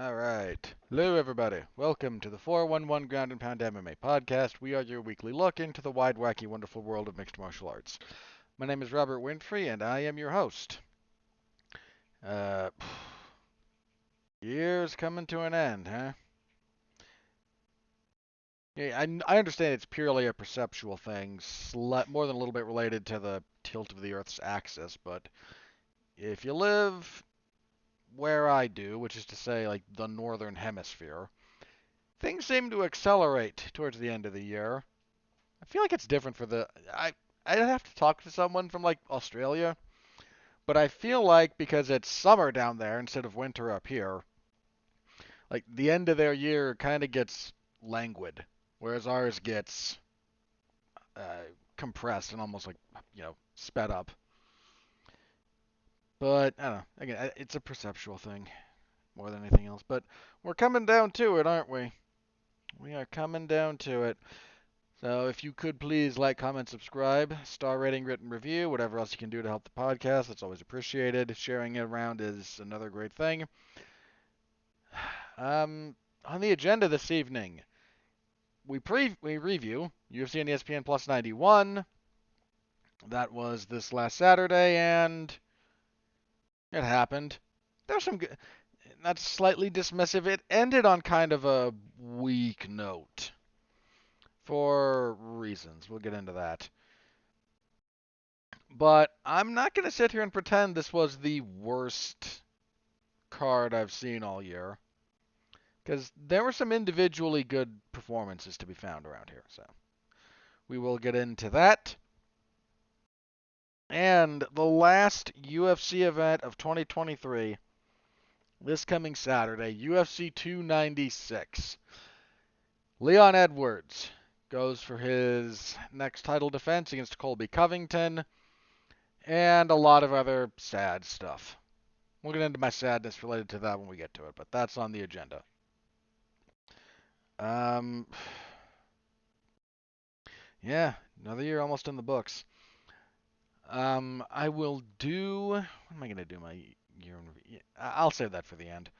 All right. Hello, everybody. Welcome to the 411 Ground and Pound MMA podcast. We are your weekly look into the wide, wacky, wonderful world of mixed martial arts. My name is Robert Winfrey, and I am your host. Uh, year's coming to an end, huh? Yeah, I understand it's purely a perceptual thing, more than a little bit related to the tilt of the Earth's axis, but if you live where I do, which is to say, like the northern hemisphere, things seem to accelerate towards the end of the year. I feel like it's different for the I'd have to talk to someone from like Australia, but I feel like because it's summer down there instead of winter up here, like the end of their year kind of gets languid, whereas ours gets uh, compressed and almost like sped up. But I don't know. Again, it's a perceptual thing more than anything else. But we're coming down to it, aren't we? We are coming down to it. So if you could please like, comment, subscribe, star rating, written review, whatever else you can do to help the podcast, that's always appreciated. Sharing it around is another great thing. On the agenda this evening, we review UFC and ESPN Plus 91. That was this last Saturday, and it happened. There's some good. That's slightly dismissive. It ended on kind of a weak note for reasons. We'll get into that. But I'm not going to sit here and pretend this was the worst card I've seen all year. Because there were some individually good performances to be found around here. So we will get into that. And the last UFC event of 2023, this coming Saturday, UFC 296. Leon Edwards goes for his next title defense against Colby Covington. And a lot of other sad stuff. We'll get into my sadness related to that when we get to it, but that's on the agenda. Um, yeah, another year almost in the books. I will do. What am I gonna do? My year in review. I'll save that for the end.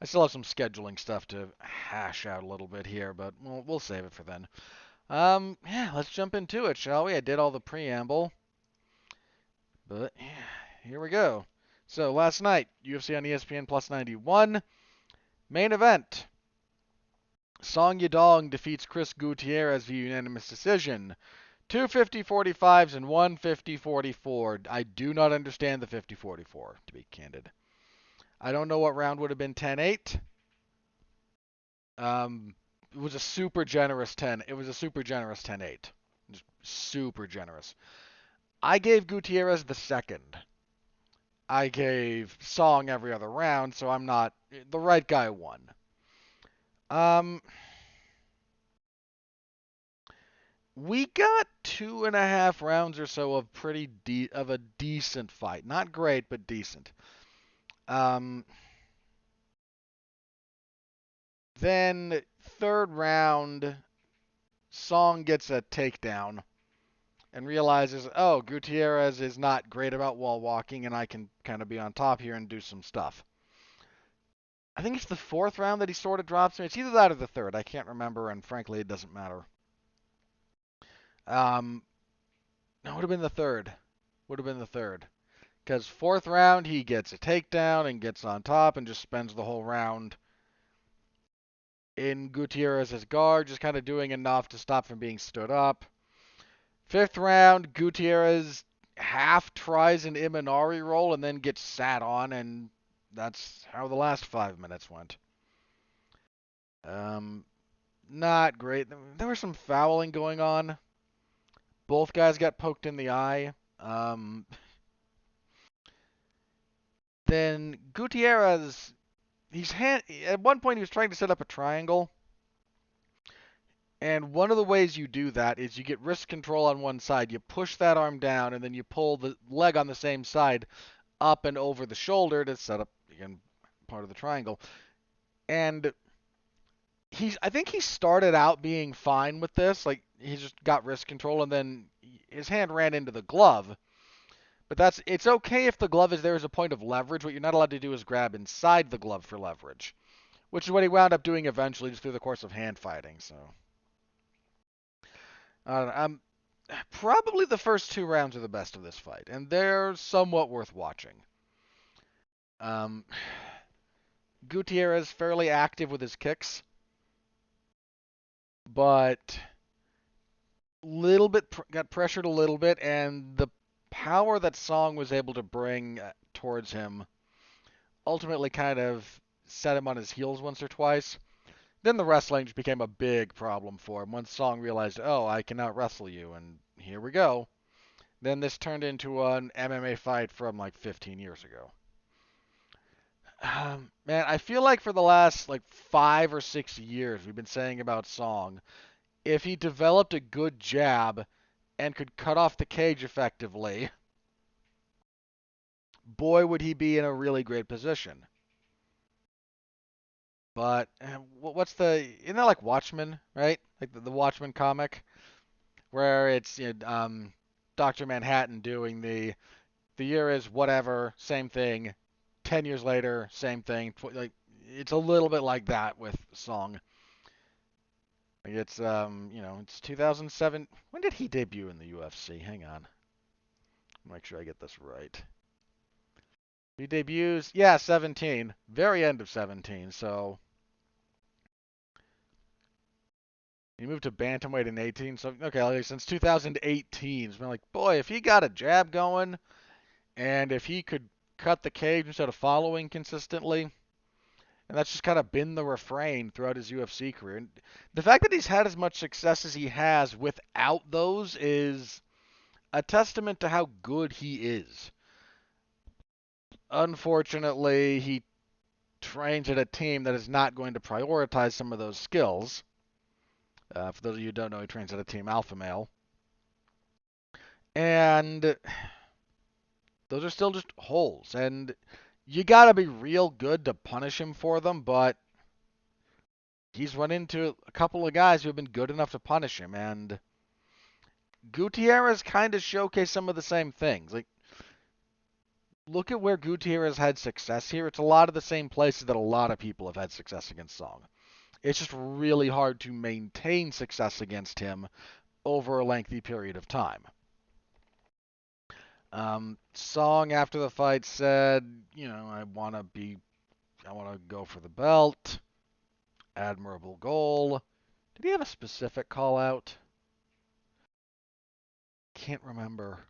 I still have some scheduling stuff to hash out a little bit here, but we'll save it for then. Yeah, let's jump into it, shall we? I did all the preamble, but yeah, here we go. So last night, UFC on ESPN Plus 91, main event. Song Yadong defeats Chris Gutierrez via unanimous decision. Two 50-45s and one 50-44. I do not understand the 50-44, to be candid. I don't know what round would have been 10-8. It was a super generous 10. It was a super generous 10-8. Just super generous. I gave Gutierrez the second. I gave Song every other round, so I'm not the right guy won. Um, we got 2.5 rounds or so of of a decent fight. Not great, but decent. Um, then third round, Song gets a takedown and realizes, oh, Gutierrez is not great about wall walking, and I can kind of be on top here and do some stuff. I think it's the fourth round that he sort of drops me. It's either that or the third. I can't remember, and frankly, it doesn't matter. No, it would have been the third. Would have been the third. Because fourth round, he gets a takedown and gets on top and just spends the whole round in Gutierrez's guard, just kind of doing enough to stop from being stood up. Fifth round, Gutierrez half tries an Imanari roll and then gets sat on, and that's how the last 5 minutes went. Um, Not great. There was some fouling going on. Both guys got poked in the eye. Then Gutierrez, at one point he was trying to set up a triangle, and one of the ways you do that is you get wrist control on one side, you push that arm down, and then you pull the leg on the same side up and over the shoulder to set up again part of the triangle. And I think he started out being fine with this, like he just got wrist control, and then his hand ran into the glove. But it's okay if the glove is there as a point of leverage. What you're not allowed to do is grab inside the glove for leverage. which is what he wound up doing eventually, just through the course of hand fighting. So, probably the first 2 rounds are the best of this fight, and they're somewhat worth watching. Um, Gutierrez fairly active with his kicks, but little bit got pressured a little bit, and the power that Song was able to bring towards him ultimately kind of set him on his heels once or twice. Then the wrestling just became a big problem for him. Once Song realized, oh, I can out wrestle you, and here we go. Then this turned into an MMA fight from like 15 years ago. Man, I feel like for the last like 5 or 6 years, we've been saying about Song, if he developed a good jab and could cut off the cage effectively, boy, would he be in a really great position. But what's the? Isn't that like Watchmen, right? Like the Watchmen comic, where it's Doctor Manhattan doing the year is whatever, same thing. 10 years later, same thing. Like it's a little bit like that with Song. Like it's 2007. When did he debut in the UFC? Hang on, make sure I get this right. He debuts, yeah, 17, very end of 17. So he moved to bantamweight in 18. So okay, like since 2018, it's been like, boy, if he got a jab going, and if he could cut the cage instead of following consistently, and that's just kind of been the refrain throughout his UFC career. And the fact that he's had as much success as he has without those is a testament to how good he is. Unfortunately, he trains at a team that is not going to prioritize some of those skills. For those of you who don't know, he trains at a team Alpha Male. And those are still just holes. And you got to be real good to punish him for them, but he's run into a couple of guys who have been good enough to punish him. And Gutierrez kind of showcased some of the same things. Like, look at where Gutierrez had success here. It's a lot of the same places that a lot of people have had success against Song. It's just really hard to maintain success against him over a lengthy period of time. Song after the fight said, I want to go for the belt. Admirable goal. Did he have a specific call out? Can't remember.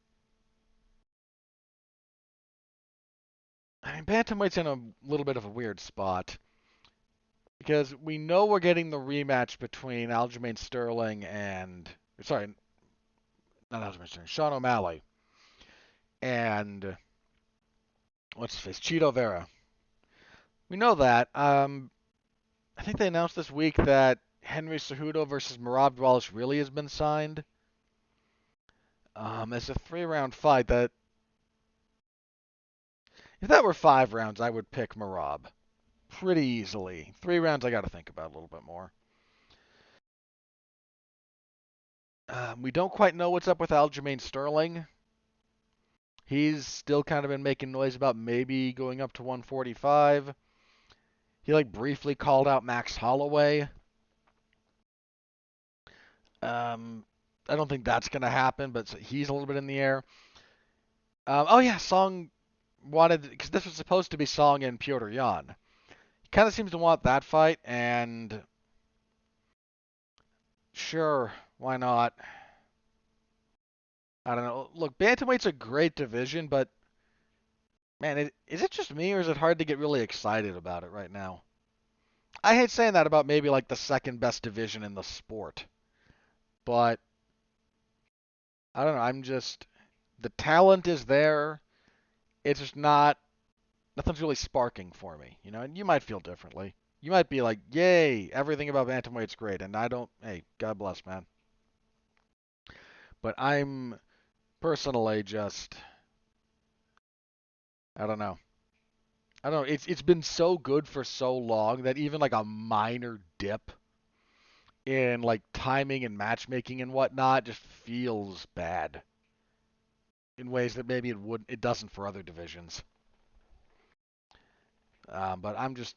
I mean, Bantamweight's in a little bit of a weird spot because we know we're getting the rematch between Aljamain Sterling and, sorry, not Aljamain Sterling, Sean O'Malley and what's his face, Cheeto Vera. We know that. I think they announced this week that Henry Cejudo versus Merab Dvalishvili has been signed. It's a 3-round fight. That if that were 5 rounds, I would pick Merab pretty easily. 3 rounds, I got to think about a little bit more. We don't quite know what's up with Aljamain Sterling. He's still kind of been making noise about maybe going up to 145. He briefly called out Max Holloway. I don't think that's going to happen, but he's a little bit in the air. Oh yeah, Song wanted, because this was supposed to be Song and Petr Yan. He kind of seems to want that fight, and sure, why not? I don't know. Look, bantamweight's a great division, but man, is it just me, or is it hard to get really excited about it right now? I hate saying that about maybe the second best division in the sport, but I don't know. The talent is there. It's just nothing's really sparking for me, and you might feel differently. You might be like, yay, everything about bantamweight's great, and I don't, hey, God bless, man. But I'm personally just, I don't know. I don't know. It's been so good for so long that even a minor dip in timing and matchmaking and whatnot just feels bad in ways that maybe it doesn't for other divisions. But I'm just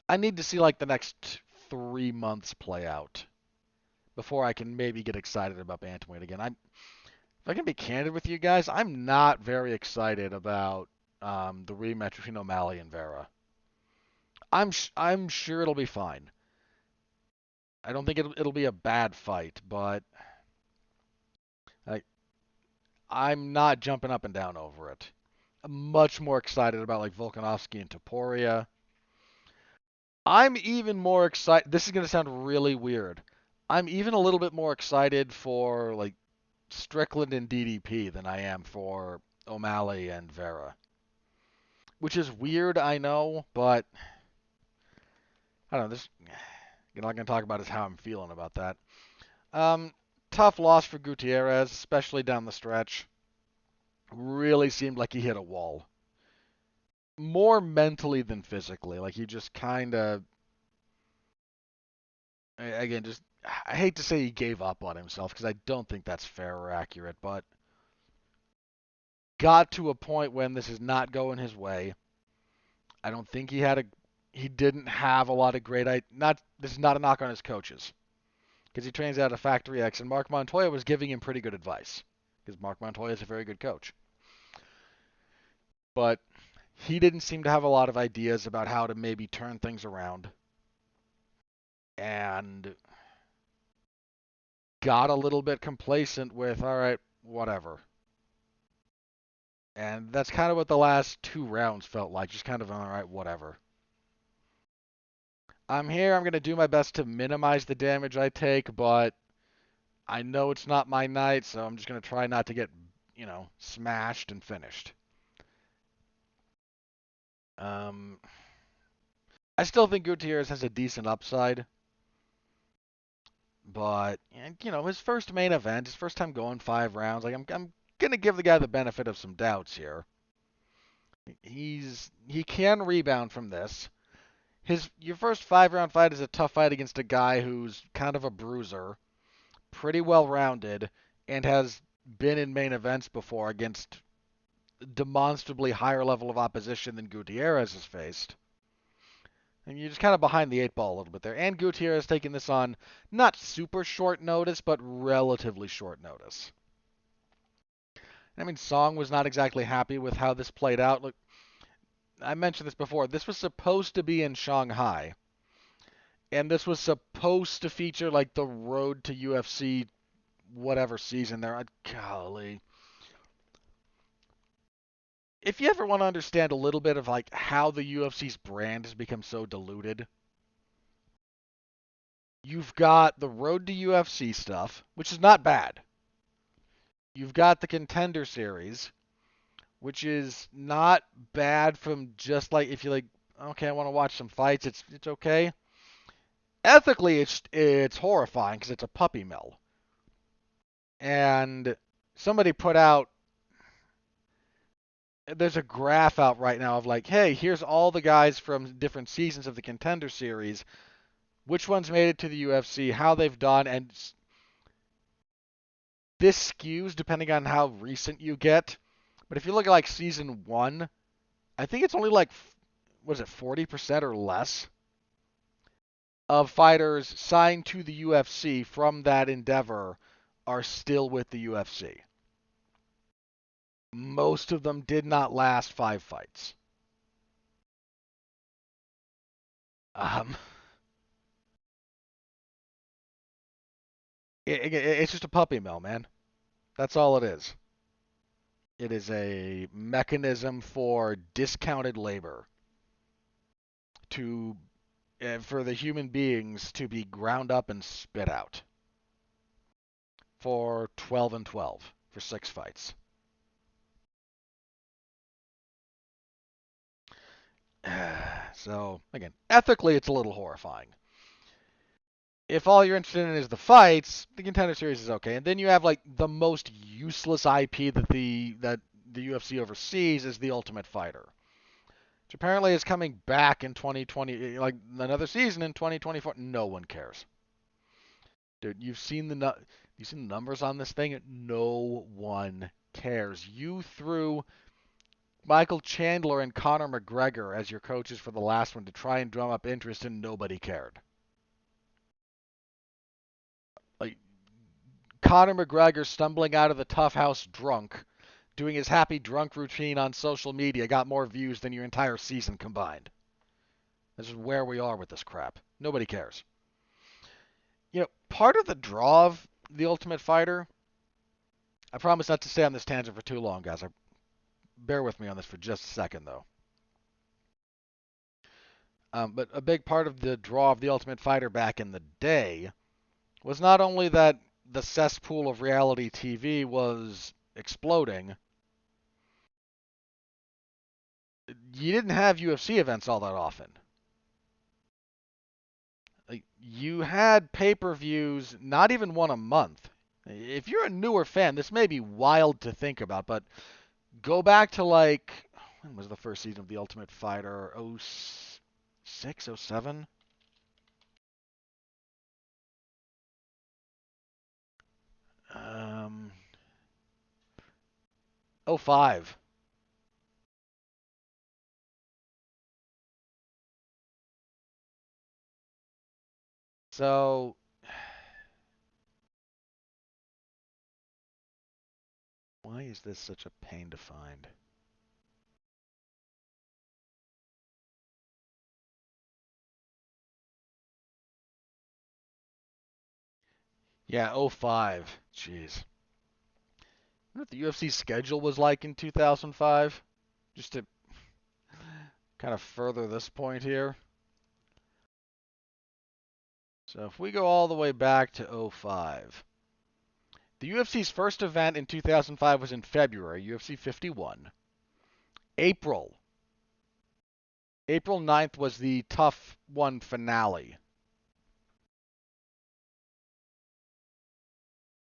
I need to see like the next 3 months play out before I can maybe get excited about bantamweight again. If I can be candid with you guys, I'm not very excited about the rematch between O'Malley and Vera. I'm sure it'll be fine. I don't think it'll be a bad fight, but I, I'm not jumping up and down over it. I'm much more excited about like Volkanovski and Topuria. I'm even more excited. This is going to sound really weird. I'm even a little bit more excited for like Strickland and DDP than I am for O'Malley and Vera. Which is weird, I know, but I don't know. This I'm not going to talk about is how I'm feeling about that. Um, Tough loss for Gutierrez, especially down the stretch. Really seemed like he hit a wall. More mentally than physically. Like he just kind of, again, just I hate to say he gave up on himself because I don't think that's fair or accurate, but got to a point when this is not going his way. I don't think he didn't have a lot of not this is not a knock on his coaches because he trains out of Factory X and Mark Montoya was giving him pretty good advice because Mark Montoya is a very good coach. But he didn't seem to have a lot of ideas about how to maybe turn things around and got a little bit complacent with all right, whatever. And that's kind of what the last 2 rounds felt like, just kind of all right, whatever. I'm here. I'm going to do my best to minimize the damage I take, but I know it's not my night, so I'm just going to try not to get, smashed and finished. Um, I still think Gutierrez has a decent upside, but his first main event, his first time going 5 rounds, like I'm going to give the guy the benefit of some doubts here. He can rebound from this. Your first 5 round fight is a tough fight against a guy who's kind of a bruiser, pretty well rounded, and has been in main events before against demonstrably higher level of opposition than Gutierrez has faced. And you're just kind of behind the 8 ball a little bit there. And Gutierrez taking this on not super short notice, but relatively short notice. I mean, Song was not exactly happy with how this played out. Look, I mentioned this before. This was supposed to be in Shanghai, and this was supposed to feature like the road to UFC whatever season there. Golly, if you ever want to understand a little bit of like how the UFC's brand has become so diluted, you've got the road to UFC stuff, which is not bad. You've got the Contender Series, which is not bad from just like if you like, okay, I want to watch some fights. It's okay. Ethically, it's horrifying because it's a puppy mill. And somebody put out there's a graph out right now of like, hey, here's all the guys from different seasons of the Contender Series, which ones made it to the UFC, how they've done, and this skews depending on how recent you get. But if you look at like season one, I think it's only like, was it 40% or less of fighters signed to the UFC from that endeavor are still with the UFC. Most of them did not last 5 fights. Um, it's just a puppy mill, man. That's all it is. It is a mechanism for discounted labor to for the human beings to be ground up and spit out for 12 and 12 for 6 fights. So again, ethically, it's a little horrifying. If all you're interested in is the fights, the Contender Series is okay. And then you have like the most useless IP that the UFC oversees is the Ultimate Fighter, which apparently is coming back in 2020, like another season in 2024. No one cares, dude. You've seen the numbers on this thing. No one cares. You threw Michael Chandler and Conor McGregor as your coaches for the last one to try and drum up interest, and nobody cared. Like Conor McGregor stumbling out of the Tough House drunk, doing his happy drunk routine on social media, got more views than your entire season combined. This is where we are with this crap. Nobody cares. Part of the draw of The Ultimate Fighter, I promise not to stay on this tangent for too long, guys. Bear with me on this for just a second, though. But a big part of the draw of The Ultimate Fighter back in the day was not only that the cesspool of reality TV was exploding, you didn't have UFC events all that often. You had pay-per-views, not even one a month. If you're a newer fan, this may be wild to think about, but go back to when was the first season of The Ultimate Fighter? 06, 07? Um, 05. So, why is this such a pain to find? Yeah, 05. Jeez. I wonder what the UFC schedule was like in 2005? Just to kind of further this point here. So if we go all the way back to 05, the UFC's first event in 2005 was in February, UFC 51. April. April 9th was the Tough One finale.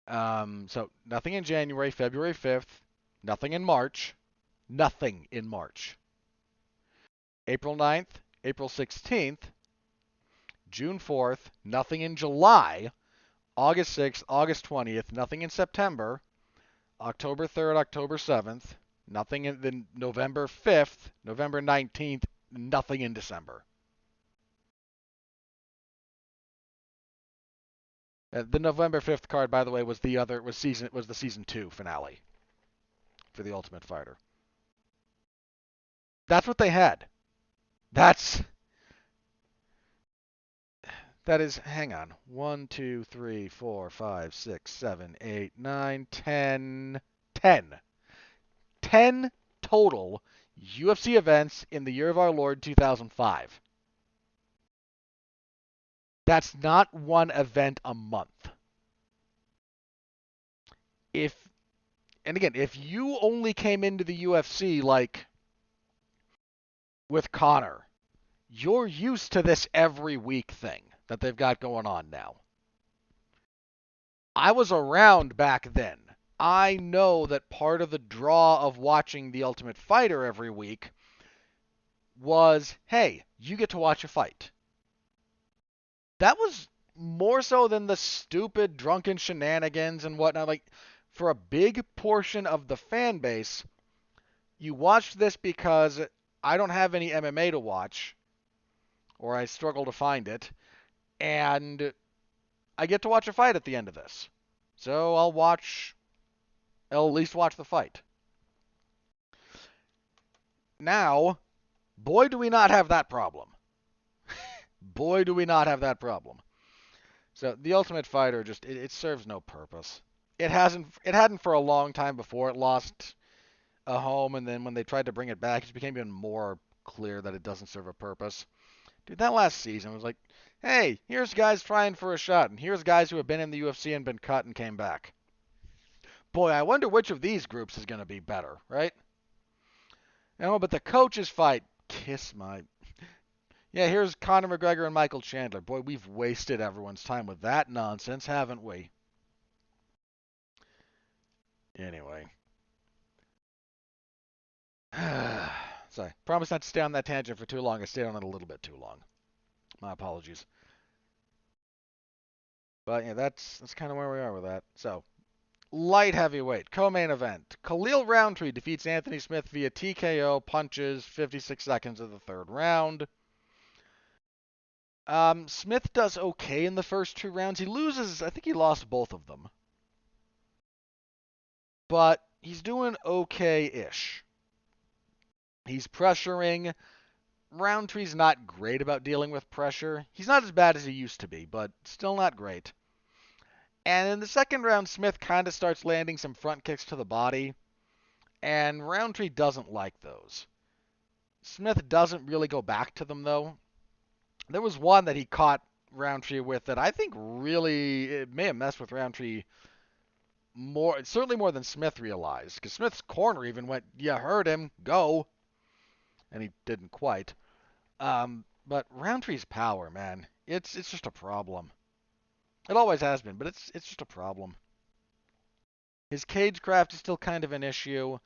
So nothing in January, February 5th, nothing in March, nothing in March. April 9th, April 16th, June 4th, nothing in July, August 6th, August 20th, nothing in September, October 3rd, October 7th, nothing in the November 5th, November 19th, nothing in December. The November 5th card, by the way, was the season 2 finale for The Ultimate Fighter. That's what they had. That's that is, hang on. 1, 2, 3, 4, 5, 6, 7, 8, 9, 10. 10. 10 total UFC events in the year of our Lord 2005. That's not one event a month. If and again, if you only came into the UFC with Conor, you're used to this every week thing that they've got going on now. I was around back then. I know that part of the draw of watching The Ultimate Fighter every week was, hey, you get to watch a fight. That was more so than the stupid drunken shenanigans and whatnot. For a big portion of the fan base, you watched this because I don't have any MMA to watch, or I struggle to find it, and I get to watch a fight at the end of this. So I'll at least watch the fight. Now, boy, do we not have that problem. Boy, do we not have that problem. So the Ultimate Fighter it serves no purpose. It hadn't for a long time before it lost a home, and then when they tried to bring it back, it became even more clear that it doesn't serve a purpose. Dude, that last season was like, hey, here's guys trying for a shot, and here's guys who have been in the UFC and been cut and came back. Boy, I wonder which of these groups is going to be better, right? No, but the coaches fight, kiss my. Yeah, here's Conor McGregor and Michael Chandler. Boy, we've wasted everyone's time with that nonsense, haven't we? Anyway. Sorry. Promise not to stay on that tangent for too long. I stayed on it a little bit too long. My apologies. But yeah, that's kind of where we are with that. So, Light heavyweight, co-main event. Khalil Roundtree defeats Anthony Smith via TKO punches, 56 seconds of the third round. Smith does okay in the first two rounds. He loses, I think he lost both of them. But he's doing okay-ish. He's pressuring. Roundtree's not great about dealing with pressure. He's not as bad as he used to be, but still not great. And in the second round, Smith kind of starts landing some front kicks to the body, and Roundtree doesn't like those. Smith doesn't really go back to them, though. There was one that he caught Roundtree with that I think really it may have messed with Roundtree more, certainly more than Smith realized, because Smith's corner even went, "You heard him, go," and he didn't quite. But Roundtree's power, man, it's just a problem. It always has been, but it's just a problem. His cage craft is still kind of an issue.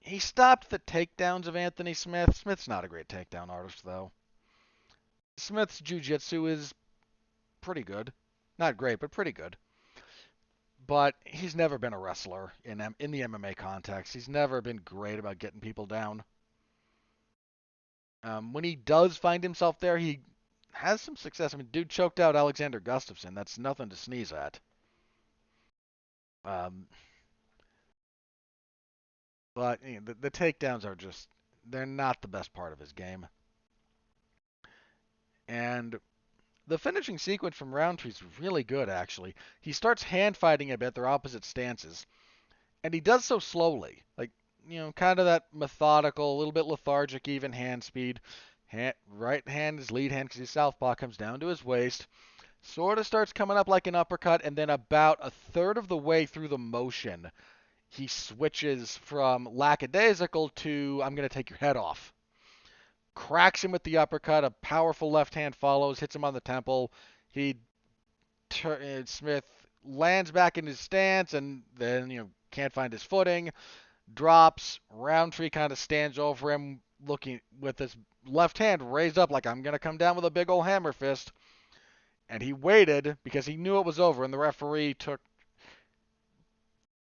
He stopped the takedowns of Anthony Smith. Smith's not a great takedown artist, though. Smith's jiu-jitsu is pretty good. Not great, but pretty good. But he's never been a wrestler in the MMA context. He's never been great about getting people down. When he does find himself there, he has some success. I mean, dude choked out Alexander Gustafsson. That's nothing to sneeze at. Um, but you know, the takedowns are just, they're not the best part of his game. And the finishing sequence from Roundtree's really good, actually. He starts hand fighting a bit, their opposite stances. And he does so slowly. Like, kind of that methodical, a little bit lethargic, even hand speed. Right hand, his lead hand, because he's southpaw, comes down to his waist. Sort of starts coming up like an uppercut, and then about a third of the way through the motion, he switches from lackadaisical to "I'm going to take your head off." Cracks him with the uppercut. A powerful left hand follows, hits him on the temple. He Smith lands back in his stance, and then can't find his footing. Drops. Roundtree kind of stands over him, looking with his left hand raised up like "I'm going to come down with a big old hammer fist." And he waited because he knew it was over, and the referee took.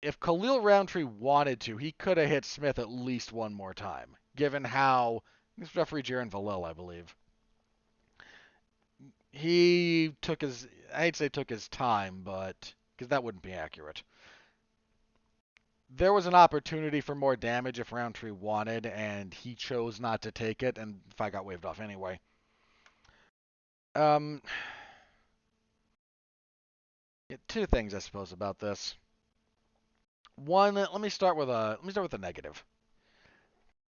If Khalil Roundtree wanted to, he could have hit Smith at least one more time, given how. This referee Jaron Vallel, I believe. He took his. I hate to say took his time, but because that wouldn't be accurate. There was an opportunity for more damage if Roundtree wanted, and he chose not to take it, and the fight got waved off anyway. Um, Two things I suppose about this. One, let me start with a negative.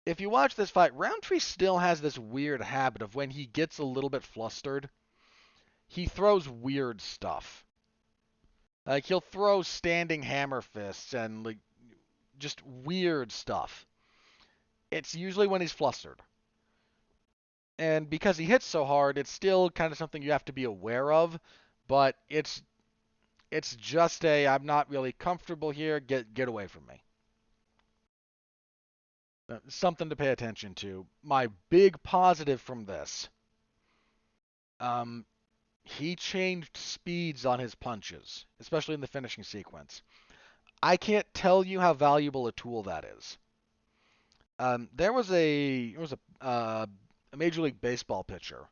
If you watch this fight, Roundtree still has this weird habit of when he gets a little bit flustered, he throws weird stuff. Like he'll throw standing hammer fists and like just weird stuff. It's usually when he's flustered. And because he hits so hard, it's still kind of something you have to be aware of, but it's just I'm not really comfortable here, get away from me. Something to pay attention to. My big positive from this, um, he changed speeds on his punches, especially in the finishing sequence. I can't tell you how valuable a tool that is. There was a Major League Baseball pitcher.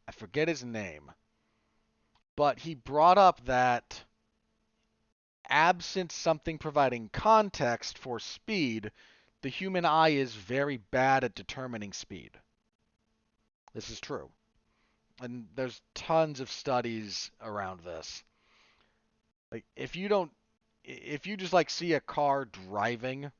I forget his name, but he brought up that absent something providing context for speed, the human eye is very bad at determining speed. This is true. And there's tons of studies around this. Like if you just like see a car driving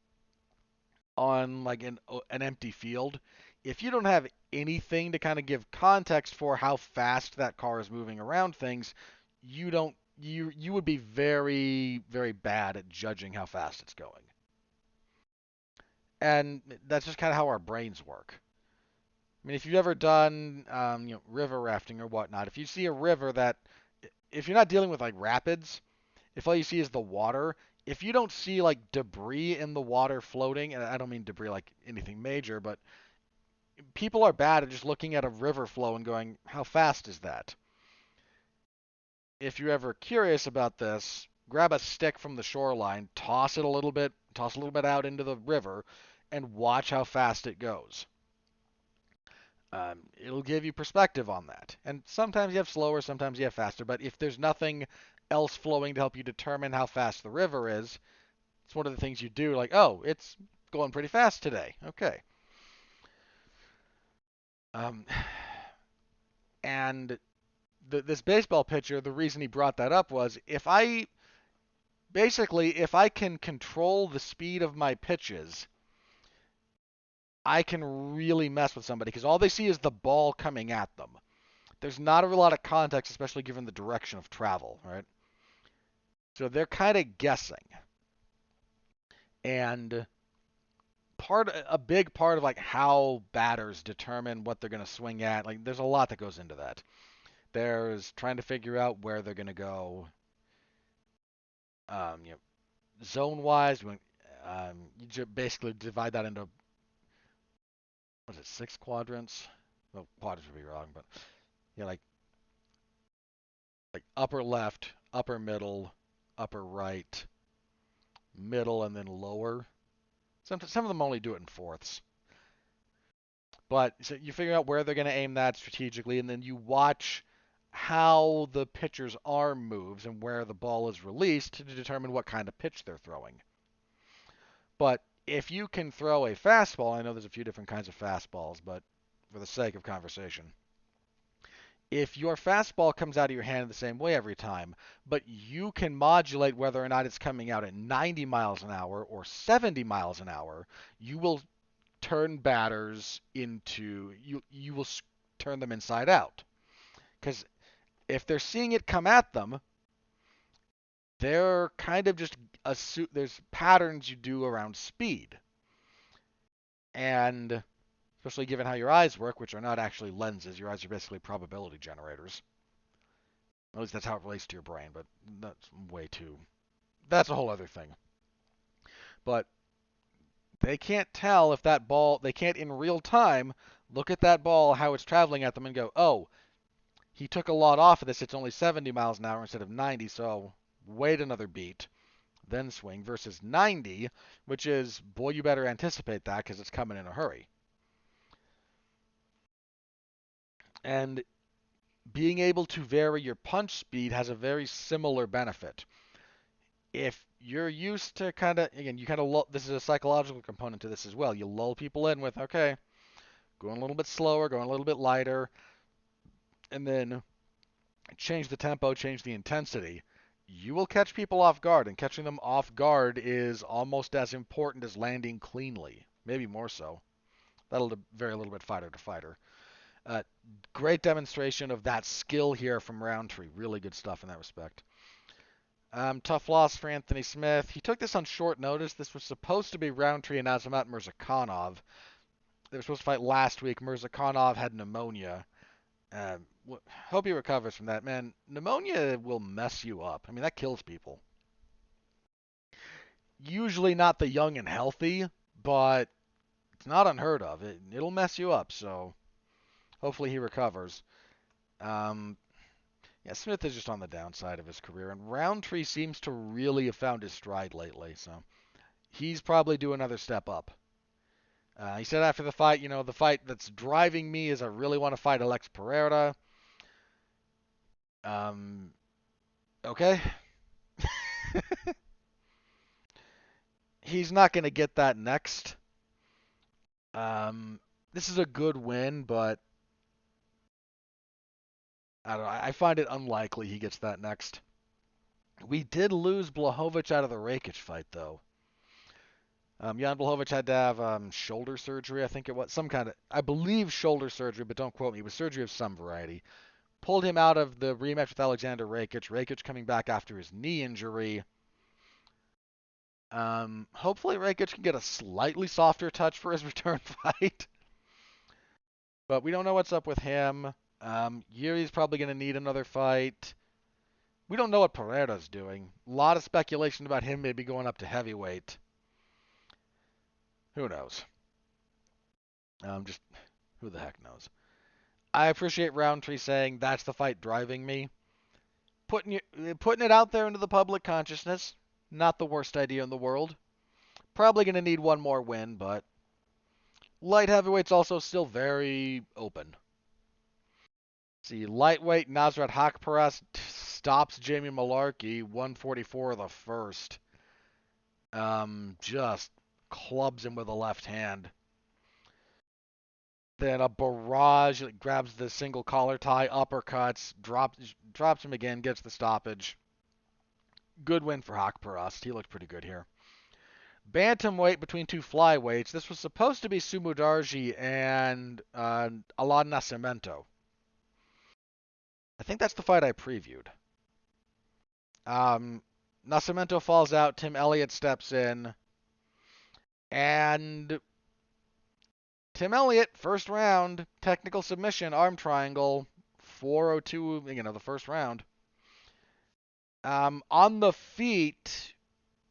on like an empty field, if you don't have anything to kind of give context for how fast that car is moving around things, you would be very very bad at judging how fast it's going. And that's just kind of how our brains work. I mean, if you've ever done river rafting or whatnot, if you see a river that if you're not dealing with like rapids, if all you see is the water, if you don't see like debris in the water floating, and I don't mean debris like anything major, but people are bad at just looking at a river flow and going, how fast is that? If you're ever curious about this, grab a stick from the shoreline, toss it a little bit, toss a little bit out into the river, and watch how fast it goes. It'll give you perspective on that. And sometimes you have slower, sometimes you have faster. But if there's nothing else flowing to help you determine how fast the river is, it's one of the things you do. Like, oh, it's going pretty fast today. Okay. Um, and this baseball pitcher, the reason he brought that up was if I can control the speed of my pitches, I can really mess with somebody because all they see is the ball coming at them. There's not a lot of context, especially given the direction of travel, right? So they're kind of guessing. And a big part of like how batters determine what they're going to swing at, like there's a lot that goes into that. There's trying to figure out where they're going to go, you know, zone wise. You basically divide that into what is it, 6 quadrants? Well, quadrants would be wrong, but yeah, like upper left, upper middle, upper right, middle, and then lower. Some of them only do it in fourths. But so you figure out where they're going to aim that strategically, and then you watch how the pitcher's arm moves and where the ball is released to determine what kind of pitch they're throwing. But if you can throw a fastball, I know there's a few different kinds of fastballs, but for the sake of conversation, if your fastball comes out of your hand the same way every time, but you can modulate whether or not it's coming out at 90 miles an hour or 70 miles an hour, you will turn batters into you will turn them inside out. Because if they're seeing it come at them, they're kind of just there's patterns you do around speed, and especially given how your eyes work, which are not actually lenses, your eyes are basically probability generators. At least that's how it relates to your brain, but that's a whole other thing. But they can't tell if that ball, they can't in real time look at that ball, how it's traveling at them, and go, oh, he took a lot off of this. It's only 70 miles an hour instead of 90, so wait another beat, then swing, versus 90, which is, boy, you better anticipate that because it's coming in a hurry. And being able to vary your punch speed has a very similar benefit. If you're used to kind of, again, you kind of, this is a psychological component to this as well. You lull people in with, okay, going a little bit slower, going a little bit lighter, and then change the tempo, change the intensity. You will catch people off guard, and catching them off guard is almost as important as landing cleanly, maybe more so. That'll vary a little bit fighter to fighter. Uh, Great demonstration of that skill here from Roundtree. Really good stuff in that respect. Tough loss for Anthony Smith. He took this on short notice. This was supposed to be Roundtree and Azamat Mirzakhanov. They were supposed to fight last week. Mirzakhanov had pneumonia. Uh, Hope he recovers from that. Man, pneumonia will mess you up. I mean, that kills people. Usually not the young and healthy, but it's not unheard of. It'll mess you up, so hopefully he recovers. Um, yeah, Smith is just on the downside of his career, and Roundtree seems to really have found his stride lately, so he's probably due another step up. He said after the fight, the fight that's driving me is I really want to fight Alex Pereira. Um, okay. He's not going to get that next. This is a good win, but I don't know. I find it unlikely he gets that next. We did lose Blachowicz out of the Rakic fight, though. Jan Blachowicz had to have shoulder surgery, I think it was. I believe shoulder surgery, but don't quote me. It was surgery of some variety. Pulled him out of the rematch with Alexander Rakic. Rakic coming back after his knee injury. Hopefully Rakic can get a slightly softer touch for his return fight. But we don't know what's up with him. Yuri's probably going to need another fight. We don't know what Pereira's doing. A lot of speculation about him maybe going up to heavyweight. Who knows? Just who the heck knows? I appreciate Roundtree saying that's the fight driving me. putting it out there into the public consciousness. Not the worst idea in the world. Probably going to need one more win, but light heavyweight's also still very open. See, lightweight Nasrat Haqparast stops Jamie Malarkey, 144 the first. Just clubs him with a left hand. Then a barrage grabs the single collar tie, uppercuts, drops him again, gets the stoppage. Good win for Haqparast. He looked pretty good here. Bantamweight between two flyweights. This was supposed to be Sumudarji and Alon Nascimento. I think that's the fight I previewed. Nascimento falls out. Tim Elliott steps in. And Tim Elliott, first round, technical submission, arm triangle, 4:02, the first round. On the feet,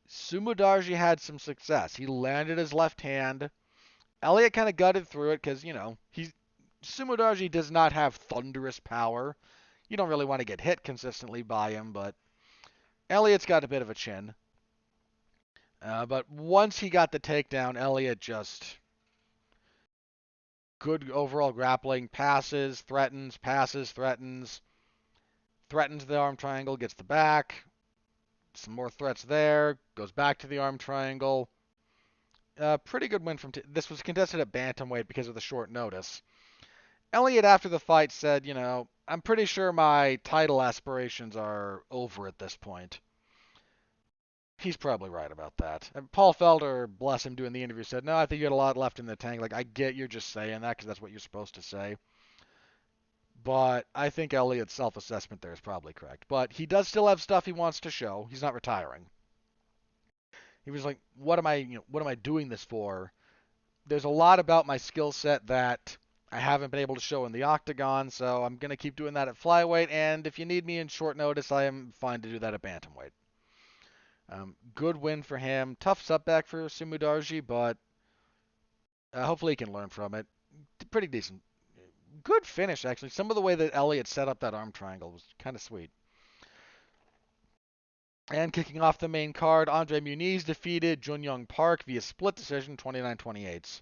Sumudarji had some success. He landed his left hand. Elliott kind of gutted through it because, Sumudarji does not have thunderous power. You don't really want to get hit consistently by him, but Elliott's got a bit of a chin. But once he got the takedown, Elliott just good overall grappling, passes, threatens, threatens the arm triangle, gets the back. Some more threats there, goes back to the arm triangle. Pretty good win from this was contested at bantamweight because of the short notice. Elliott after the fight said, I'm pretty sure my title aspirations are over at this point. He's probably right about that. And Paul Felder, bless him, doing the interview said, no, I think you had a lot left in the tank. Like, I get you're just saying that because that's what you're supposed to say. But I think Elliott's self-assessment there is probably correct. But he does still have stuff he wants to show. He's not retiring. He was like, what am I doing this for? There's a lot about my skill set that I haven't been able to show in the octagon, so I'm going to keep doing that at flyweight, and if you need me in short notice, I am fine to do that at bantamweight. Good win for him. Tough setback for Sumudarji, but hopefully he can learn from it. Pretty decent. Good finish, actually. Some of the way that Elliott set up that arm triangle was kind of sweet. And kicking off the main card, Andre Muniz defeated Junyoung Park via split decision, 29-28.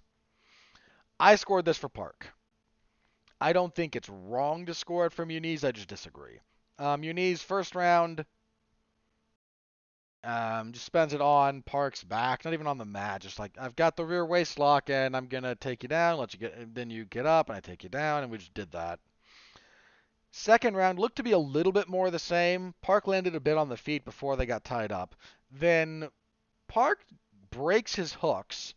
I scored this for Park. I don't think it's wrong to score it for Muniz. I just disagree. Muniz, first round, just spends it on Park's back, not even on the mat. Just like, I've got the rear waist lock, and I'm going to take you down, then you get up, and I take you down, and we just did that. Second round looked to be a little bit more the same. Park landed a bit on the feet before they got tied up. Then Park breaks his hooks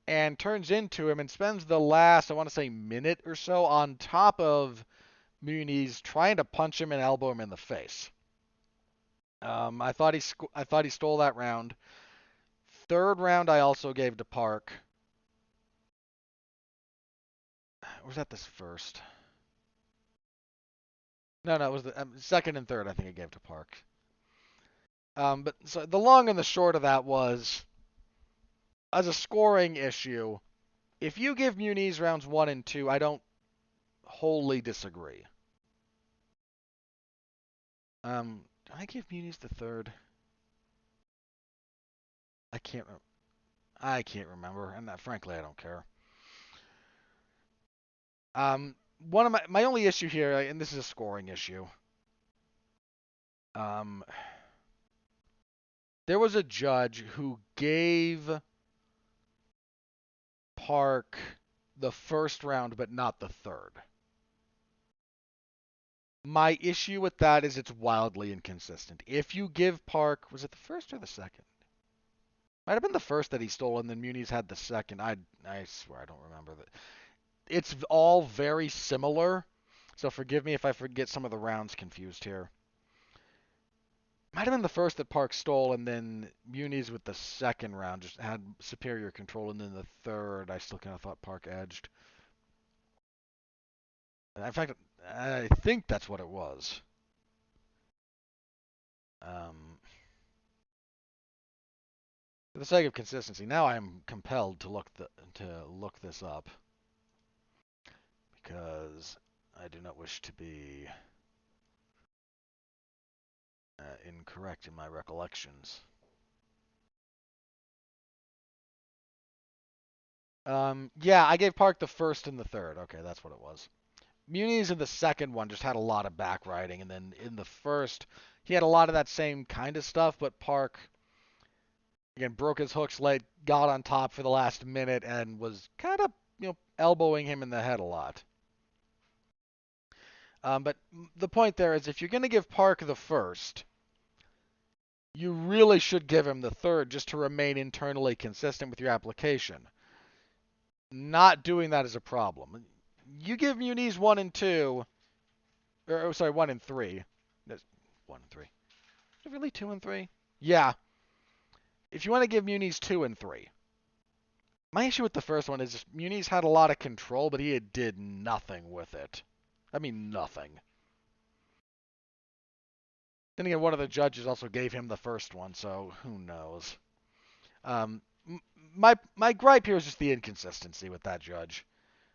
and turns into him and spends the last, I want to say, minute or so on top of Muniz, trying to punch him and elbow him in the face. I thought he stole that round. Third round, I also gave to Park. Or was that this first? No, it was the second and third. I think I gave to Park. But so the long and the short of that was, as a scoring issue, if you give Muniz rounds 1 and 2, I don't wholly disagree. Did I give Muniz the third? I can't remember, and frankly, I don't care. One of my only issue here, and this is a scoring issue. There was a judge who gave Park the first round, but not the third. My issue with that is it's wildly inconsistent. If you give Park, was it the first or the second? Might have been the first that he stole, and then Muniz had the second. I swear I don't remember that. It's all very similar, so forgive me if I forget some of the rounds confused here. Might have been the first that Park stole, and then Muniz with the second round just had superior control, and then the third I still kind of thought Park edged. In fact, I think that's what it was. For the sake of consistency, now I am compelled to look this up because I do not wish to be Incorrect in my recollections. Yeah, I gave Park the first and the third. Okay, that's what it was. Muniz in the second one just had a lot of back riding, and then in the first, he had a lot of that same kind of stuff, but Park, again, broke his hooks late, got on top for the last minute, and was kind of, elbowing him in the head a lot. But the point there is if you're going to give Park the first, you really should give him the third just to remain internally consistent with your application. Not doing that is a problem. You give Muniz 1 and 2, or sorry, 1 and 3. 1 and 3. Is it really 2 and 3? Yeah. If you want to give Muniz 2 and 3. My issue with the first one is just Muniz had a lot of control, but he did nothing with it. I mean, nothing. Then again, one of the judges also gave him the first one, so who knows. Um, my gripe here is just the inconsistency with that judge.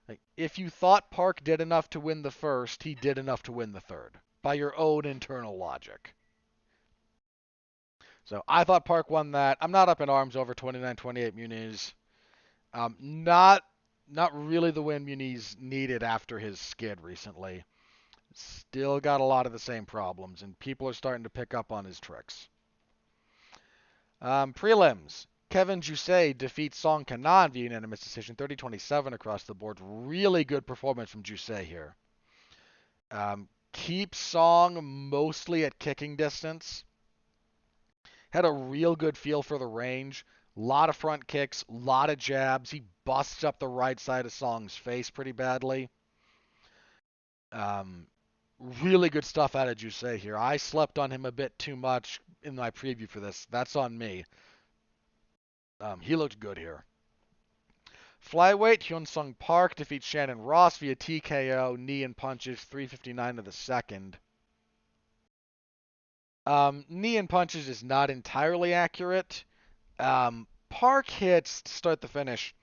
Like, if you thought Park did enough to win the first, he did enough to win the third by your own internal logic. So I thought Park won that. I'm not up in arms over 29-28 Muniz. Not really the win Muniz needed after his skid recently. Still got a lot of the same problems, and people are starting to pick up on his tricks. Prelims. Kevin Jusset defeats Song Kanan via unanimous decision, 30-27 across the board. Really good performance from Jusset here. Keeps Song mostly at kicking distance. Had a real good feel for the range. A lot of front kicks, a lot of jabs. He busts up the right side of Song's face pretty badly. Um, really good stuff out of Jusset here. I slept on him a bit too much in my preview for this. That's on me. He looked good here. Flyweight, Hyun-Sung Park defeats Shannon Ross via TKO, knee and punches, 3:59 of the second. Knee and punches is not entirely accurate. Park hits to start the finish.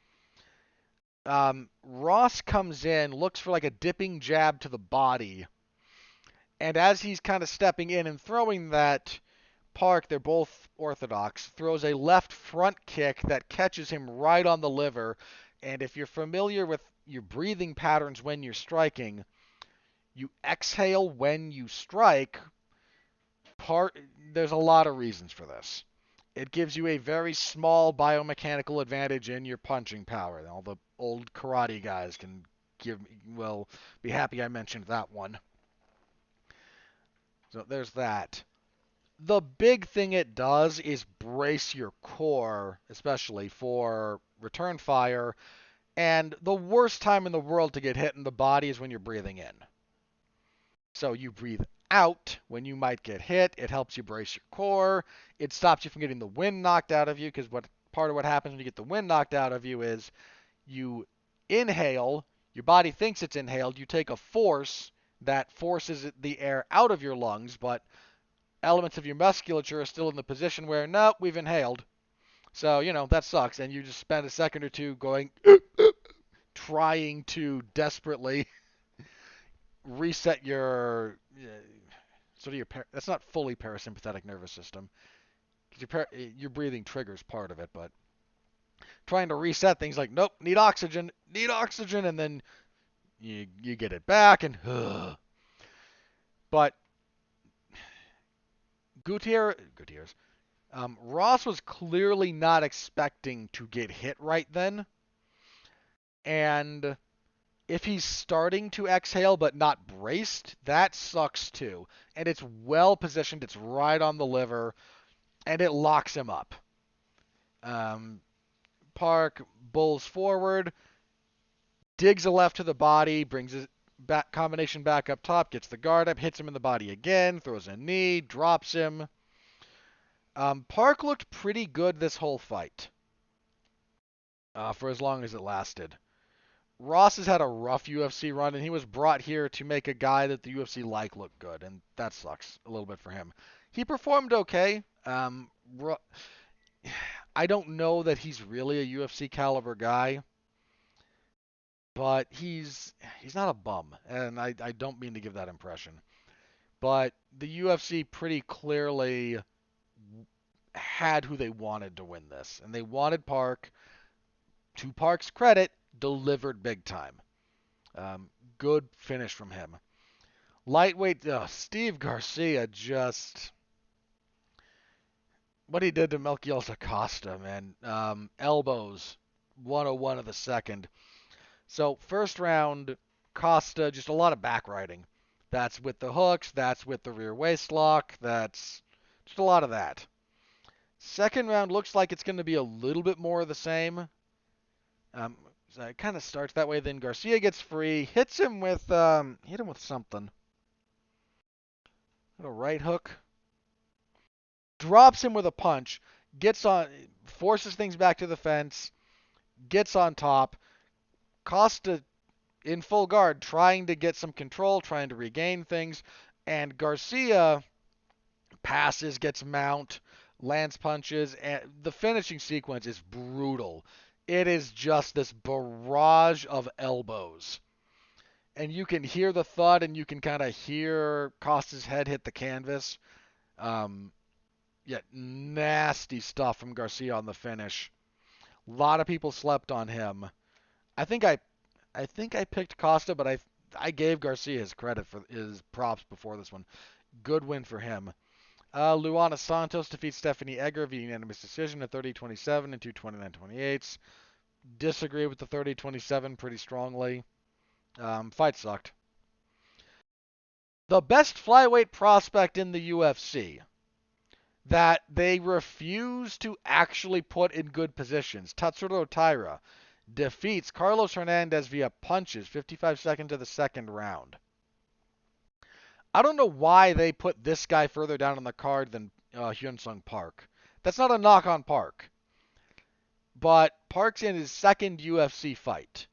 Ross comes in, looks for like a dipping jab to the body. And as he's kind of stepping in and throwing that, Park, they're both orthodox, throws a left front kick that catches him right on the liver. And if you're familiar with your breathing patterns when you're striking, you exhale when you strike. There's a lot of reasons for this. It gives you a very small biomechanical advantage in your punching power. All the old karate guys will be happy I mentioned that one. So there's that. The big thing it does is brace your core, especially for return fire. And the worst time in the world to get hit in the body is when you're breathing in. So you breathe out when you might get hit. It helps you brace your core. It stops you from getting the wind knocked out of you, because part of what happens when you get the wind knocked out of you is you inhale, your body thinks it's inhaled, you take a force that forces the air out of your lungs, but elements of your musculature are still in the position where, no, we've inhaled. So, that sucks. And you just spend a second or two going, trying to desperately reset your that's not fully parasympathetic nervous system. Your breathing triggers part of it, but trying to reset things like, nope, need oxygen, and then you get it back, and but Gutierrez, Ross was clearly not expecting to get hit right then, and if he's starting to exhale but not braced, that sucks too. And it's well positioned, it's right on the liver, and it locks him up. Park bulls forward, digs a left to the body, brings his back combination back up top, gets the guard up, hits him in the body again, throws a knee, drops him. Park looked pretty good this whole fight, for as long as it lasted. Ross has had a rough UFC run, and he was brought here to make a guy that the UFC look good, and that sucks a little bit for him. He performed okay. I don't know that he's really a UFC caliber guy, but he's not a bum, and I don't mean to give that impression. But the UFC pretty clearly had who they wanted to win this, and they wanted Park. To Park's credit, delivered big time. Um, Good finish from him. Lightweight, Steve Garcia just what he did to Melchior Acosta, man. Elbows, 101 of the second. So first round, Costa just a lot of back riding. That's with the hooks. That's with the rear waist lock. That's just a lot of that. Second round looks like it's going to be a little bit more of the same. So it kind of starts that way. Then Garcia gets free, hit him with something. A right hook, drops him with a punch, gets on, forces things back to the fence, gets on top. Costa in full guard, trying to get some control, trying to regain things, and Garcia passes, gets mount, lands punches, and the finishing sequence is brutal. It is just this barrage of elbows. And you can hear the thud, and you can kind of hear Costa's head hit the canvas. Um, yeah, nasty stuff from Garcia on the finish. A lot of people slept on him. I think I, I think I picked Costa, but I gave Garcia his credit for his props before this one. Good win for him. Luana Santos defeats Stephanie Egger via unanimous decision at 30-27 and 2 29-28. Disagree with the 30-27 pretty strongly. Fight sucked. The best flyweight prospect in the UFC that they refuse to actually put in good positions. Tatsuro Taira defeats Carlos Hernandez via punches 55 seconds of the second round. I don't know why they put this guy further down on the card than Hyun-Sung Park. That's not a knock on Park. But Park's in his second UFC fight.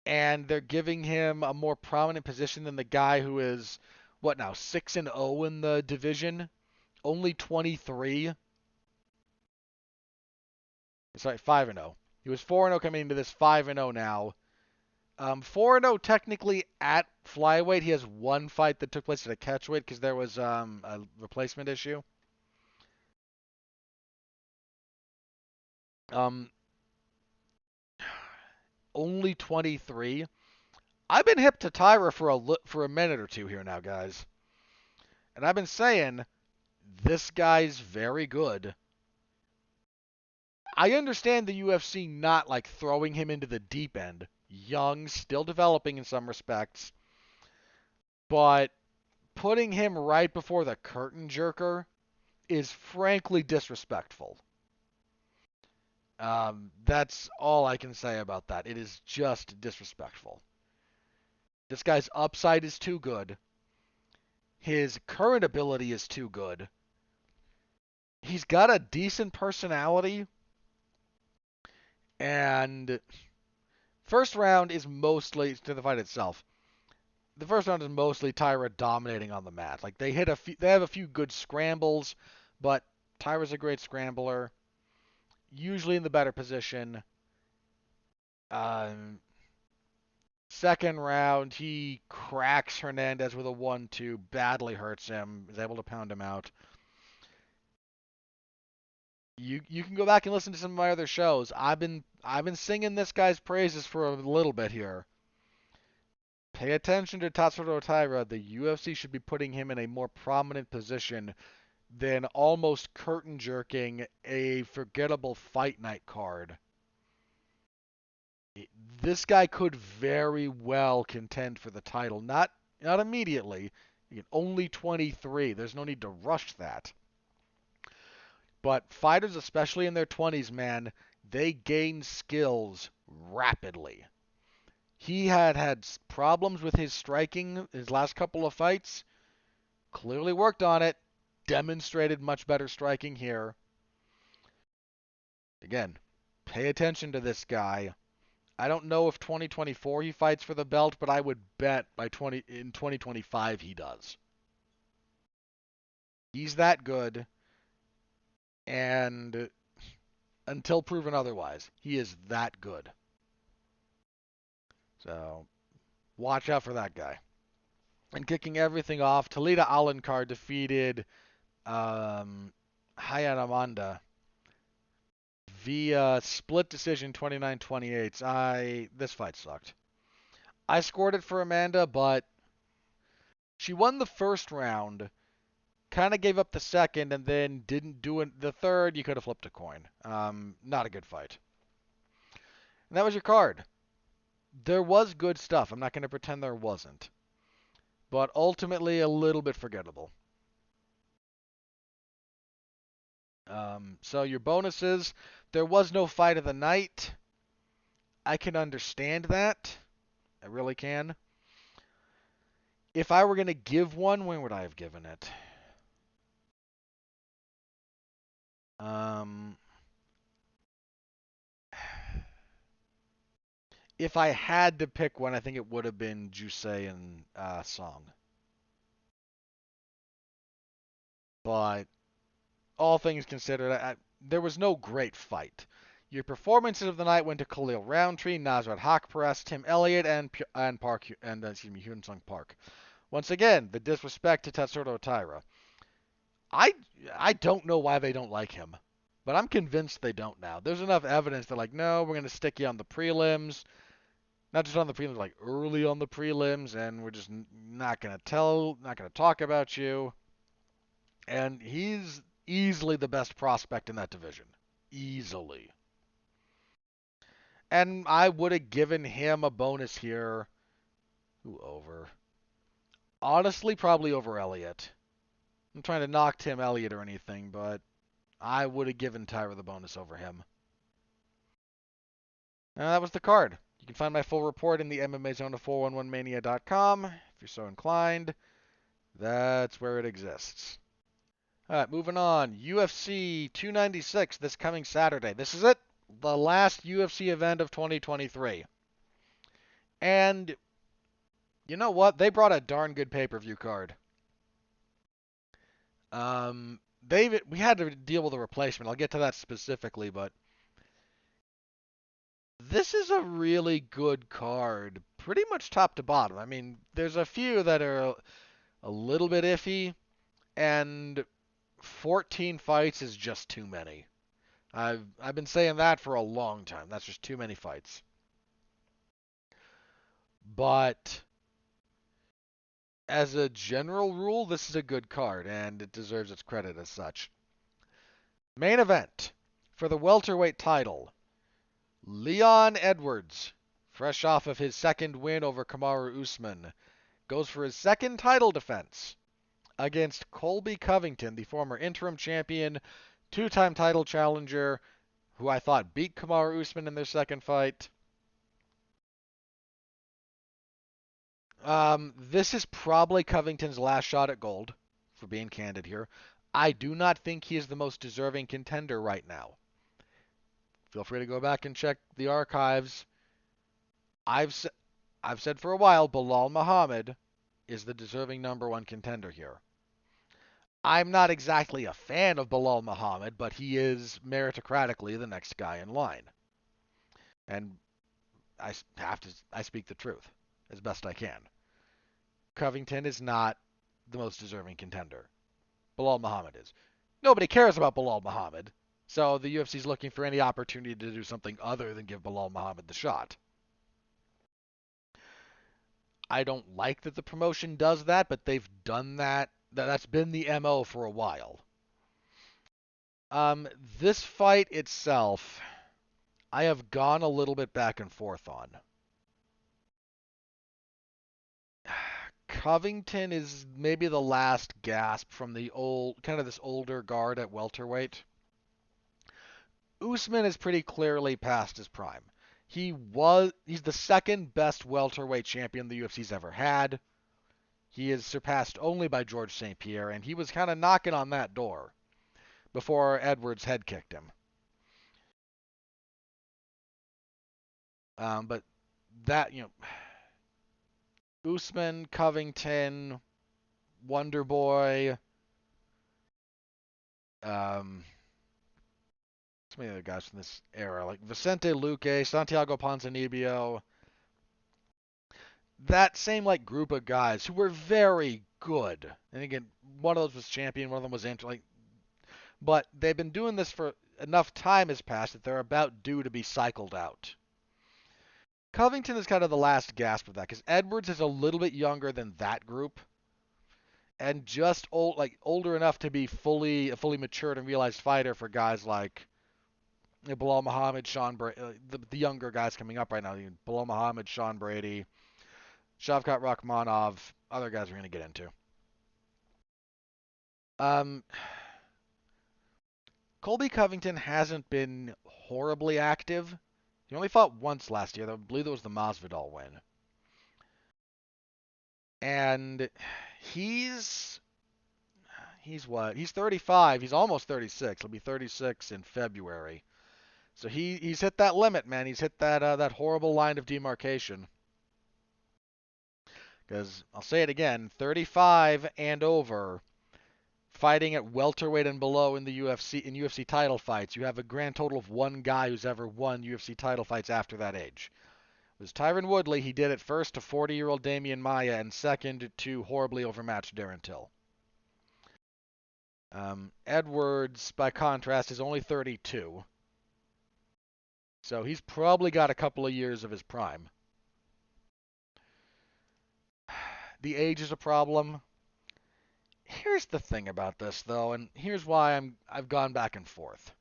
And they're giving him a more prominent position than the guy who is, 6-0 in the division? Only 23? Sorry, 5-0. He was 4-0 coming into this, 5-0 now. 4-0 technically at flyweight. He has one fight that took place at a catchweight because there was a replacement issue. Um, Only 23. I've been hip to Tyra for a minute or two here now, guys, and I've been saying this guy's very good. I understand the UFC not like throwing him into the deep end. Young, still developing in some respects, but putting him right before the curtain jerker is frankly disrespectful. That's all I can say about that. It is just disrespectful. This guy's upside is too good. His current ability is too good. He's got a decent personality, and first round is mostly to the fight itself. The first round is mostly Tyra dominating on the mat. Like they have a few good scrambles, but Tyra's a great scrambler, usually in the better position. Um, Second round, he cracks Hernandez with a 1-2, badly hurts him, is able to pound him out. You can go back and listen to some of my other shows. I've been singing this guy's praises for a little bit here. Pay attention to Tatsuro Taira. The UFC should be putting him in a more prominent position than almost curtain jerking a forgettable fight night card. This guy could very well contend for the title. Not immediately. Only 23. There's no need to rush that. But fighters, especially in their 20s, man, they gain skills rapidly. He had problems with his striking his last couple of fights. Clearly worked on it. Demonstrated much better striking here. Again, pay attention to this guy. I don't know if 2024 he fights for the belt, but I would bet in 2025 he does. He's that good, and until proven otherwise, he is that good. So watch out for that guy. And kicking everything off, Talita Alankar defeated um, Hayan Amanda via split decision 29-28. This fight sucked. I scored it for Amanda, but she won the first round, kind of gave up the second, and then didn't do it the third. You could have flipped a coin. Not a good fight. And that was your card. There was good stuff. I'm not going to pretend there wasn't. But ultimately, a little bit forgettable. So your bonuses, there was no fight of the night. I can understand that. I really can. If I were going to give one, when would I have given it? Um, if I had to pick one, I think it would have been Jusei and Song. But all things considered, there was no great fight. Your performances of the night went to Khalil Roundtree, Nasrat Haqparast, Tim Elliott, and Park and Hyun Sung Park. Once again, the disrespect to Tatsuro Taira. I I don't know why they don't like him, but I'm convinced they don't now. There's enough evidence. They're like, no, we're gonna stick you on the prelims, not just on the prelims, like early on the prelims, and we're just not gonna talk about you. And he's easily the best prospect in that division, easily. And I would have given him a bonus here. Who over? Honestly, probably over Elliott. I'm trying to knock Tim Elliott or anything, but I would have given Tyra the bonus over him. And that was the card. You can find my full report in the MMA Zone of 411mania.com if you're so inclined. That's where it exists. All right, moving on. UFC 296 this coming Saturday. This is it. The last UFC event of 2023. And you know what? They brought a darn good pay-per-view card. We had to deal with a replacement. I'll get to that specifically, but this is a really good card, pretty much top to bottom. I mean, there's a few that are a little bit iffy, and 14 fights is just too many. I've been saying that for a long time. That's just too many fights. But as a general rule, this is a good card, and it deserves its credit as such. Main event for the welterweight title. Leon Edwards, fresh off of his second win over Kamaru Usman, goes for his second title defense against Colby Covington, the former interim champion, two-time title challenger, who I thought beat Kamaru Usman in their second fight. This is probably Covington's last shot at gold, for being candid here. I do not think he is the most deserving contender right now. Feel free to go back and check the archives. I've I've said for a while Bilal Muhammad is the deserving number one contender here. I'm not exactly a fan of Bilal Muhammad, but he is meritocratically the next guy in line. And I speak the truth as best I can. Covington is not the most deserving contender. Bilal Muhammad is. Nobody cares about Bilal Muhammad, so the UFC is looking for any opportunity to do something other than give Bilal Muhammad the shot. I don't like that the promotion does that, but they've done that. That's been the MO for a while. This fight itself, I have gone a little bit back and forth on. Covington is maybe the last gasp from the kind of this older guard at welterweight. Usman is pretty clearly past his prime. He's the second best welterweight champion the UFC's ever had. He is surpassed only by George St. Pierre, and he was kind of knocking on that door before Edwards head kicked him. But that, Usman, Covington, Wonder Boy, some of the other guys from this era, like Vicente Luque, Santiago Ponzinibbio. that same like group of guys who were very good. And again, one of those was champion, one of them was like, but they've been doing this for enough time has passed that they're about due to be cycled out. Covington is kind of the last gasp of that because Edwards is a little bit younger than that group and just older enough to be fully matured and realized fighter for guys like Bilal Muhammad, Sean Brady, the younger guys coming up right now. Bilal Muhammad, Sean Brady, Shavkat Rakhmonov, other guys we're going to get into. Um, Colby Covington hasn't been horribly active. He only fought once last year. I believe it was the Masvidal win. And he's he's what? He's 35. He's almost 36. He'll be 36 in February. So he's hit that limit, man. He's hit that horrible line of demarcation. Because I'll say it again, 35 and over, fighting at welterweight and below in the UFC in UFC title fights. You have a grand total of one guy who's ever won UFC title fights after that age. It was Tyron Woodley. He did it first to 40-year-old Damian Maia and second to horribly overmatched Darren Till. Edwards, by contrast, is only 32. So he's probably got a couple of years of his prime. The age is a problem. Here's the thing about this, though, and here's why I've gone back and forth.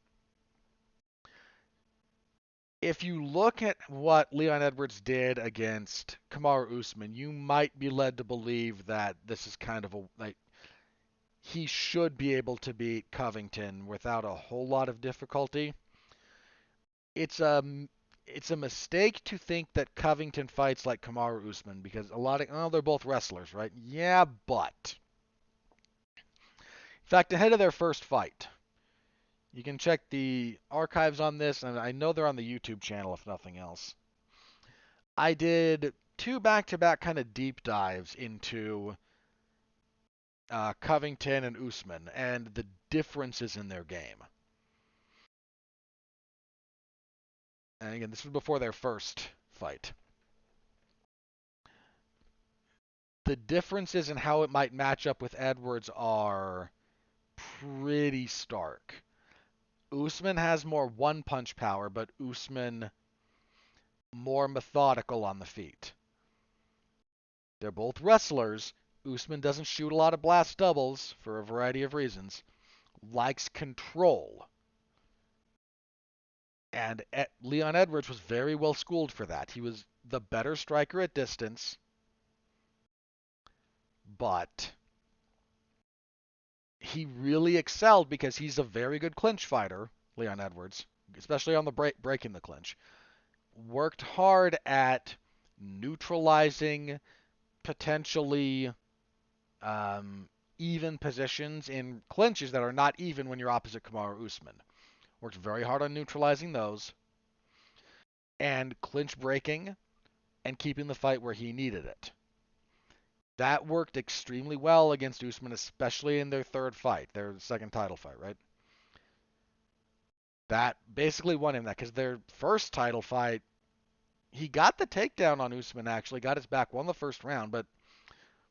If you look at what Leon Edwards did against Kamaru Usman, you might be led to believe that this is kind of a like he should be able to beat Covington without a whole lot of difficulty. It's a it's a mistake to think that Covington fights like Kamaru Usman because they're both wrestlers, right? Yeah, but in fact, ahead of their first fight, you can check the archives on this, and I know they're on the YouTube channel if nothing else. I did two back-to-back kind of deep dives into Covington and Usman and the differences in their game. And again, this was before their first fight. The differences in how it might match up with Edwards are pretty stark. Usman has more one-punch power, but Usman more methodical on the feet. They're both wrestlers. Usman doesn't shoot a lot of blast doubles for a variety of reasons. Likes control. And Leon Edwards was very well schooled for that. He was the better striker at distance, but he really excelled because he's a very good clinch fighter, Leon Edwards, especially on the breaking the clinch. Worked hard at neutralizing potentially even positions in clinches that are not even when you're opposite Kamaru Usman. Worked very hard on neutralizing those and clinch breaking and keeping the fight where he needed it. That worked extremely well against Usman, especially in their third fight, their second title fight, right? That basically won him that because their first title fight, he got the takedown on Usman actually, got his back, won the first round, but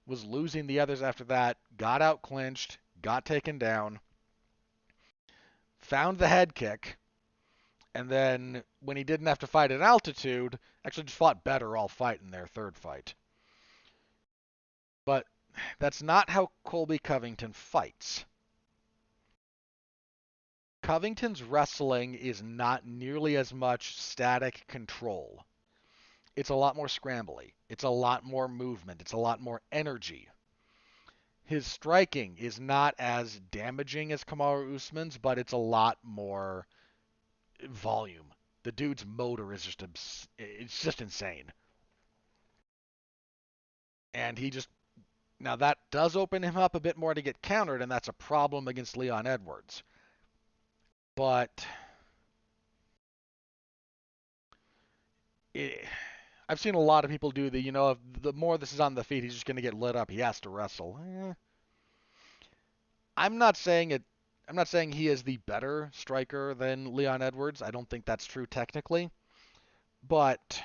was losing the others after that, got out clinched, got taken down, found the head kick, and then when he didn't have to fight at altitude, actually just fought better all fight in their third fight. But that's not how Colby Covington fights. Covington's wrestling is not nearly as much static control. It's a lot more scrambly. It's a lot more movement. It's a lot more energy. His striking is not as damaging as Kamaru Usman's, but it's a lot more volume. The dude's motor is it's just insane. And now that does open him up a bit more to get countered, and that's a problem against Leon Edwards. But I've seen a lot of people do if the more this is on the feet, he's just going to get lit up. He has to wrestle. I'm not saying it. I'm not saying he is the better striker than Leon Edwards. I don't think that's true technically. But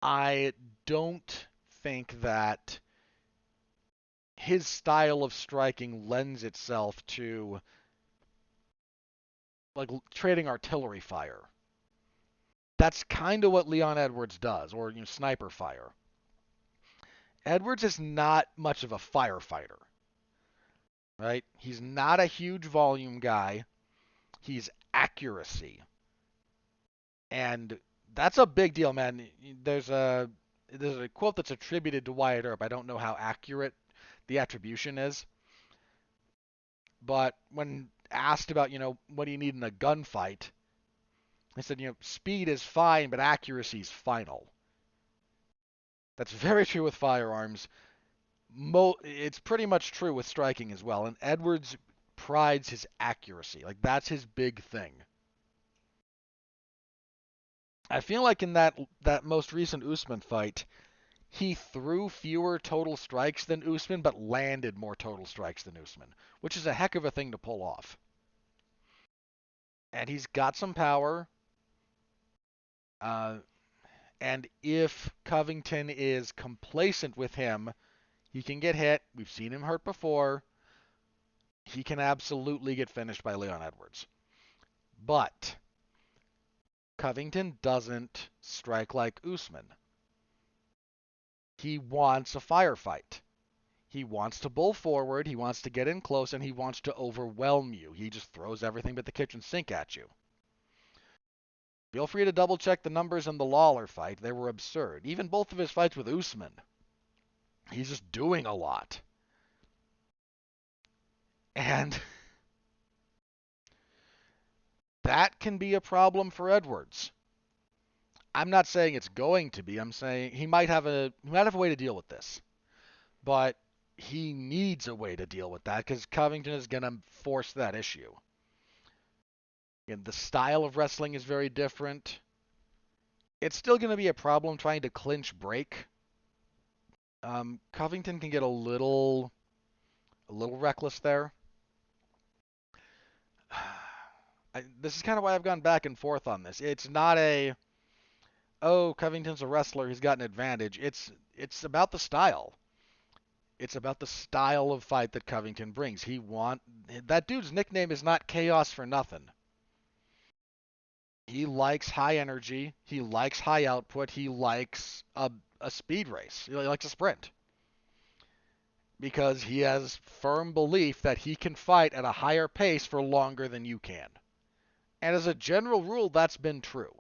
I don't think that his style of striking lends itself to like trading artillery fire. That's kind of what Leon Edwards does, or sniper fire. Edwards is not much of a firefighter, right? He's not a huge volume guy. He's accuracy. And that's a big deal, man. There's a quote that's attributed to Wyatt Earp. I don't know how accurate the attribution is, but when asked about, what do you need in a gunfight, he said, speed is fine, but accuracy is final. That's very true with firearms. It's pretty much true with striking as well. And Edwards prides his accuracy. Like, that's his big thing. I feel like in that most recent Usman fight, he threw fewer total strikes than Usman, but landed more total strikes than Usman, which is a heck of a thing to pull off. And he's got some power. Uh, and if Covington is complacent with him, he can get hit. We've seen him hurt before. He can absolutely get finished by Leon Edwards. But Covington doesn't strike like Usman. He wants a firefight. He wants to bull forward, he wants to get in close, and he wants to overwhelm you. He just throws everything but the kitchen sink at you. Feel free to double check the numbers in the Lawler fight. They were absurd. Even both of his fights with Usman. He's just doing a lot. And that can be a problem for Edwards. I'm not saying it's going to be. I'm saying he might have a way to deal with this. But he needs a way to deal with that because Covington is going to force that issue. And the style of wrestling is very different. It's still going to be a problem trying to clinch break. Covington can get a little reckless there. This is kind of why I've gone back and forth on this. It's not Covington's a wrestler, he's got an advantage. It's about the style. It's about the style of fight that Covington brings. That dude's nickname is not Chaos for nothing. He likes high energy. He likes high output. He likes a speed race. He likes a sprint. Because he has firm belief that he can fight at a higher pace for longer than you can. And as a general rule, that's been true.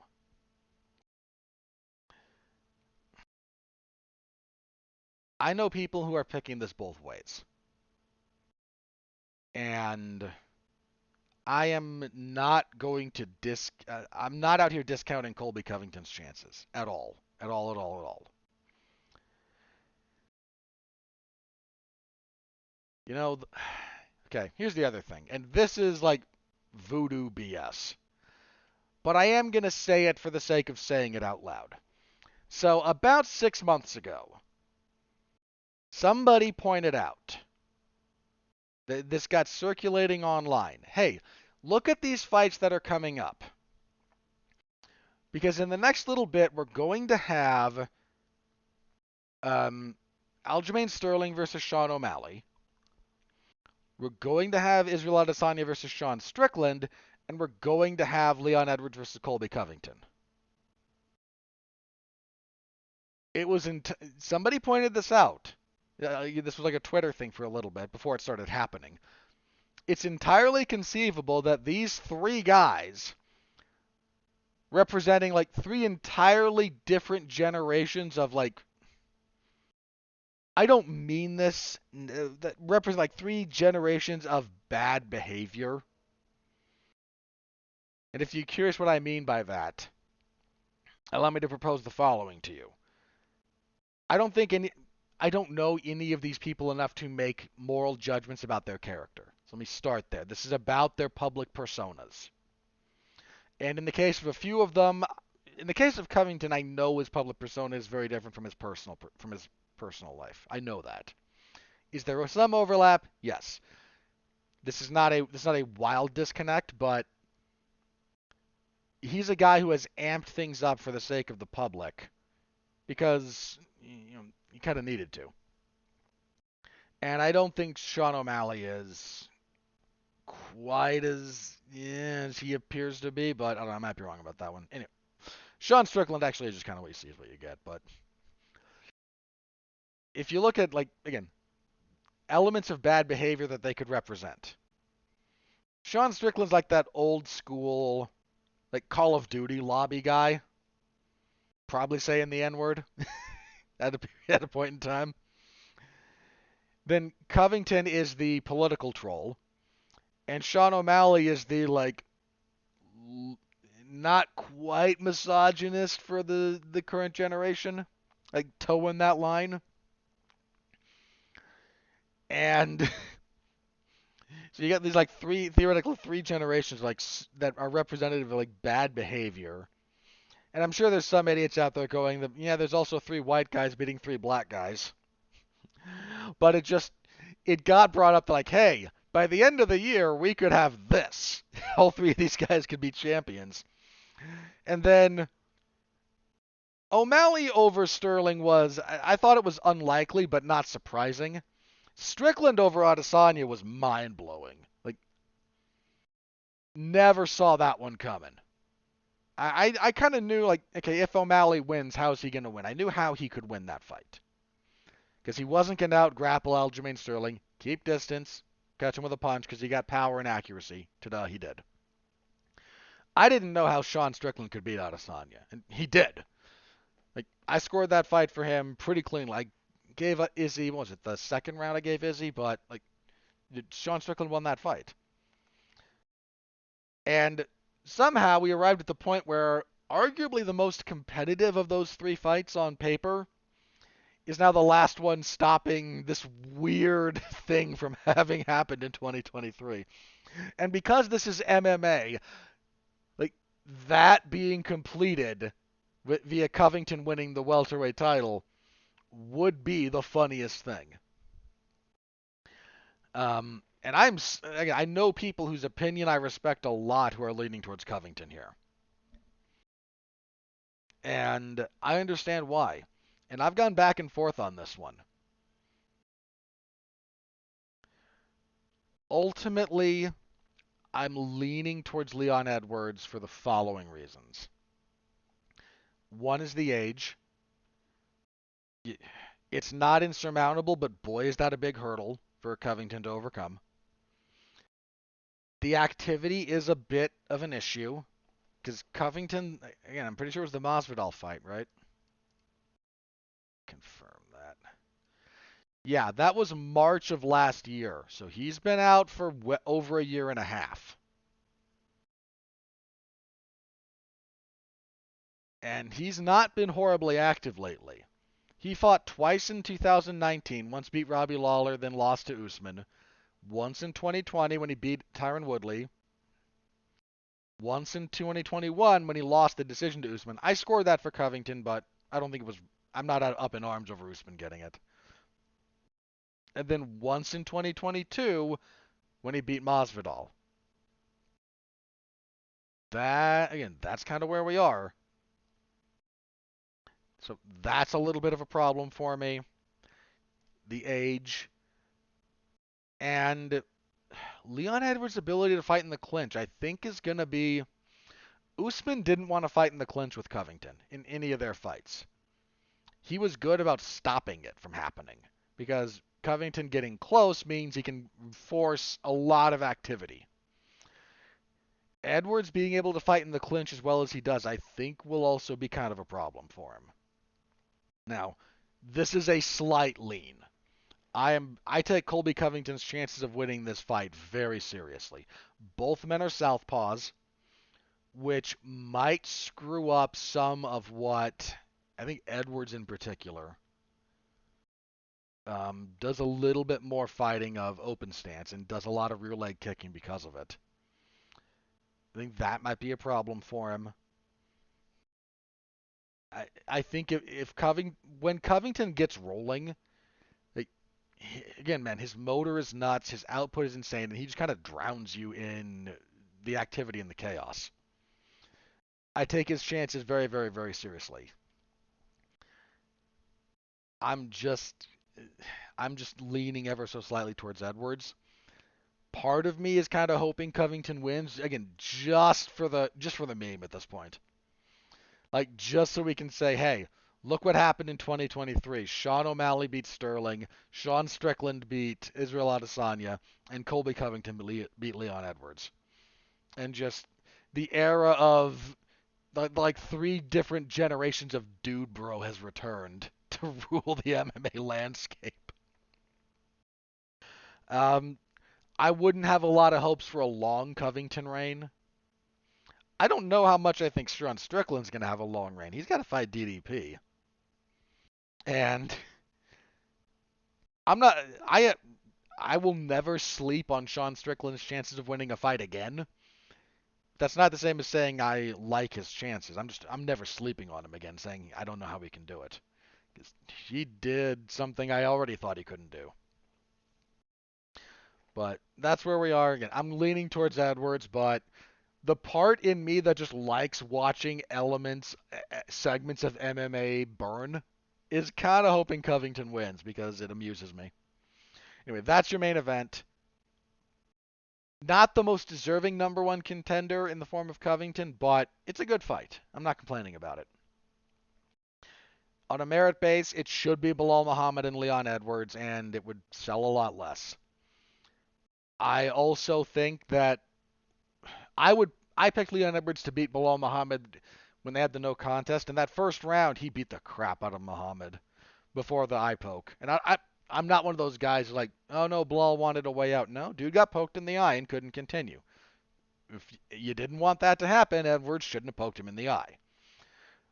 I know people who are picking this both ways. And I am not going to I'm not out here discounting Colby Covington's chances at all. At all, at all, at all. Okay, here's the other thing. And this is like voodoo BS. But I am going to say it for the sake of saying it out loud. So, about 6 months ago, somebody pointed out that this got circulating online. Hey, look at these fights that are coming up. Because in the next little bit, we're going to have Aljamain Sterling versus Sean O'Malley. We're going to have Israel Adesanya versus Sean Strickland. And we're going to have Leon Edwards versus Colby Covington. Somebody pointed this out. This was like a Twitter thing for a little bit before it started happening. It's entirely conceivable that these three guys, representing like three entirely different generations of like, I don't mean this, that represent like three generations of bad behavior. And if you're curious what I mean by that, allow me to propose the following to you. I don't know any of these people enough to make moral judgments about their character. So let me start there. This is about their public personas. And in the case of a few of them, in the case of Covington, I know his public persona is very different from his personal life. I know that. Is there some overlap? Yes. This is not a wild disconnect, but he's a guy who has amped things up for the sake of the public because you kind of needed to. And I don't think Sean O'Malley is quite as he appears to be, but I don't know, I might be wrong about that one. Anyway, Sean Strickland actually is just kind of what you see is what you get. But if you look at, like, again, elements of bad behavior that they could represent, Sean Strickland's like that old school, like Call of Duty lobby guy, probably saying the N word at a point in time. Then Covington is the political troll, and Sean O'Malley is the like not quite misogynist for the current generation, like towing that line. And so you got these like theoretical three generations like that are representative of like bad behavior. And I'm sure there's some idiots out there going that yeah, there's also three white guys beating three black guys. But it got brought up like, hey, by the end of the year we could have this. All three of these guys could be champions. And then O'Malley over Sterling I thought it was unlikely, but not surprising. Strickland over Adesanya was mind blowing. Like, never saw that one coming. I kind of knew, like, okay, if O'Malley wins, how's he going to win? I knew how he could win that fight. Because he wasn't going to out grapple Aljamain Sterling, keep distance, catch him with a punch because he got power and accuracy. Ta-da, he did. I didn't know how Sean Strickland could beat Adesanya, and he did. Like, I scored that fight for him pretty clean. Like, gave Izzy, what was it, the second round I gave Izzy? But, like, Sean Strickland won that fight. And somehow we arrived at the point where arguably the most competitive of those three fights on paper is now the last one stopping this weird thing from having happened in 2023. And because this is MMA, like that being completed via Covington winning the welterweight title would be the funniest thing. And I know people whose opinion I respect a lot who are leaning towards Covington here. And I understand why. And I've gone back and forth on this one. Ultimately, I'm leaning towards Leon Edwards for the following reasons. One is the age. It's not insurmountable, but boy, is that a big hurdle for Covington to overcome. The activity is a bit of an issue because Covington, again, I'm pretty sure it was the Masvidal fight, right? Confirm that. Yeah, that was March of last year. So he's been out for over a year and a half. And he's not been horribly active lately. He fought twice in 2019, once beat Robbie Lawler, then lost to Usman. Once in 2020 when he beat Tyron Woodley. Once in 2021 when he lost the decision to Usman. I scored that for Covington, but I don't think it was. I'm not up in arms over Usman getting it. And then once in 2022 when he beat Masvidal. That again, that's kind of where we are. So that's a little bit of a problem for me. The age and Leon Edwards' ability to fight in the clinch, I think, is going to be. Usman didn't want to fight in the clinch with Covington in any of their fights. He was good about stopping it from happening because Covington getting close means he can force a lot of activity. Edwards being able to fight in the clinch as well as he does, I think, will also be kind of a problem for him. Now, this is a slight lean. I take Colby Covington's chances of winning this fight very seriously. Both men are southpaws, which might screw up some of what I think Edwards in particular does a little bit more fighting of open stance and does a lot of rear leg kicking because of it. I think that might be a problem for him. I think if when Covington gets rolling, like, again, man, his motor is nuts, his output is insane, and he just kind of drowns you in the activity and the chaos. I take his chances very, very, very seriously. I'm just I'm just leaning ever so slightly towards Edwards. Part of me is kind of hoping Covington wins again, just for the meme at this point. Like just so we can say, hey, look what happened in 2023. Sean O'Malley beat Sterling, Sean Strickland beat Israel Adesanya, and Colby Covington beat Leon Edwards. And just the era of like three different generations of dude bro has returned to rule the MMA landscape. Um, I wouldn't have a lot of hopes for a long Covington reign. I don't know how much I think Sean Strickland's going to have a long reign. He's got to fight DDP. And I'm not I will never sleep on Sean Strickland's chances of winning a fight again. That's not the same as saying I like his chances. I'm never sleeping on him again, saying I don't know how he can do it. 'Cause he did something I already thought he couldn't do. But that's where we are again. I'm leaning towards Edwards, but the part in me that just likes watching segments of MMA burn is kind of hoping Covington wins because it amuses me. Anyway, that's your main event. Not the most deserving number one contender in the form of Covington, but it's a good fight. I'm not complaining about it. On a merit base, it should be Bilal Muhammad and Leon Edwards, and it would sell a lot less. I also think that I picked Leon Edwards to beat Bilal Muhammad when they had the no contest. In that first round, he beat the crap out of Muhammad before the eye poke. And I'm not one of those guys who's like, oh no, Bilal wanted a way out. No, dude got poked in the eye and couldn't continue. If you didn't want that to happen, Edwards shouldn't have poked him in the eye.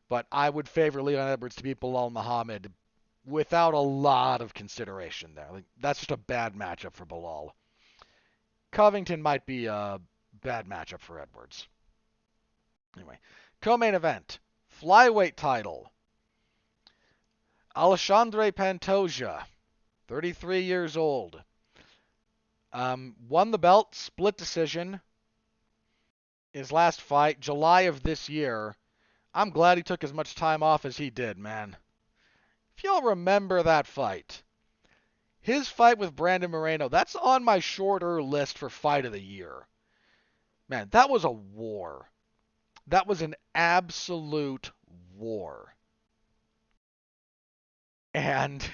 But I would favor Leon Edwards to beat Bilal Muhammad without a lot of consideration there. Like, that's just a bad matchup for Bilal. Covington might be a bad matchup for Edwards. Anyway, co-main event, flyweight title. Alexandre Pantoja, 33 years old. Won the belt, split decision. His last fight, July of this year. I'm glad he took as much time off as he did, man. If y'all remember that fight, his fight with Brandon Moreno, that's on my shorter list for fight of the year. Man, that was a war. That was an absolute war. And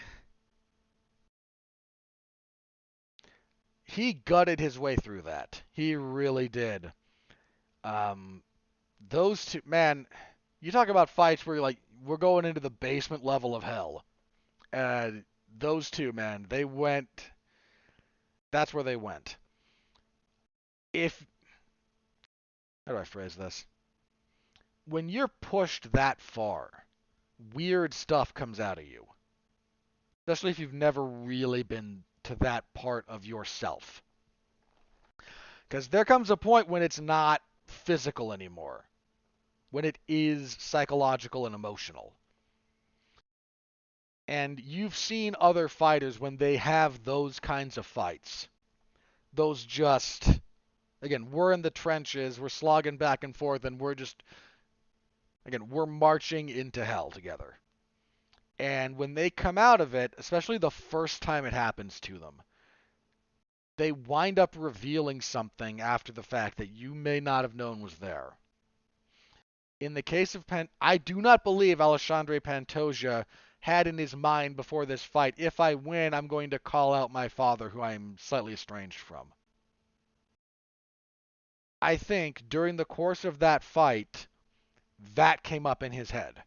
he gutted his way through that. He really did. Um, those two, man, you talk about fights where you're like, we're going into the basement level of hell. And those two, man, that's where they went. If, how do I phrase this? When you're pushed that far, weird stuff comes out of you. Especially if you've never really been to that part of yourself. Because there comes a point when it's not physical anymore, when it is psychological and emotional. And you've seen other fighters when they have those kinds of fights. Those just, again, we're in the trenches, we're slogging back and forth, and we're marching into hell together. And when they come out of it, especially the first time it happens to them, they wind up revealing something after the fact that you may not have known was there. In the case of I do not believe Alexandre Pantoja had in his mind before this fight, if I win, I'm going to call out my father, who I'm slightly estranged from. I think during the course of that fight, that came up in his head.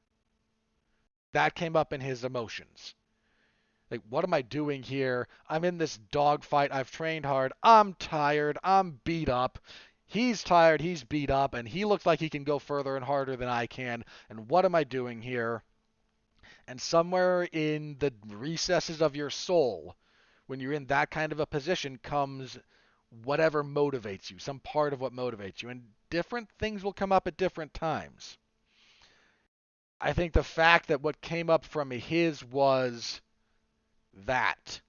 That came up in his emotions. Like, what am I doing here? I'm in this dogfight. I've trained hard. I'm tired. I'm beat up. He's tired. He's beat up. And he looks like he can go further and harder than I can. And what am I doing here? And somewhere in the recesses of your soul, when you're in that kind of a position, comes whatever motivates you, some part of what motivates you. And different things will come up at different times. I think the fact that what came up from his was that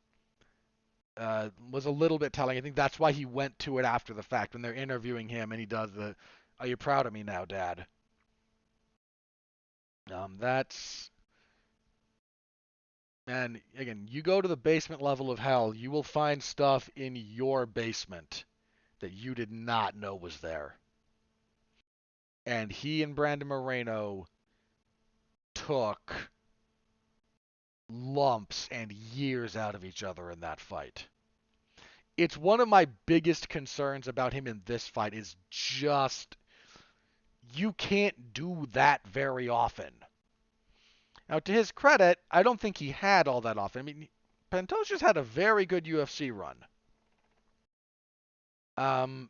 was a little bit telling. I think that's why he went to it after the fact when they're interviewing him and he does the, "Are you proud of me now, Dad?" That's And again, you go to the basement level of hell, you will find stuff in your basement that you did not know was there. And he and Brandon Moreno took lumps and years out of each other in that fight. It's one of my biggest concerns about him in this fight is just you can't do that very often. Now, to his credit, I don't think he had all that often. I mean, Pantoja's had a very good UFC run. Um,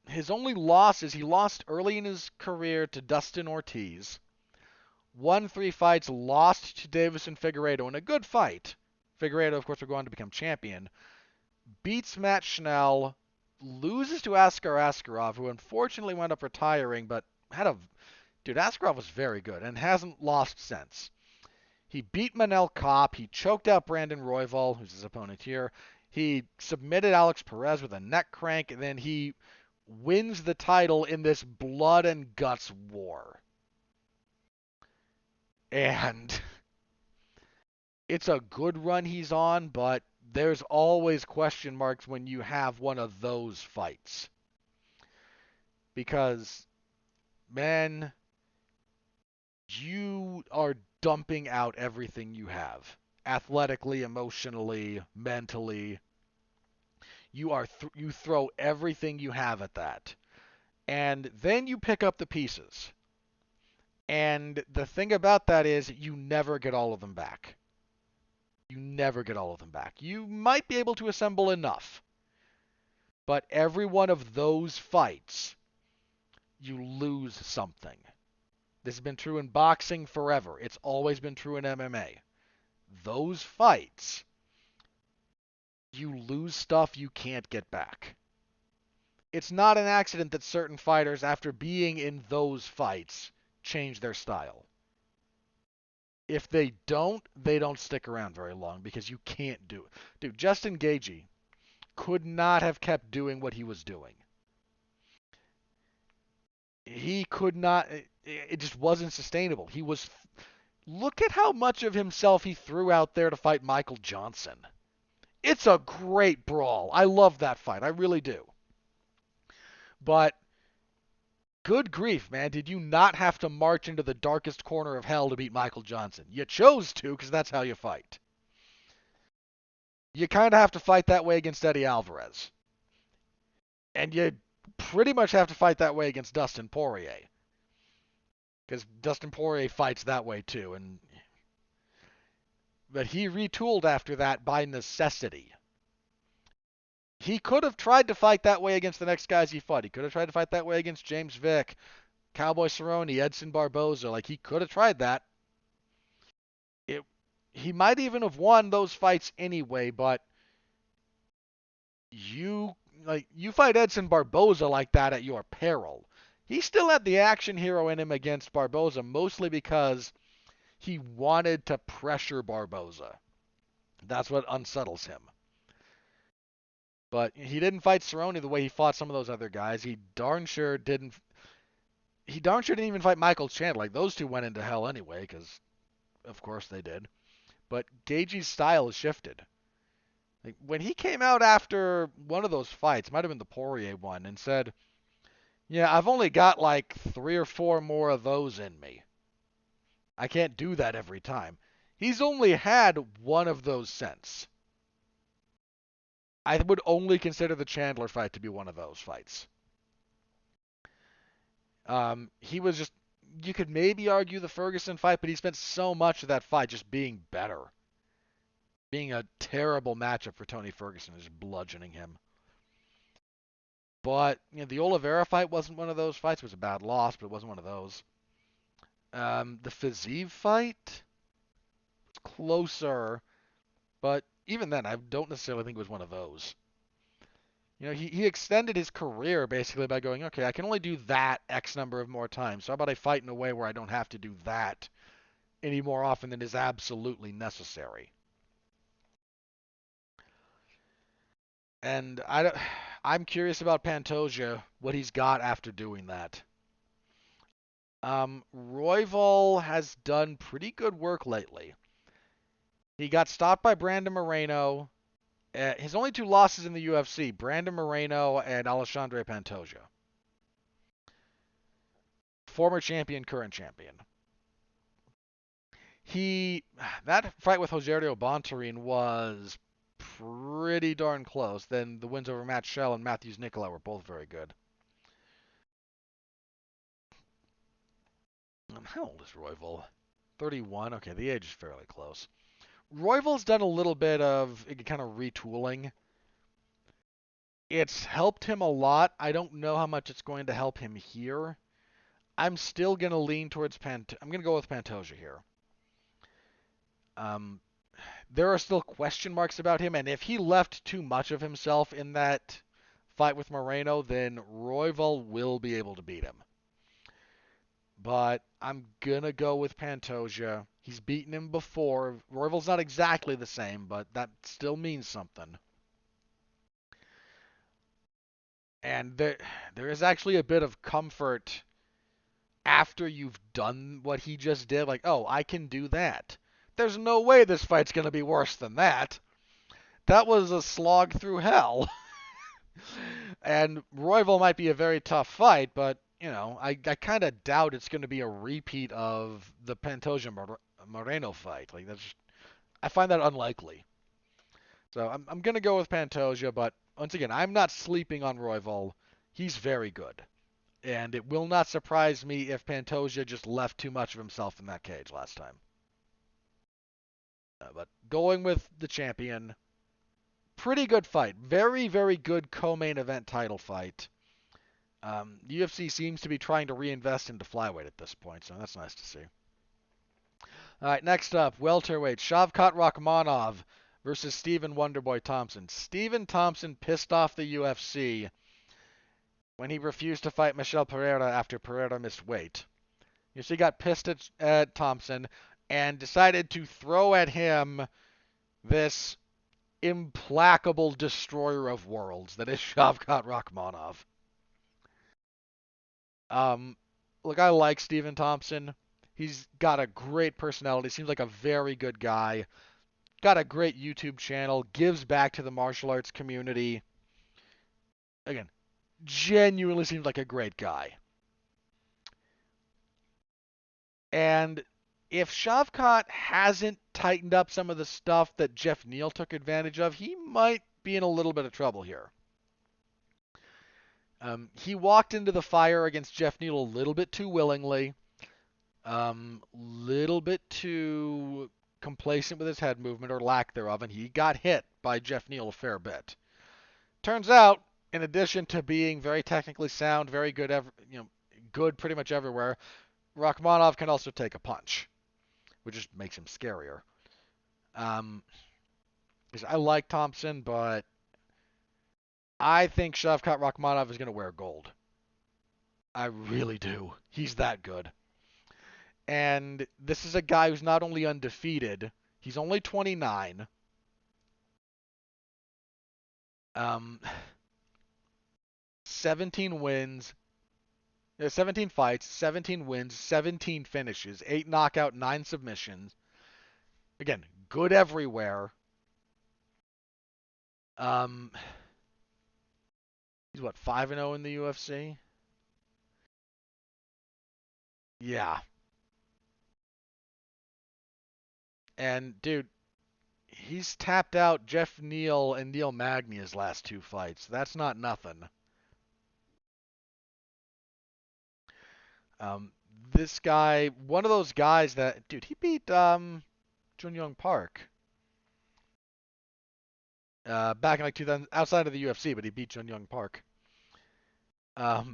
his only loss is he lost early in his career to Dustin Ortiz, won 3 fights, lost to Davison Figueiredo in a good fight. Figueiredo, of course, would go on to become champion. Beats Matt Schnell, loses to Askar Askarov, who unfortunately wound up retiring, but had a dude. Askarov was very good and hasn't lost since. He beat Manel Kopp. He choked out Brandon Royval, who's his opponent here. He submitted Alex Perez with a neck crank, and then he wins the title in this blood and guts war. And it's a good run he's on, but there's always question marks when you have one of those fights. Because, man, you are dumping out everything you have. Athletically, emotionally, mentally. You throw everything you have at that. And then you pick up the pieces. And the thing about that is you never get all of them back. You never get all of them back. You might be able to assemble enough. But every one of those fights, you lose something. This has been true in boxing forever. It's always been true in MMA. Those fights, you lose stuff you can't get back. It's not an accident that certain fighters, after being in those fights, change their style. If they don't stick around very long because you can't do it. Dude, Justin Gaethje could not have kept doing what he was doing. He could not. It just wasn't sustainable. He was. Look at how much of himself he threw out there to fight Michael Johnson. It's a great brawl. I love that fight. I really do. But good grief, man. Did you not have to march into the darkest corner of hell to beat Michael Johnson? You chose to because that's how you fight. You kind of have to fight that way against Eddie Alvarez. And you pretty much have to fight that way against Dustin Poirier. Because Dustin Poirier fights that way too. But he retooled after that by necessity. He could have tried to fight that way against the next guys he fought. He could have tried to fight that way against James Vick, Cowboy Cerrone, Edson Barboza. Like, he could have tried that. It, he might even have won those fights anyway, but you fight Edson Barboza like that at your peril. He still had the action hero in him against Barboza, mostly because he wanted to pressure Barboza. That's what unsettles him. But he didn't fight Cerrone the way he fought some of those other guys. He darn sure didn't. He darn sure didn't even fight Michael Chandler. Like, those two went into hell anyway, because of course they did. But Gaethje's style has shifted. Like, when he came out after one of those fights, might have been the Poirier one, and said, "Yeah, I've only got like 3 or 4 more of those in me. I can't do that every time." He's only had one of those since. I would only consider the Chandler fight to be one of those fights. He was just, you could maybe argue the Ferguson fight, but he spent so much of that fight just being better. Being a terrible matchup for Tony Ferguson, just bludgeoning him. But the Oliveira fight wasn't one of those fights. It was a bad loss, but it wasn't one of those. The Fiziev fight was closer, but even then, I don't necessarily think it was one of those. He extended his career basically by going, okay, I can only do that X number of more times. So how about I fight in a way where I don't have to do that any more often than is absolutely necessary? And I'm curious about Pantoja, what he's got after doing that. Royval has done pretty good work lately. He got stopped by Brandon Moreno. His only two losses in the UFC, Brandon Moreno and Alexandre Pantoja. Former champion, current champion. That fight with Rogerio Bontorin was pretty darn close. Then the wins over Matt Schell and Matthews Nicolau were both very good. How old is Royval? 31. Okay, the age is fairly close. Royval's done a little bit of kind of retooling. It's helped him a lot. I don't know how much it's going to help him here. I'm still going to lean towards I'm going to go with Pantoja here. Um, there are still question marks about him, and if he left too much of himself in that fight with Moreno, then Royval will be able to beat him. But I'm going to go with Pantoja. He's beaten him before. Royval's not exactly the same, but that still means something. And there is actually a bit of comfort after you've done what he just did. Like, oh, I can do that. There's no way this fight's going to be worse than that. That was a slog through hell. And Royval might be a very tough fight, but, I kind of doubt it's going to be a repeat of the Pantoja Moreno fight. Like, I find that unlikely. So I'm going to go with Pantoja, but once again, I'm not sleeping on Royval. He's very good. And it will not surprise me if Pantoja just left too much of himself in that cage last time. But going with the champion, pretty good fight. Very, very good co-main event title fight. The UFC seems to be trying to reinvest into flyweight at this point, so that's nice to see. All right, next up, welterweight, Shavkat Rakhmonov versus Stephen Wonderboy Thompson. Stephen Thompson pissed off the UFC when he refused to fight Michel Pereira after Pereira missed weight. UFC got pissed at Thompson and decided to throw at him this implacable destroyer of worlds that is Shavkat Rakhmonov. Look, I like Stephen Thompson. He's got a great personality. Seems like a very good guy. Got a great YouTube channel. Gives back to the martial arts community. Again, genuinely seems like a great guy. And if Shavkat hasn't tightened up some of the stuff that Jeff Neal took advantage of, he might be in a little bit of trouble here. He walked into the fire against Jeff Neal a little bit too willingly, little bit too complacent with his head movement or lack thereof, and he got hit by Jeff Neal a fair bit. Turns out, in addition to being very technically sound, very good, good pretty much everywhere, Rakhmonov can also take a punch, which just makes him scarier. I like Thompson, but I think Shavkat Rakhmonov is going to wear gold. I really do. He's that good. And this is a guy who's not only undefeated, he's only 29. 17 wins, 17 fights, 17 wins, 17 finishes, 8 knockout, 9 submissions. Again, good everywhere. He's what, 5-0 in the UFC? Yeah. And dude, he's tapped out Jeff Neal and Neil Magny his last 2 fights. That's not nothing. This guy, one of those guys that, dude, he beat Jun Young Park back in like 2000, outside of the UFC, but he beat Jun Young Park. I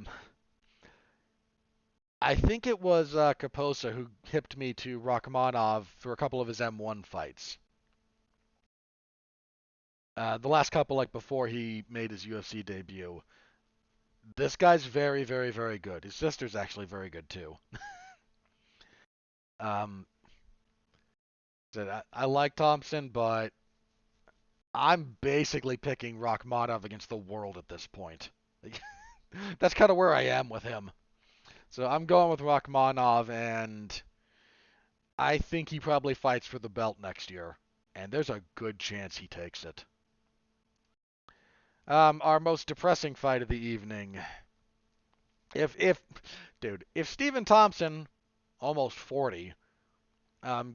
think it was Kaposa who hipped me to Rakhmonov for a couple of his M1 fights. The last couple, like before he made his UFC debut. This guy's very, very, very good. His sister's actually very good too. um, I like Thompson, but I'm basically picking Rakhmonov against the world at this point. That's kind of where I am with him. So I'm going with Rakhmonov, and I think he probably fights for the belt next year. and there's a good chance he takes it. Our most depressing fight of the evening. If dude, if Stephen Thompson, almost 40,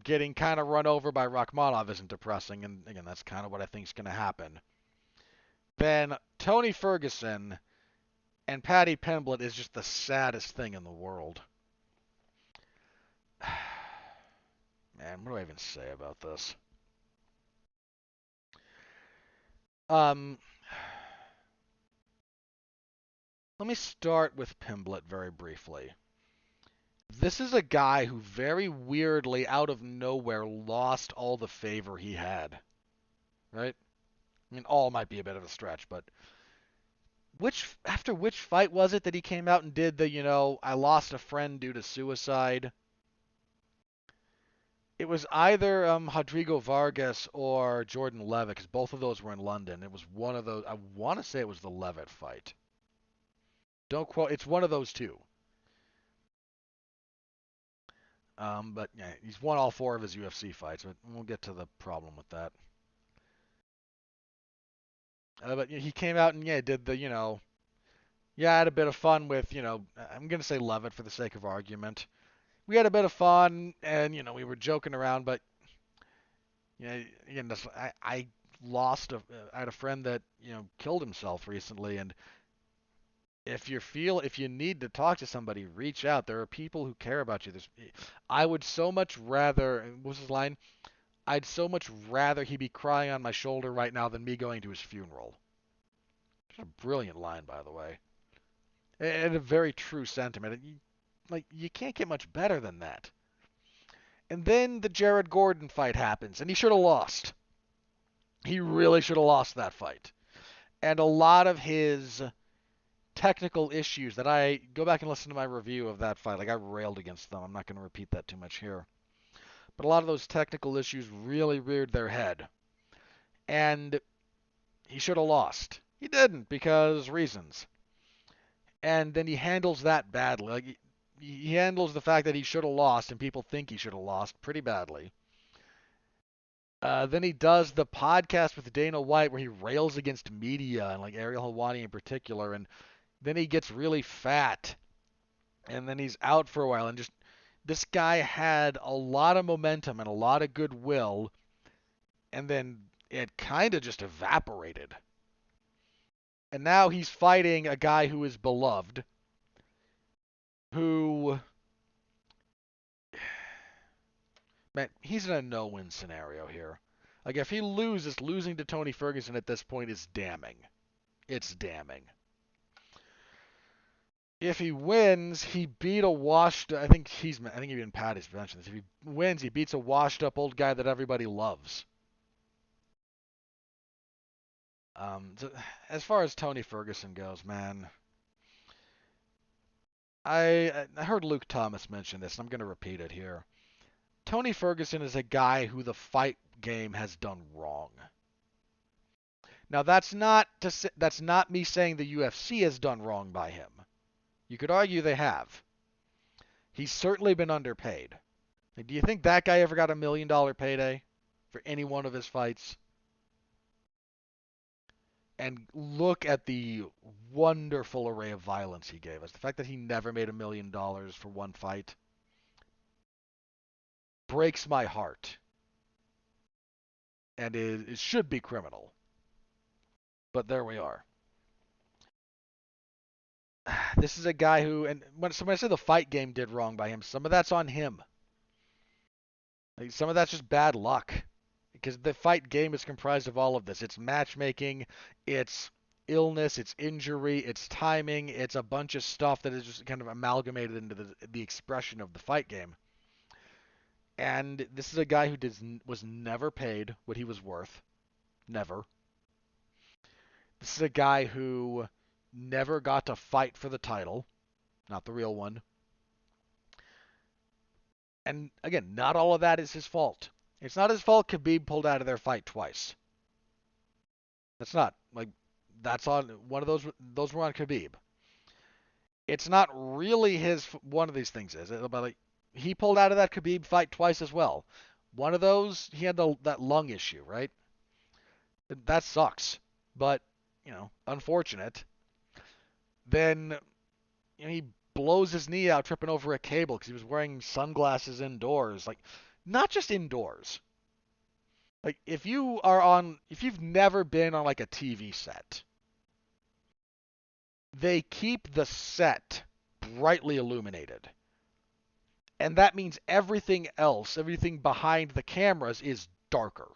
getting kind of run over by Rakhmonov isn't depressing, and again, that's kind of what I think is going to happen, then Tony Ferguson and Paddy Pimblett is just the saddest thing in the world. Man, what do I even say about this? Um, Let me start with Pimblett very briefly. This is a guy who very weirdly, out of nowhere, lost all the favor he had. Right? I mean, all might be a bit of a stretch, but after which fight was it that he came out and did the, I lost a friend due to suicide? It was either Rodrigo Vargas or Jordan Levitt, because both of those were in London. It was one of those. I want to say it was the Levitt fight. Don't quote. It's one of those two. But yeah, he's won all four of his UFC fights. But we'll get to the problem with that. But he came out and did the I had a bit of fun with I'm gonna say Levitt for the sake of argument. We had a bit of fun and we were joking around, but again, I lost I had a friend that killed himself recently, and if you need to talk to somebody, reach out. There are people who care about you. I would so much rather. What was his line? I'd so much rather he be crying on my shoulder right now than me going to his funeral. It's a brilliant line, by the way, and a very true sentiment. You can't get much better than that. And then the Jared Gordon fight happens, and he should have lost. He really should have lost that fight. And a lot of his technical issues that I go back and listen to my review of that fight. Like, I railed against them. I'm not going to repeat that too much here. But a lot of those technical issues really reared their head. And he should have lost. He didn't because reasons. And then he handles that badly. Like, he handles the fact that he should have lost and people think he should have lost pretty badly. Then he does the podcast with Dana White where he rails against media and like Ariel Helwani in particular, and then he gets really fat, and then he's out for a while, and just this guy had a lot of momentum and a lot of goodwill, and then it kind of just evaporated. And now he's fighting a guy who is beloved, who, man, he's in a no-win scenario here. Like, if he loses, losing to Tony Ferguson at this point is damning. It's damning. If he wins, he beat a washed. I think even Patty's mentioned this. If he wins, he beats a washed-up old guy that everybody loves. So as far as Tony Ferguson goes, man, I heard Luke Thomas mention this, and I'm going to repeat it here. Tony Ferguson is a guy who the fight game has done wrong. Now that's not me saying the UFC has done wrong by him. You could argue they have. He's certainly been underpaid. Do you think that guy ever got $1 million payday for any one of his fights? And look at the wonderful array of violence he gave us. The fact that he never made $1 million for one fight breaks my heart. And it should be criminal. But there we are. This is a guy who, and when I say the fight game did wrong by him, some of that's on him. Like, some of that's just bad luck. Because the fight game is comprised of all of this. It's matchmaking, it's illness, it's injury, it's timing, it's a bunch of stuff that is just kind of amalgamated into the expression of the fight game. And this is a guy who was never paid what he was worth. Never. This is a guy who never got to fight for the title. Not the real one. And again, not all of that is his fault. It's not his fault Khabib pulled out of their fight twice. That's not. Like, that's on one of those were on Khabib. It's not really his one of these things is it, but like he pulled out of that Khabib fight twice as well. One of those, he had that lung issue, right? That sucks. But, unfortunate. Then, he blows his knee out tripping over a cable because he was wearing sunglasses indoors. Like, not just indoors. Like, if you've never been on like a TV set, they keep the set brightly illuminated. And that means everything else, everything behind the cameras is darker.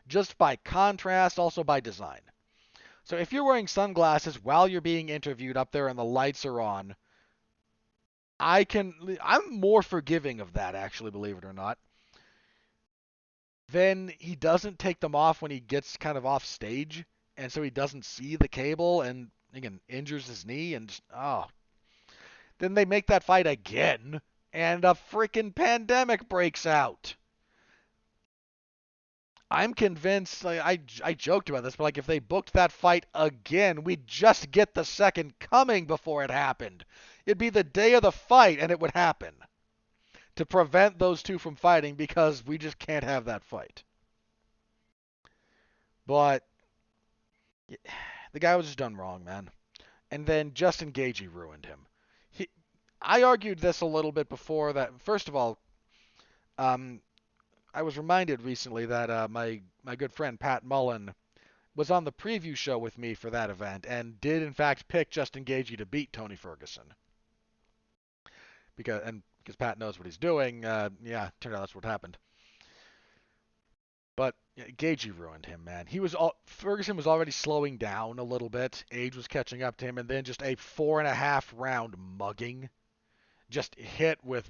Just by contrast, also by design. So if you're wearing sunglasses while you're being interviewed up there and the lights are on, I'm more forgiving of that actually, believe it or not. Then he doesn't take them off when he gets kind of off stage, and so he doesn't see the cable and again injures his knee and then they make that fight again and a freaking pandemic breaks out. I'm convinced, like, I joked about this, but like if they booked that fight again, we'd just get the second coming before it happened. It'd be the day of the fight and it would happen to prevent those two from fighting because we just can't have that fight. But the guy was just done wrong, man. And then Justin Gagey ruined him. He, I argued this a little bit before that. First of all, um, I was reminded recently that my good friend Pat Mullen was on the preview show with me for that event and did in fact pick Justin Gagey to beat Tony Ferguson because Pat knows what he's doing. Yeah, turned out that's what happened. But yeah, Gagey ruined him, man. Ferguson was already slowing down a little bit. Age was catching up to him, and then just a 4.5 round mugging, just hit with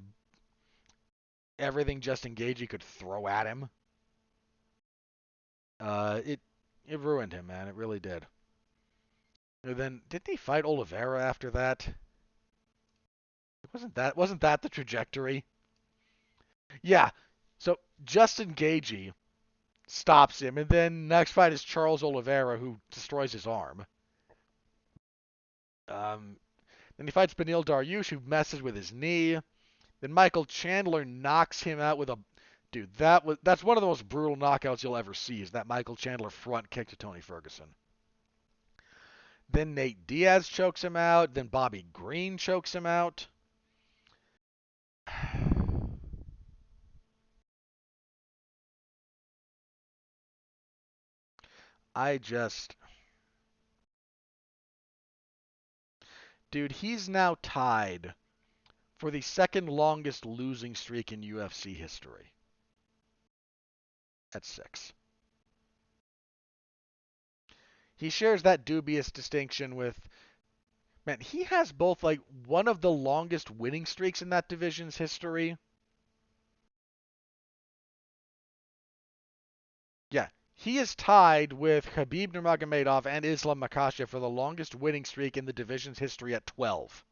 everything Justin Gagey could throw at him. It ruined him, man. It really did. And then didn't he fight Oliveira after that? Wasn't that the trajectory? Yeah. So Justin Gagey stops him, and then next fight is Charles Oliveira, who destroys his arm. Um, then he fights Beneil Dariush, who messes with his knee. Then Michael Chandler knocks him out with a dude. That's one of the most brutal knockouts you'll ever see. Is that Michael Chandler front kick to Tony Ferguson? Then Nate Diaz chokes him out. Then Bobby Green chokes him out. I just, dude, he's now tied for the second longest losing streak in UFC history at 6. He shares that dubious distinction with, man, he has both like one of the longest winning streaks in that division's history. Yeah, he is tied with Khabib Nurmagomedov and Islam Makhachev for the longest winning streak in the division's history at 12.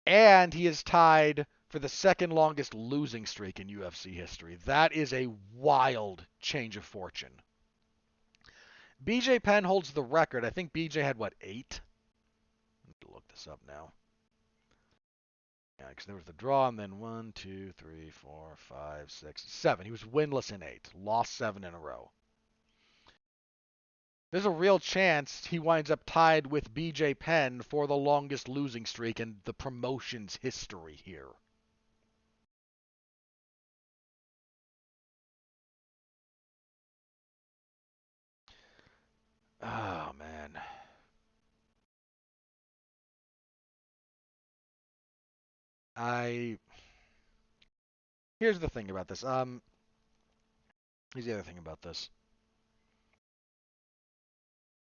And he is tied for the second longest losing streak in UFC history. That is a wild change of fortune. BJ Penn holds the record. I think BJ had, what, 8? Let me look this up now. Yeah, because there was the draw, and then 1, 2, 3, 4, 5, 6, 7. He was winless in 8. Lost 7 in a row. There's a real chance he winds up tied with BJ Penn for the longest losing streak in the promotion's history here. Oh, man. I Here's the thing about this. Here's the other thing about this.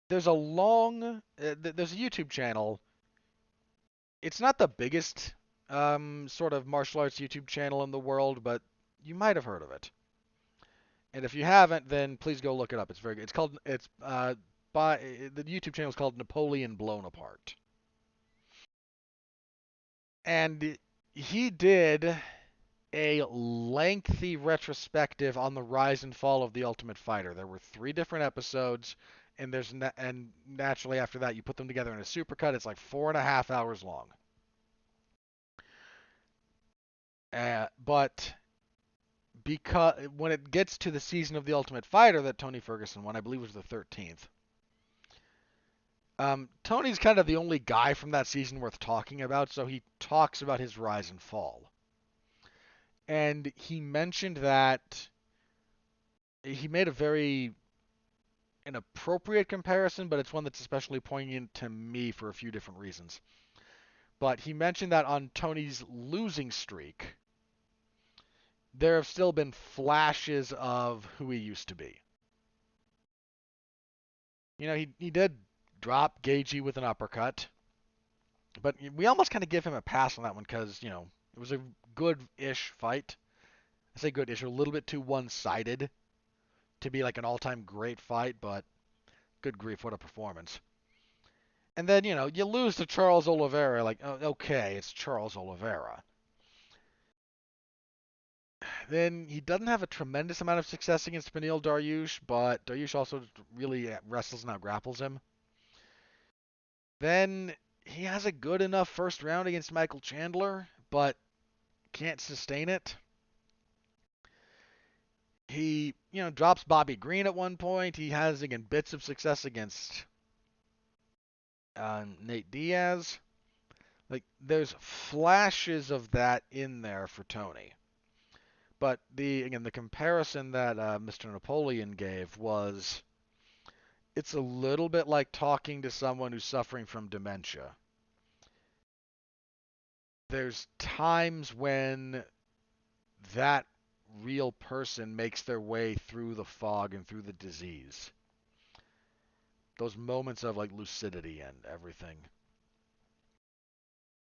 There's a YouTube channel. It's not the biggest sort of martial arts YouTube channel in the world, but you might have heard of it. And if you haven't, then please go look it up. It's very good. By the YouTube channel is called Napoleon Blown Apart. And he did a lengthy retrospective on the rise and fall of the Ultimate Fighter. There were 3 different episodes, and naturally after that you put them together in a supercut. It's like 4.5 hours long. But because when it gets to the season of The Ultimate Fighter that Tony Ferguson won, I believe it was the 13th. Tony's kind of the only guy from that season worth talking about, so he talks about his rise and fall. And he mentioned that he made a very inappropriate comparison, but it's one that's especially poignant to me for a few different reasons. But he mentioned that on Tony's losing streak, there have still been flashes of who he used to be. He did drop Gagey with an uppercut, but we almost kind of give him a pass on that one because, it was a good-ish fight. I say good-ish, a little bit too one-sided to be like an all-time great fight, but good grief, what a performance. And then, you lose to Charles Oliveira, like, oh, okay, it's Charles Oliveira. Then he doesn't have a tremendous amount of success against Beneil Dariush, but Dariush also really wrestles and outgrapples him. Then he has a good enough first round against Michael Chandler, but can't sustain it. He, drops Bobby Green at one point. He has, again, bits of success against Nate Diaz. Like, there's flashes of that in there for Tony. But the comparison that Mr. Napoleon gave was it's a little bit like talking to someone who's suffering from dementia. There's times when that real person makes their way through the fog and through the disease. Those moments of like lucidity and everything.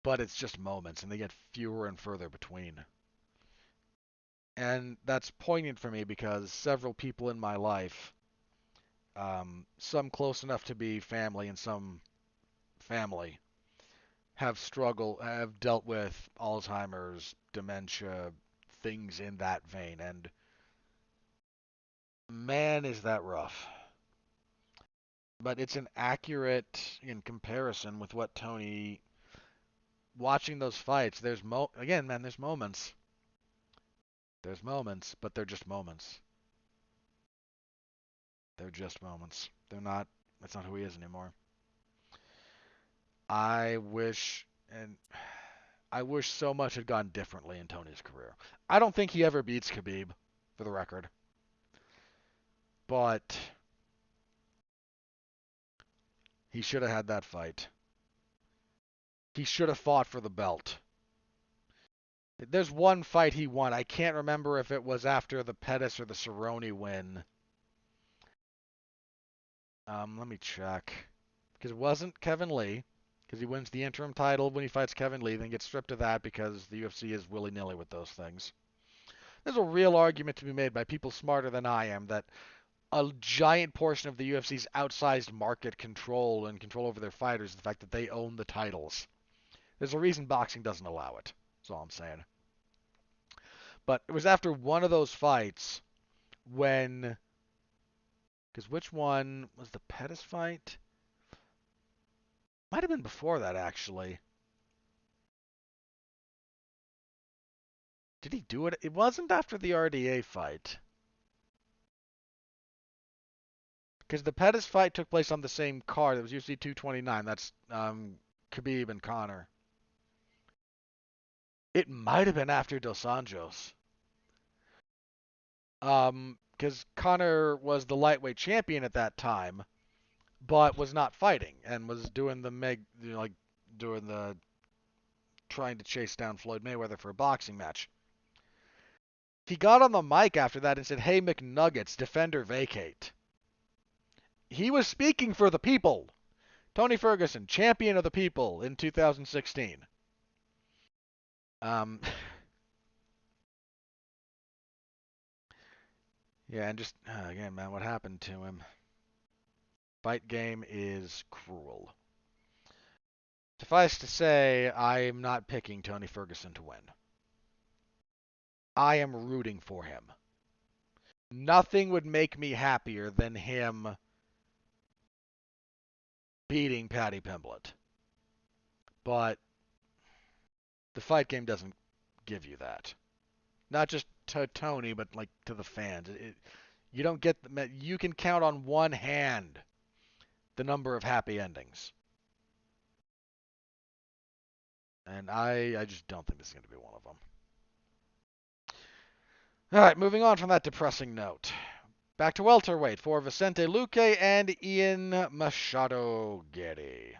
But it's just moments and they get fewer and further between. And that's poignant for me because several people in my life, some close enough to be family and some family, have dealt with Alzheimer's, dementia, things in that vein, and man, is that rough. But it's an accurate in comparison with what Tony. Watching those fights, again, man, there's moments. There's moments, but they're just moments. They're just moments. They're not. That's not who he is anymore. I wish, and I wish so much had gone differently in Tony's career. I don't think he ever beats Khabib, for the record. But he should have had that fight. He should have fought for the belt. There's one fight he won. I can't remember if it was after the Pettis or the Cerrone win. Let me check. Because it wasn't Kevin Lee. Because he wins the interim title when he fights Kevin Lee, then gets stripped of that because the UFC is willy-nilly with those things. There's a real argument to be made by people smarter than I am that a giant portion of the UFC's outsized market control and control over their fighters is the fact that they own the titles. There's a reason boxing doesn't allow it. That's all I'm saying. But it was after one of those fights when. Because which one was the Pettis fight? Might have been before that, actually. Did he do it? It wasn't after the RDA fight. Because the Pettis fight took place on the same card. It was UFC 229. That's Khabib and Conor. It might have been after Dos Anjos. Because Conor was the lightweight champion at that time, but was not fighting and was doing doing the trying to chase down Floyd Mayweather for a boxing match. He got on the mic after that and said, "Hey McNuggets, defend or vacate." He was speaking for the people. Tony Ferguson, champion of the people in 2016. Um, yeah, and just again, man, what happened to him? Fight game is cruel. Suffice to say, I am not picking Tony Ferguson to win. I am rooting for him. Nothing would make me happier than him beating Paddy Pimblett. But the fight game doesn't give you that. Not just to Tony, but like to the fans. You don't get you can count on one hand the number of happy endings. And I just don't think this is going to be one of them. All right, moving on from that depressing note. Back to welterweight for Vicente Luque and Ian Machado Guerri.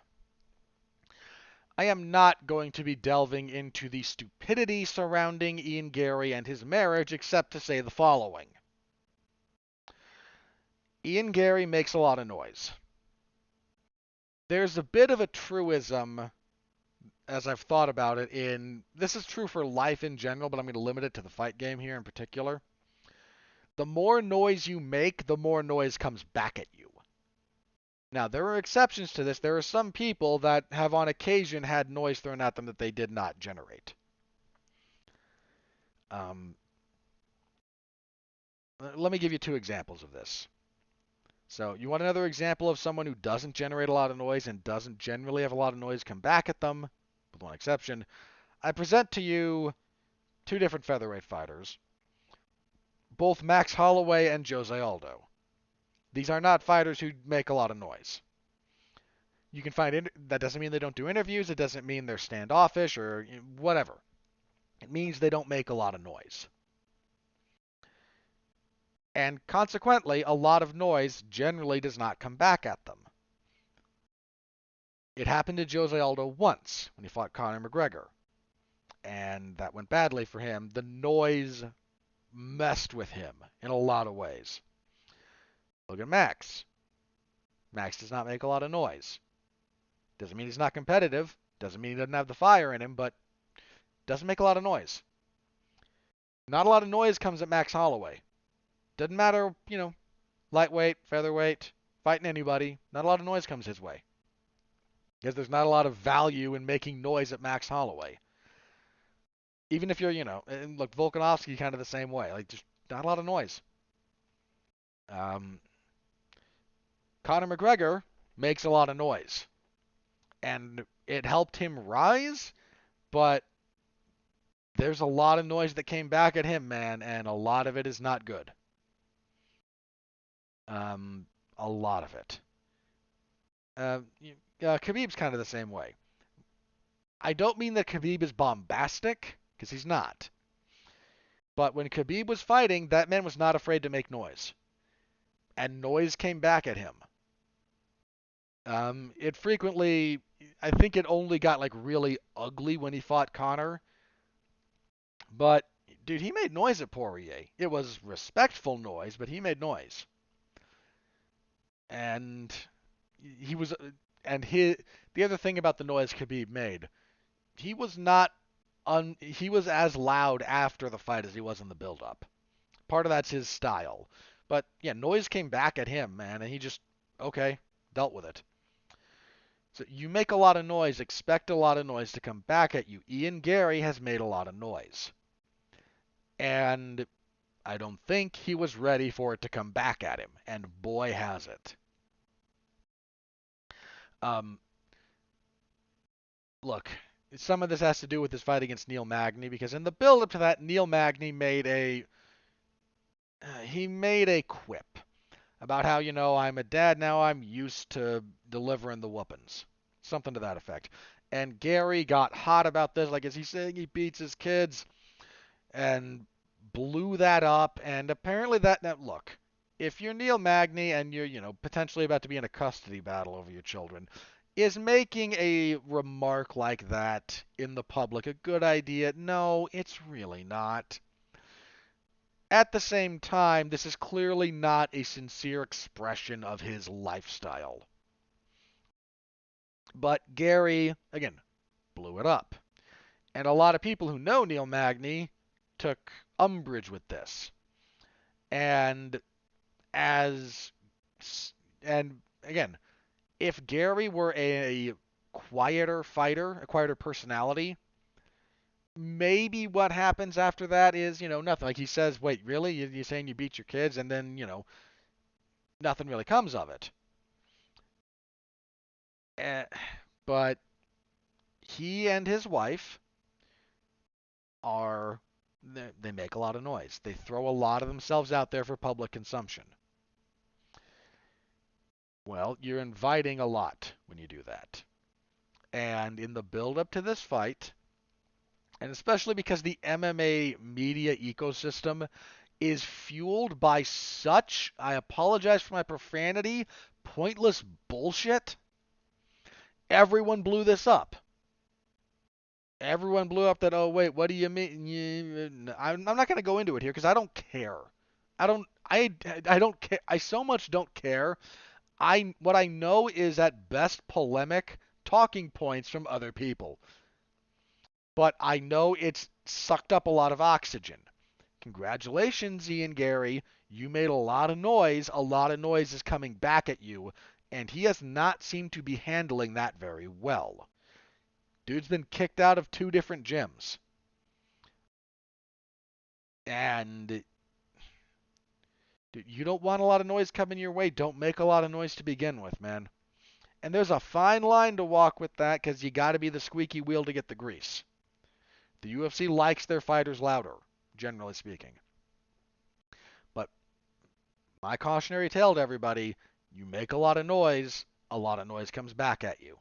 I am not going to be delving into the stupidity surrounding Ian Garry and his marriage, except to say the following. Ian Garry makes a lot of noise. There's a bit of a truism, as I've thought about it, this is true for life in general, but I'm going to limit it to the fight game here in particular. The more noise you make, the more noise comes back at you. Now, there are exceptions to this. There are some people that have on occasion had noise thrown at them that they did not generate. Let me give you two examples of this. So, you want another example of someone who doesn't generate a lot of noise and doesn't generally have a lot of noise come back at them, with one exception. I present to you two different featherweight fighters, both Max Holloway and Jose Aldo. These are not fighters who make a lot of noise. You can find that doesn't mean they don't do interviews. It doesn't mean they're standoffish or whatever. It means they don't make a lot of noise. And consequently, a lot of noise generally does not come back at them. It happened to Jose Aldo once when he fought Conor McGregor. And that went badly for him. The noise messed with him in a lot of ways. Look at Max. Max does not make a lot of noise. Doesn't mean he's not competitive. Doesn't mean he doesn't have the fire in him, but doesn't make a lot of noise. Not a lot of noise comes at Max Holloway. Doesn't matter, lightweight, featherweight, fighting anybody. Not a lot of noise comes his way. Because there's not a lot of value in making noise at Max Holloway. Even if you're, and look, Volkanovski kind of the same way. Like, just not a lot of noise. Conor McGregor makes a lot of noise. And it helped him rise, but there's a lot of noise that came back at him, man, and a lot of it is not good. A lot of it. Khabib's kind of the same way. I don't mean that Khabib is bombastic, because he's not. But when Khabib was fighting, that man was not afraid to make noise. And noise came back at him. It frequently, I think it only got like really ugly when he fought Conor. But, dude, he made noise at Poirier. It was respectful noise, but he made noise. And he was, the other thing about the noise Khabib made, he was not, he was as loud after the fight as he was in the build-up. Part of that's his style. But, yeah, noise came back at him, man, and he just, okay, dealt with it. So you make a lot of noise, expect a lot of noise to come back at you. Ian Garry has made a lot of noise. And I don't think he was ready for it to come back at him. And boy, has it. Look, some of this has to do with his fight against Neil Magny, because in the build-up to that, Neil Magny made a quip about how, I'm a dad now, I'm used to delivering the whoopings. Something to that effect. And Garry got hot about this, like, is he saying he beats his kids? And blew that up, and apparently now, look, if you're Neil Magny and you're, potentially about to be in a custody battle over your children, is making a remark like that in the public a good idea? No, it's really not. At the same time, this is clearly not a sincere expression of his lifestyle. But Garry, again, blew it up. And a lot of people who know Neil Magny took umbrage with this. And again, if Garry were a quieter fighter, a quieter personality, maybe what happens after that is, nothing. Like he says, wait, really? You're saying you beat your kids? And then, nothing really comes of it. But he and his wife are they make a lot of noise. They throw a lot of themselves out there for public consumption. Well, you're inviting a lot when you do that. And in the build up to this fight, and especially because the MMA media ecosystem is fueled by such, I apologize for my profanity, pointless bullshit, everyone blew this up. Everyone blew up that, oh, wait, what do you mean? I'm not going to go into it here because I don't care. I don't care. I so much don't care. What I know is at best polemic talking points from other people. But I know it's sucked up a lot of oxygen. Congratulations, Ian Gary. You made a lot of noise. A lot of noise is coming back at you, and he has not seemed to be handling that very well. Dude's been kicked out of 2 different gyms. And dude, you don't want a lot of noise coming your way. Don't make a lot of noise to begin with, man. And there's a fine line to walk with that because you got to be the squeaky wheel to get the grease. The UFC likes their fighters louder, generally speaking. But my cautionary tale to everybody, you make a lot of noise comes back at you.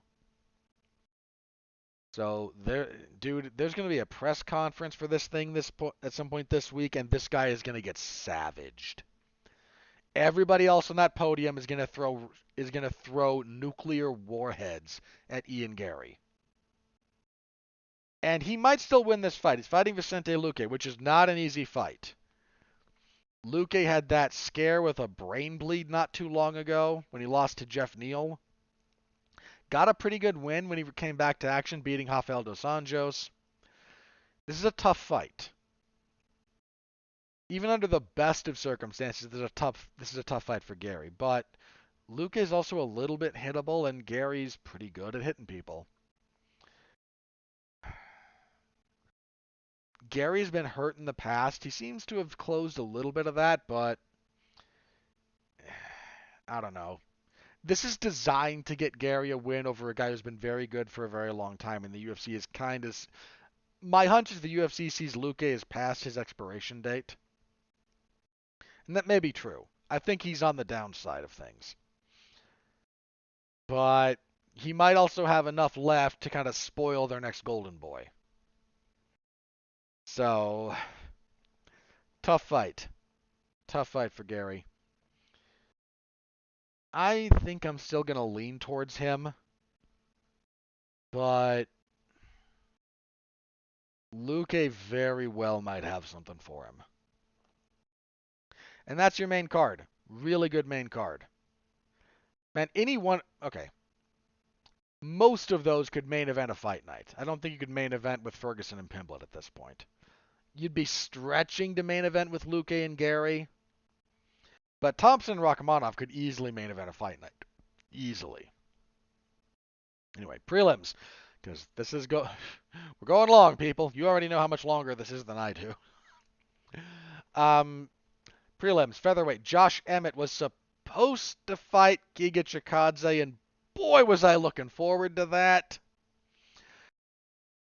So there, dude, there's going to be a press conference for this thing at some point this week, and this guy is going to get savaged. Everybody else on that podium is going to throw nuclear warheads at Ian Gary. And he might still win this fight. He's fighting Vicente Luque, which is not an easy fight. Luque had that scare with a brain bleed not too long ago when he lost to Jeff Neal. Got a pretty good win when he came back to action, beating Rafael dos Anjos. This is a tough fight. Even under the best of circumstances, this is a tough fight for Gary. But Luque is also a little bit hittable, and Gary's pretty good at hitting people. Gary's been hurt in the past. He seems to have closed a little bit of that, but I don't know. This is designed to get Gary a win over a guy who's been very good for a very long time, and the UFC is kind of. My hunch is the UFC sees Luque as past his expiration date. And that may be true. I think he's on the downside of things. But he might also have enough left to kind of spoil their next golden boy. So, tough fight. Tough fight for Gary. I think I'm still going to lean towards him. But Luque very well might have something for him. And that's your main card. Really good main card. Man, okay. Most of those could main event a fight night. I don't think you could main event with Ferguson and Pimblett at this point. You'd be stretching to main event with Luque and Gary. But Thompson and Rachmanov could easily main event a fight night. Easily. Anyway, prelims. Because we're going long, people. You already know how much longer this is than I do. Prelims, featherweight. Josh Emmett was supposed to fight Giga Chikadze, and boy, was I looking forward to that.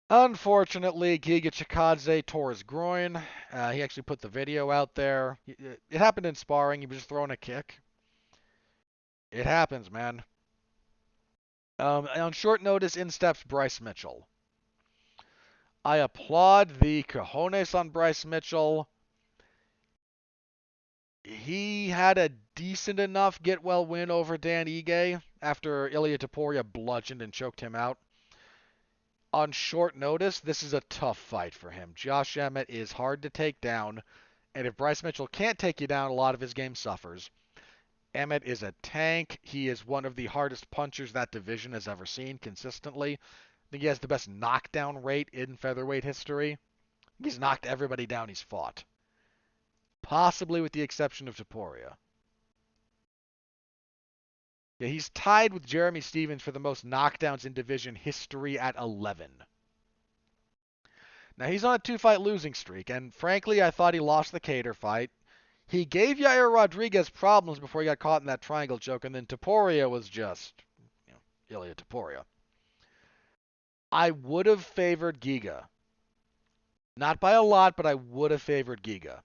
Unfortunately, Giga Chikadze tore his groin. He actually put the video out there. It happened in sparring. He was just throwing a kick. It happens, man. On short notice, in steps Bryce Mitchell. I applaud the cojones on Bryce Mitchell. He had a decent enough get-well win over Dan Ige after Ilia Topuria bludgeoned and choked him out. On short notice, this is a tough fight for him. Josh Emmett is hard to take down, and if Bryce Mitchell can't take you down, a lot of his game suffers. Emmett is a tank. He is one of the hardest punchers that division has ever seen consistently. I think he has the best knockdown rate in featherweight history. He's knocked everybody down he's fought. Possibly with the exception of Topuria. Yeah, he's tied with Jeremy Stephens for the most knockdowns in division history at 11. Now, he's on a 2-fight losing streak, and frankly, I thought he lost the Cater fight. He gave Yair Rodriguez problems before he got caught in that triangle choke, and then Topuria was just, Ilia Topuria. I would have favored Giga. Not by a lot, but I would have favored Giga.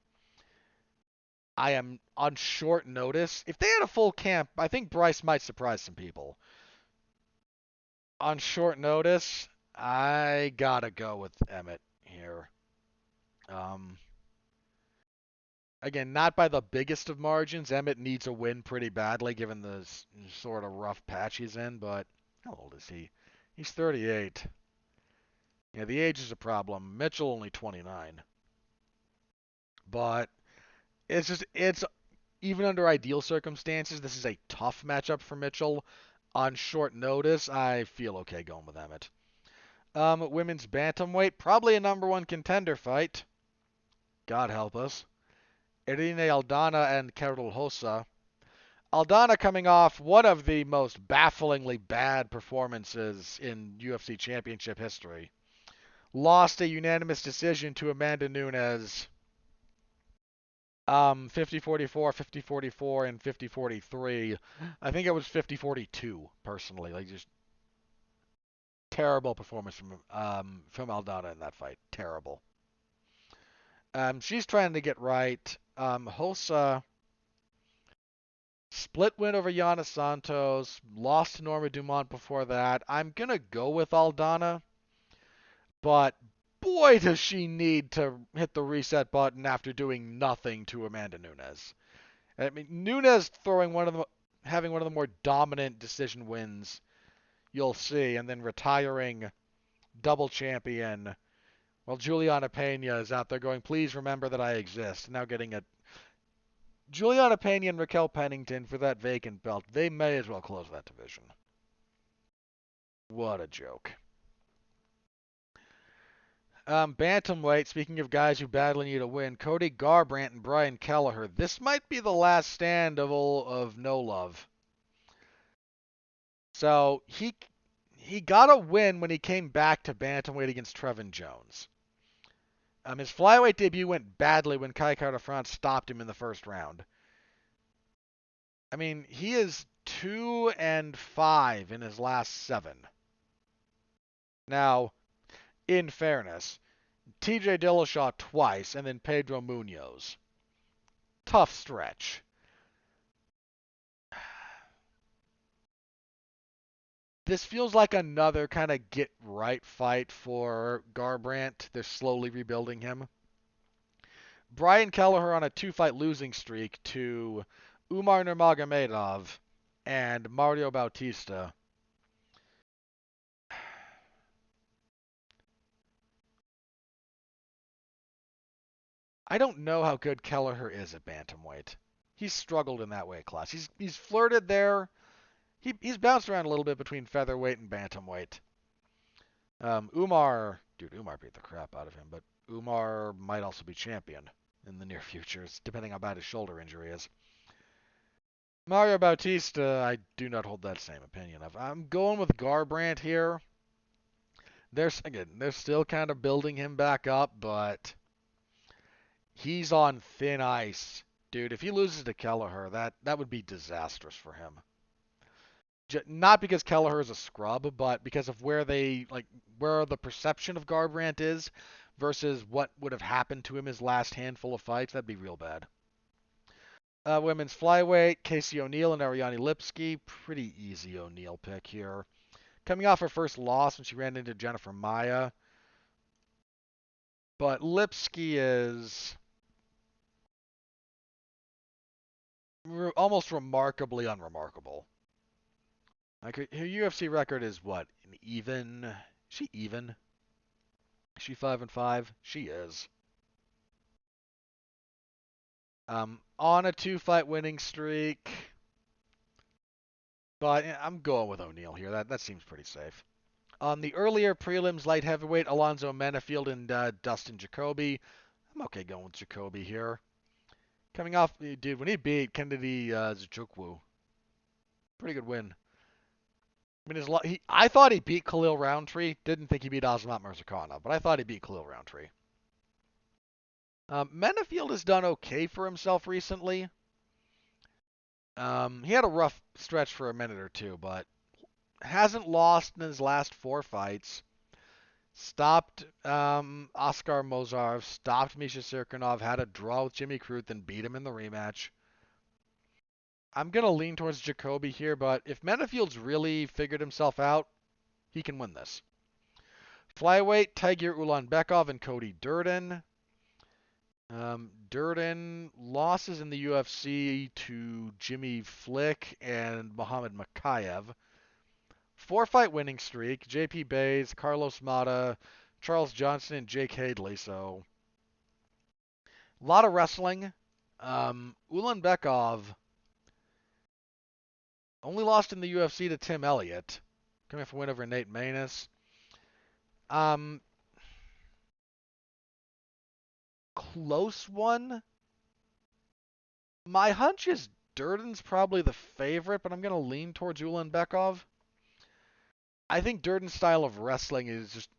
I am on short notice. If they had a full camp, I think Bryce might surprise some people. On short notice, I gotta go with Emmett here. Um, Again, not by the biggest of margins. Emmett needs a win pretty badly given the sort of rough patch he's in, but how old is he? He's 38. Yeah, the age is a problem. Mitchell only 29. But it's even under ideal circumstances, this is a tough matchup for Mitchell. On short notice, I feel okay going with Emmett. Women's bantamweight, probably a number one contender fight. God help us. Irene Aldana and Carol Hossa. Aldana coming off one of the most bafflingly bad performances in UFC Championship history. Lost a unanimous decision to Amanda Nunes. 50-44, 50-44, and 50-43. I think it was 50-42 personally. Like just terrible performance from Aldana in that fight. Terrible. She's trying to get right. Hossa split win over Yana Santos, lost to Norma Dumont before that. I'm gonna go with Aldana, but boy does she need to hit the reset button after doing nothing to Amanda Nunes. I mean, Nunes having one of the more dominant decision wins you'll see, and then retiring double champion while Juliana Pena is out there going, please remember that I exist. Now getting a Juliana Pena and Raquel Pennington for that vacant belt. They may as well close that division. What a joke. Bantamweight, speaking of guys who badly need a win, Cody Garbrandt and Brian Kelleher. This might be the last stand of No Love. So he got a win when he came back to bantamweight against Trevin Jones. His flyweight debut went badly when Kai Kara-France stopped him in the first round. I mean, he is 2-5 in his last 7. Now, in fairness, TJ Dillashaw twice and then Pedro Munoz. Tough stretch. This feels like another kind of get right fight for Garbrandt. They're slowly rebuilding him. Brian Kelleher on a 2-fight losing streak to Umar Nurmagomedov and Mario Bautista. I don't know how good Kelleher is at bantamweight. He's struggled in that weight class. He's flirted there. He's bounced around a little bit between featherweight and bantamweight. Umar beat the crap out of him, but Umar might also be champion in the near future, depending how bad his shoulder injury is. Mario Bautista, I do not hold that same opinion of. I'm going with Garbrandt here. They're still kind of building him back up, but he's on thin ice. Dude, if he loses to Kelleher, that would be disastrous for him. Not because Kelleher is a scrub, but because of where the perception of Garbrandt is versus what would have happened to him his last handful of fights. That'd be real bad. Women's flyweight, Casey O'Neill and Ariane Lipski. Pretty easy O'Neill pick here. Coming off her first loss when she ran into Jennifer Maia. But Lipski is almost remarkably unremarkable. Like her UFC record is what? An even? Is she even? Is she 5-5? She is. On a 2-fight winning streak. But I'm going with O'Neill here. That seems pretty safe. On the earlier prelims, light heavyweight, Alonzo Menafield and Dustin Jacoby. I'm okay going with Jacoby here. Coming off, dude, when he beat Kennedy Nzechukwu, pretty good win. I mean, I thought he beat Khalil Roundtree. Didn't think he beat Azamat Mrzakana, but I thought he beat Khalil Roundtree. Menafield has done okay for himself recently. He had a rough stretch for a minute or two, but hasn't lost in his last 4 fights. Stopped Oscar Mozarov, stopped Misha Sirkunov, had a draw with Jimmy Crute, then beat him in the rematch. I'm going to lean towards Jacoby here, but if Menifield's really figured himself out, he can win this. Flyweight, Tiger Ulanbekov and Cody Durden. Durden losses in the UFC to Jimmy Flick and Muhammad Makayev. 4-fight winning streak. JP Bays, Carlos Mata, Charles Johnson, and Jake Hadley. So a lot of wrestling. Ulanbekov only lost in the UFC to Tim Elliott, coming off a win over Nate Maness. Um, Close one. My hunch is Durden's probably the favorite, but I'm going to lean towards Ulanbekov. I think Durden's style of wrestling is just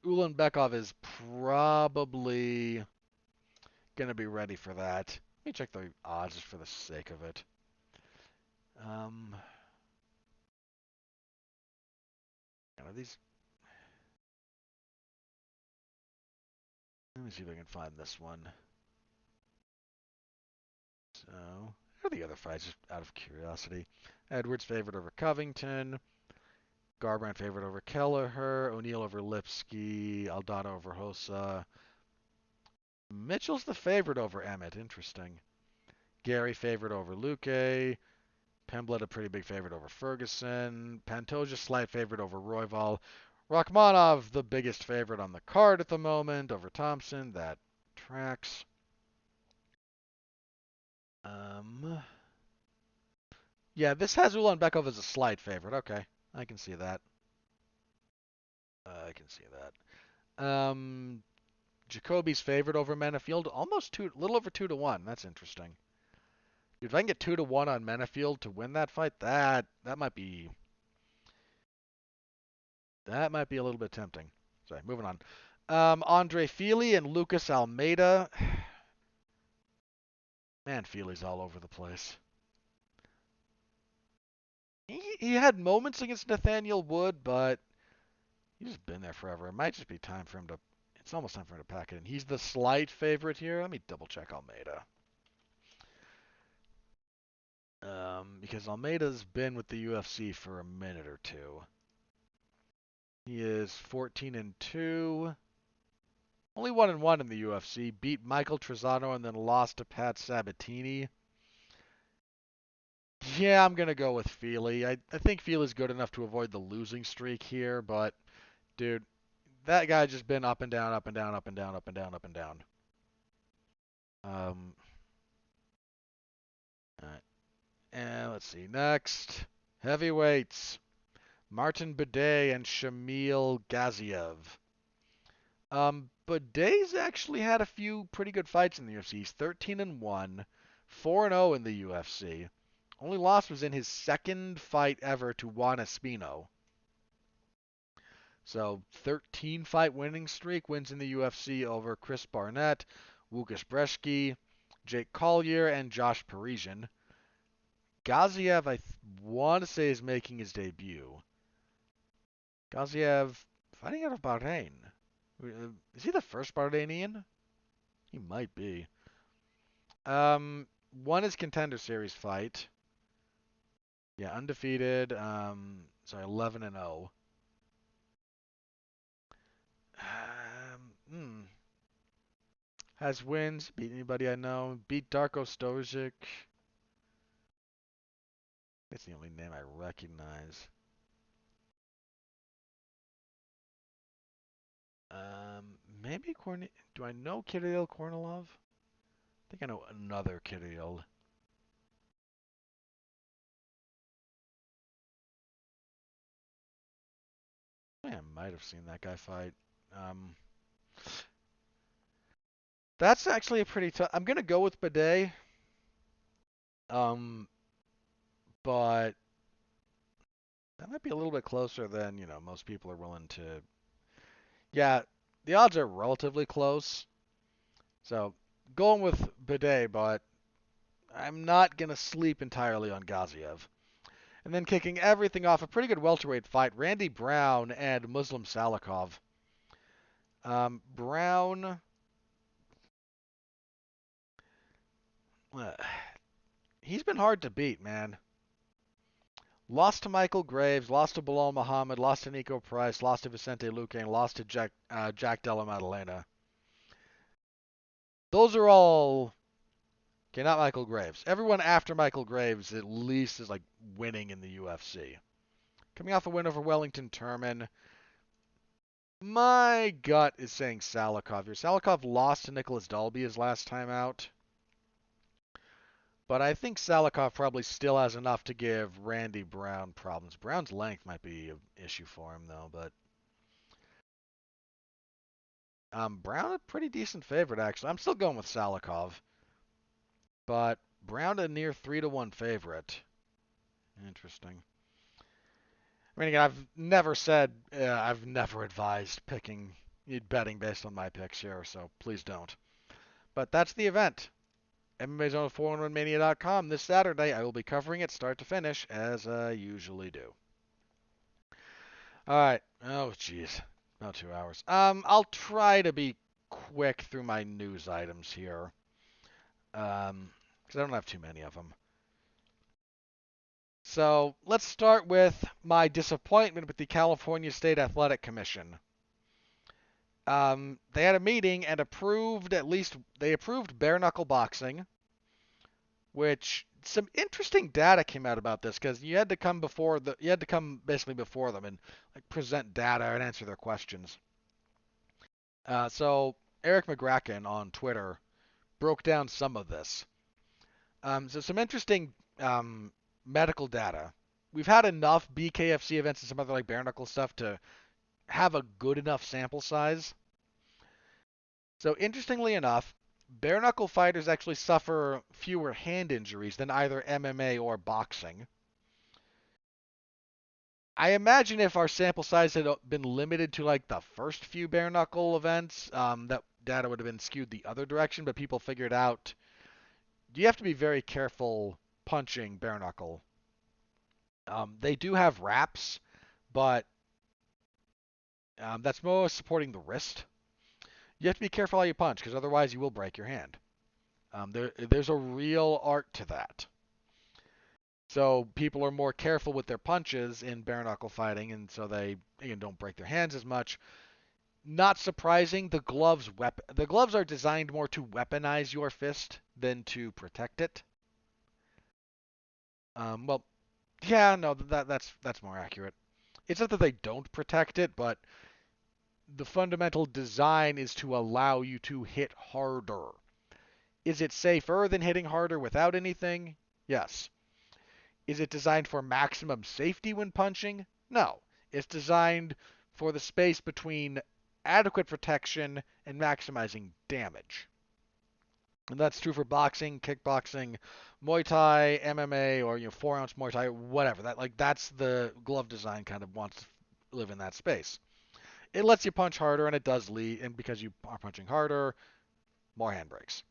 Ulanbekov is probably going to be ready for that. Let me check the odds just for the sake of it. Um, these. Let me see if I can find this one. So, what are the other fights, just out of curiosity? Edwards favored over Covington. Garbrandt favored over Kelleher. O'Neal over Lipsky. Aldana over Hossa. Mitchell's the favorite over Emmett. Interesting. Gary favored over Luque. Pemblet a pretty big favorite over Ferguson. Pantoja slight favorite over Royval. Rachmanov the biggest favorite on the card at the moment over Thompson. That tracks. Yeah, this has Ulanbekov as a slight favorite. Okay, I can see that. I can see that. Jacoby's favorite over Menafield, almost little over 2-1. That's interesting. Dude, if I can get 2-1 on Menafield to win that fight, that might be a little bit tempting. Sorry, moving on. Andre Fili and Lucas Almeida. Man, Fili's all over the place. He had moments against Nathaniel Wood, but he's just been there forever. It might just be time for him to. It's almost time for him to pack it in. He's the slight favorite here. Let me double check Almeida. Because Almeida's been with the UFC for a minute or two. He is 14-2. Only 1-1 in the UFC. Beat Michael Trezano and then lost to Pat Sabatini. Yeah, I'm gonna go with Fili. I think Fili's good enough to avoid the losing streak here, but dude, that guy just been up and down, up and down, up and down, up and down, up and down. Um, all right. And let's see. Next, heavyweights. Martin Buday and Shamil Gaziev. Buday's actually had a few pretty good fights in the UFC. He's 13-1, 4-0 in the UFC. Only loss was in his second fight ever to Juan Espino. So 13 fight winning streak, wins in the UFC over Chris Barnett, Łukasz Brzeski, Jake Collier, and Josh Parisian. Gaziev, I want to say, is making his debut. Gaziev fighting out of Bahrain. Is he the first Bahrainian? He might be. Won his Contender Series fight. Yeah, undefeated. Sorry, 11-0. Has wins. Beat anybody I know. Beat Darko Stojic. That's the only name I recognize. Maybe Do I know Kirill Kornilov? I think I know another Kirill. I might have seen that guy fight. That's actually a pretty tough. I'm gonna go with Bidet. Um, but that might be a little bit closer than most people are willing to. Yeah, the odds are relatively close. So going with Bidet, but I'm not gonna sleep entirely on Gaziev. And then kicking everything off, a pretty good welterweight fight, Randy Brown and Muslim Salikov. Brown, uh, he's been hard to beat, man. Lost to Michael Graves, lost to Bilal Muhammad, lost to Nico Price, lost to Vicente Luque, and lost to Jack Della Maddalena. Those are all okay, not Michael Graves. Everyone after Michael Graves at least is like winning in the UFC. Coming off a win over Wellington Turman, my gut is saying Salikov here. Salikov lost to Nicholas Dalby his last time out, but I think Salikov probably still has enough to give Randy Brown problems. Brown's length might be an issue for him though, but Brown a pretty decent favorite actually. I'm still going with Salikov, but Brown a near 3-1 favorite. Interesting. I mean, again, I've never advised betting based on my picks here, so please don't. But that's the event. MMA's on 411mania.com. This Saturday, I will be covering it start to finish, as I usually do. All right. Oh, jeez. About 2 hours. I'll try to be quick through my news items here, because I don't have too many of them. So let's start with my disappointment with the California State Athletic Commission. They had a meeting and they approved bare knuckle boxing, which some interesting data came out about this because you had to come basically before them and like present data and answer their questions. So Eric McGracken on Twitter broke down some of this. So some interesting medical data. We've had enough BKFC events and some other like bare knuckle stuff to have a good enough sample size. So interestingly enough, bare knuckle fighters actually suffer fewer hand injuries than either MMA or boxing. I imagine if our sample size had been limited to like the first few bare knuckle events, that data would have been skewed the other direction. But people figured out you have to be very careful punching bare knuckle. They do have wraps, but that's more supporting the wrist. You have to be careful how you punch because otherwise you will break your hand. There's a real art to that. So people are more careful with their punches in bare knuckle fighting, and so they again don't break their hands as much. Not surprising, the gloves are designed more to weaponize your fist than to protect it. Well, yeah, no, that's more accurate. It's not that they don't protect it, but the fundamental design is to allow you to hit harder. Is it safer than hitting harder without anything? Yes. Is it designed for maximum safety when punching? No. It's designed for the space between adequate protection and maximizing damage. And that's true for boxing, kickboxing, Muay Thai, MMA, or 4-ounce Muay Thai, whatever. That's the glove design kind of wants to live in that space. It lets you punch harder, and it does lead, and because you are punching harder, more hand breaks.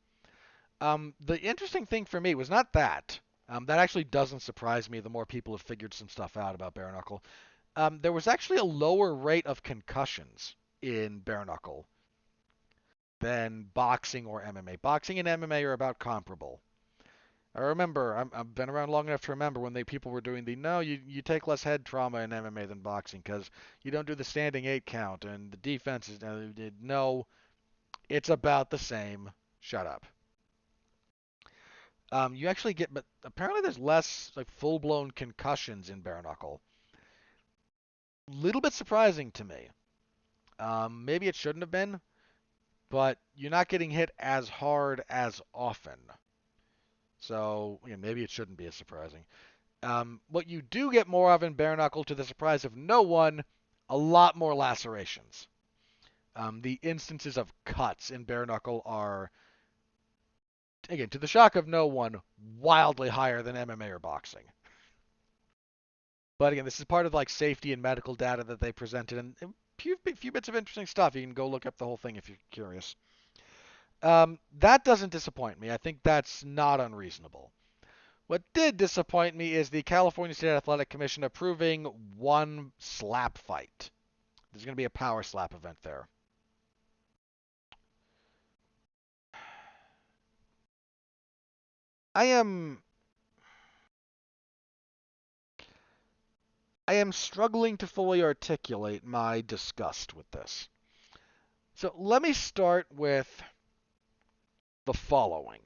The interesting thing for me was not that. That actually doesn't surprise me the more people have figured some stuff out about bare knuckle. There was actually a lower rate of concussions in bare knuckle than boxing or MMA. Boxing and MMA are about comparable. I remember, I've been around long enough to remember when people were doing you take less head trauma in MMA than boxing because you don't do the standing 8 count and the defense is, no, it's about the same. Shut up. You actually get, but apparently there's less like full-blown concussions in bare knuckle. Little bit surprising to me. Maybe it shouldn't have been, but you're not getting hit as hard as often. So maybe it shouldn't be as surprising. What you do get more of in bare knuckle, to the surprise of no one, a lot more lacerations. The instances of cuts in bare knuckle are, again, to the shock of no one, wildly higher than MMA or boxing. But again, this is part of like safety and medical data that they presented, and a few bits of interesting stuff. You can go look up the whole thing if you're curious. That doesn't disappoint me. I think that's not unreasonable. What did disappoint me is the California State Athletic Commission approving one slap fight. There's going to be a power slap event there. I am struggling to fully articulate my disgust with this. So let me start with the following.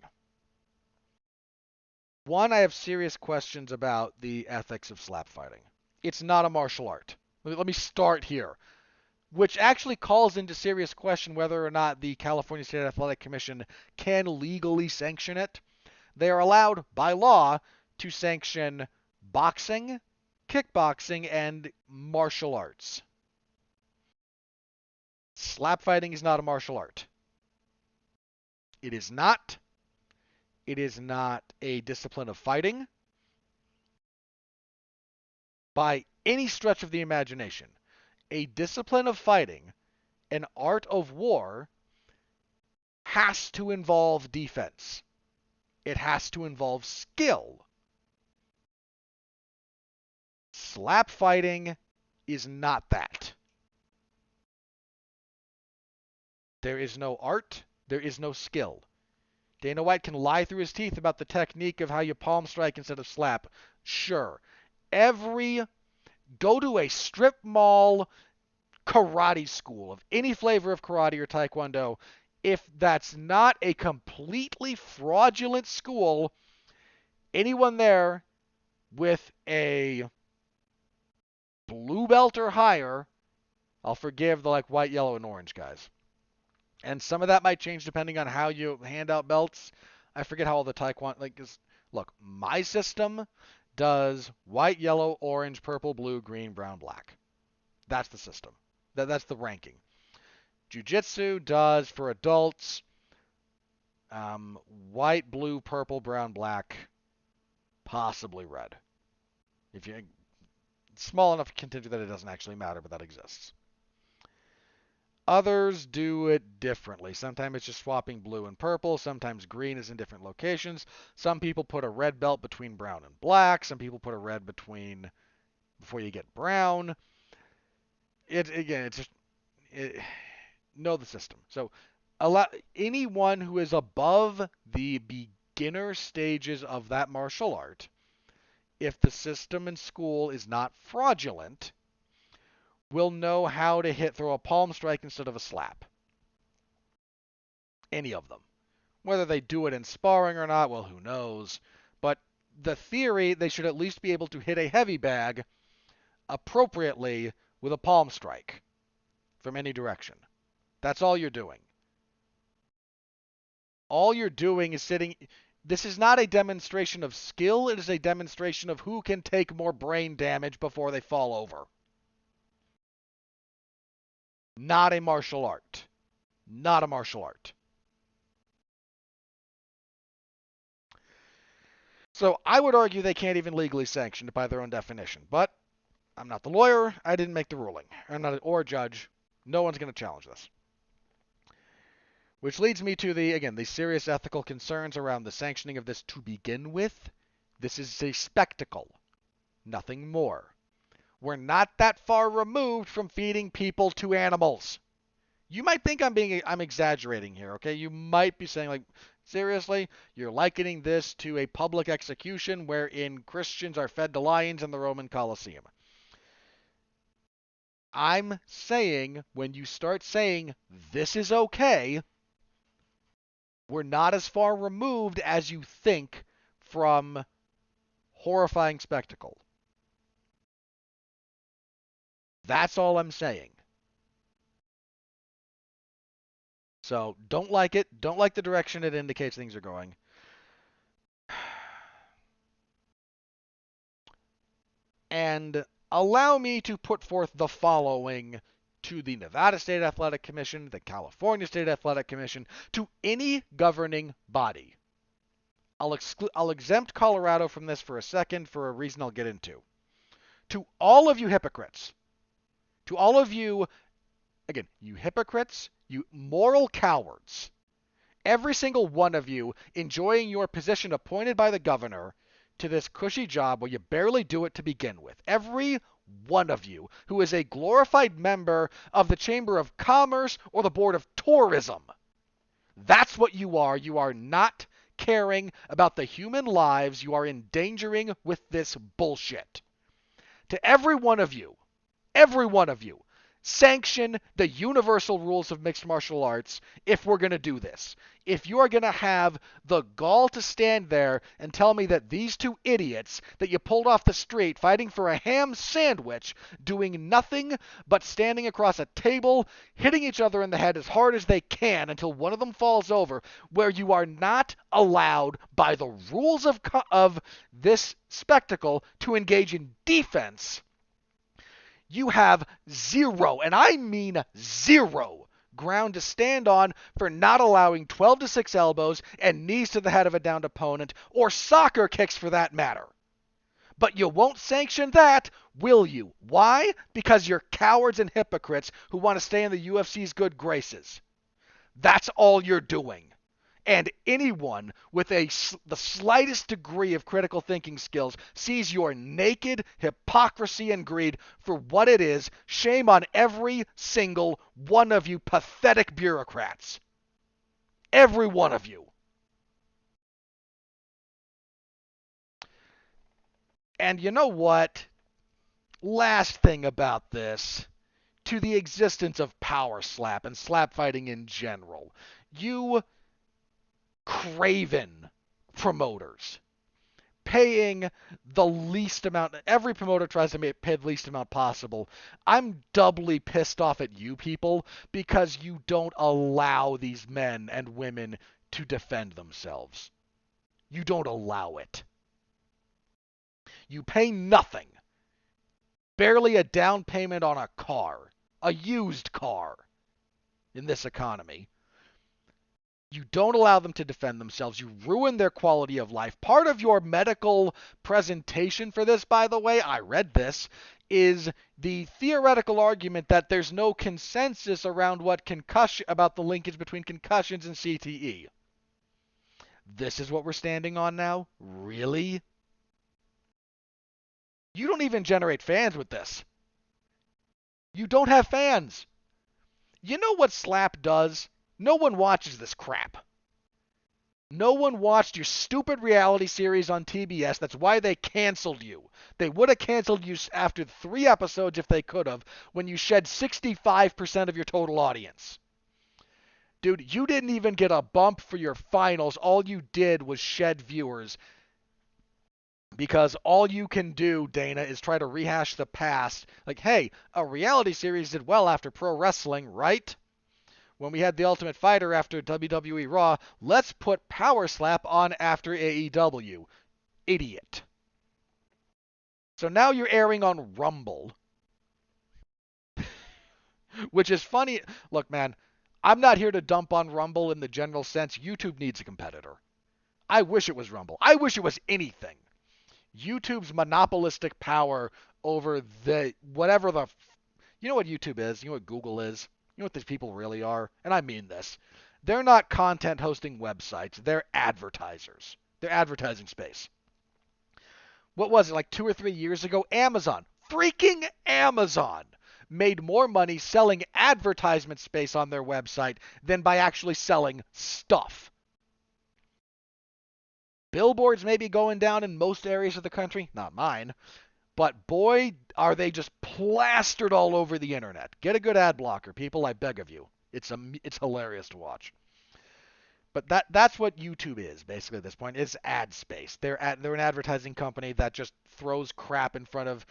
One, I have serious questions about the ethics of slap fighting. It's not a martial art. Let me start here, which actually calls into serious question whether or not the California State Athletic Commission can legally sanction it. They are allowed by law to sanction boxing, kickboxing, and martial arts. Slap fighting is not a martial art. It is not. It is not a discipline of fighting by any stretch of the imagination. A discipline of fighting, an art of war, has to involve defense. It has to involve skill. Slap fighting is not that. There is no art. There is no skill. Dana White can lie through his teeth about the technique of how you palm strike instead of slap. Sure. Go to a strip mall karate school of any flavor of karate or taekwondo. If that's not a completely fraudulent school, anyone there with a blue belt or higher, I'll forgive the white, yellow, and orange guys. And some of that might change depending on how you hand out belts. I forget how all the taekwondo look, my system does white, yellow, orange, purple, blue, green, brown, black. That's the system. That's the ranking. Jiu-jitsu does for adults white, blue, purple, brown, black, possibly red. If you're small enough to continue that it doesn't actually matter, but that exists. Others do it differently. Sometimes it's just swapping blue and purple. Sometimes green is in different locations. Some people put a red belt between brown and black. Some people put a red before you get brown. Know the system. So anyone who is above the beginner stages of that martial art, if the system in school is not fraudulent, will know how to throw a palm strike instead of a slap. Any of them. Whether they do it in sparring or not, well, who knows. But the theory, they should at least be able to hit a heavy bag appropriately with a palm strike from any direction. That's all you're doing. All you're doing is sitting. This is not a demonstration of skill. It is a demonstration of who can take more brain damage before they fall over. Not a martial art. Not a martial art. So I would argue they can't even legally sanction it by their own definition. But I'm not the lawyer. I didn't make the ruling. I'm not or judge. No one's going to challenge this. Which leads me to the serious ethical concerns around the sanctioning of this to begin with. This is a spectacle. Nothing more. We're not that far removed from feeding people to animals. You might think I'm exaggerating here, okay? You might be saying, seriously? You're likening this to a public execution wherein Christians are fed to lions in the Roman Colosseum. I'm saying, when you start saying, this is okay, we're not as far removed as you think from horrifying spectacle. That's all I'm saying. So don't like it. Don't like the direction it indicates things are going. And allow me to put forth the following to the Nevada State Athletic Commission, the California State Athletic Commission, to any governing body. I'll exempt Colorado from this for a second for a reason I'll get into. To all of you hypocrites, to all of you, again, you hypocrites, you moral cowards, every single one of you enjoying your position appointed by the governor to this cushy job where you barely do it to begin with. Every one of you who is a glorified member of the Chamber of Commerce or the Board of Tourism. That's what you are. You are not caring about the human lives you are endangering with this bullshit. To every one of you, sanction the universal rules of mixed martial arts if we're going to do this. If you are going to have the gall to stand there and tell me that these two idiots that you pulled off the street fighting for a ham sandwich, doing nothing but standing across a table, hitting each other in the head as hard as they can until one of them falls over, where you are not allowed by the rules of this spectacle to engage in defense, you have zero, and I mean zero, ground to stand on for not allowing 12 to 6 elbows and knees to the head of a downed opponent, or soccer kicks for that matter. But you won't sanction that, will you? Why? Because you're cowards and hypocrites who want to stay in the UFC's good graces. That's all you're doing. And anyone with the slightest degree of critical thinking skills sees your naked hypocrisy and greed for what it is. Shame on every single one of you pathetic bureaucrats. Every one of you. And you know what? Last thing about this, to the existence of power slap and slap fighting in general. You craven promoters paying the least amount. Every promoter tries to pay the least amount possible. I'm doubly pissed off at you people because you don't allow these men and women to defend themselves. You don't allow it. You pay nothing. Barely a down payment on a car. A used car in this economy. You don't allow them to defend themselves. You ruin their quality of life. Part of your medical presentation for this, by the way, I read this, is the theoretical argument that there's no consensus around about the linkage between concussions and CTE. This is what we're standing on now? Really? You don't even generate fans with this. You don't have fans. You know what Slap does? No one watches this crap. No one watched your stupid reality series on TBS. That's why they canceled you. They would have canceled you after 3 episodes if they could have, when you shed 65% of your total audience. Dude, you didn't even get a bump for your finals. All you did was shed viewers. Because all you can do, Dana, is try to rehash the past. Like, hey, a reality series did well after pro wrestling, right? When we had The Ultimate Fighter after WWE Raw, let's put Power Slap on after AEW. Idiot. So now you're airing on Rumble. Which is funny. Look, man, I'm not here to dump on Rumble in the general sense. YouTube needs a competitor. I wish it was Rumble. I wish it was anything. YouTube's monopolistic power over whatever the... You know what YouTube is? You know what Google is? You know what these people really are? And I mean this. They're not content hosting websites. They're advertisers. They're advertising space. What was it, like 2 or 3 years ago? Amazon. Freaking Amazon made more money selling advertisement space on their website than by actually selling stuff. Billboards may be going down in most areas of the country. Not mine. But boy, are they just plastered all over the internet. Get a good ad blocker, people, I beg of you. It's hilarious to watch. But that's what YouTube is, basically, at this point. It's ad space. They're an advertising company that just throws crap in front of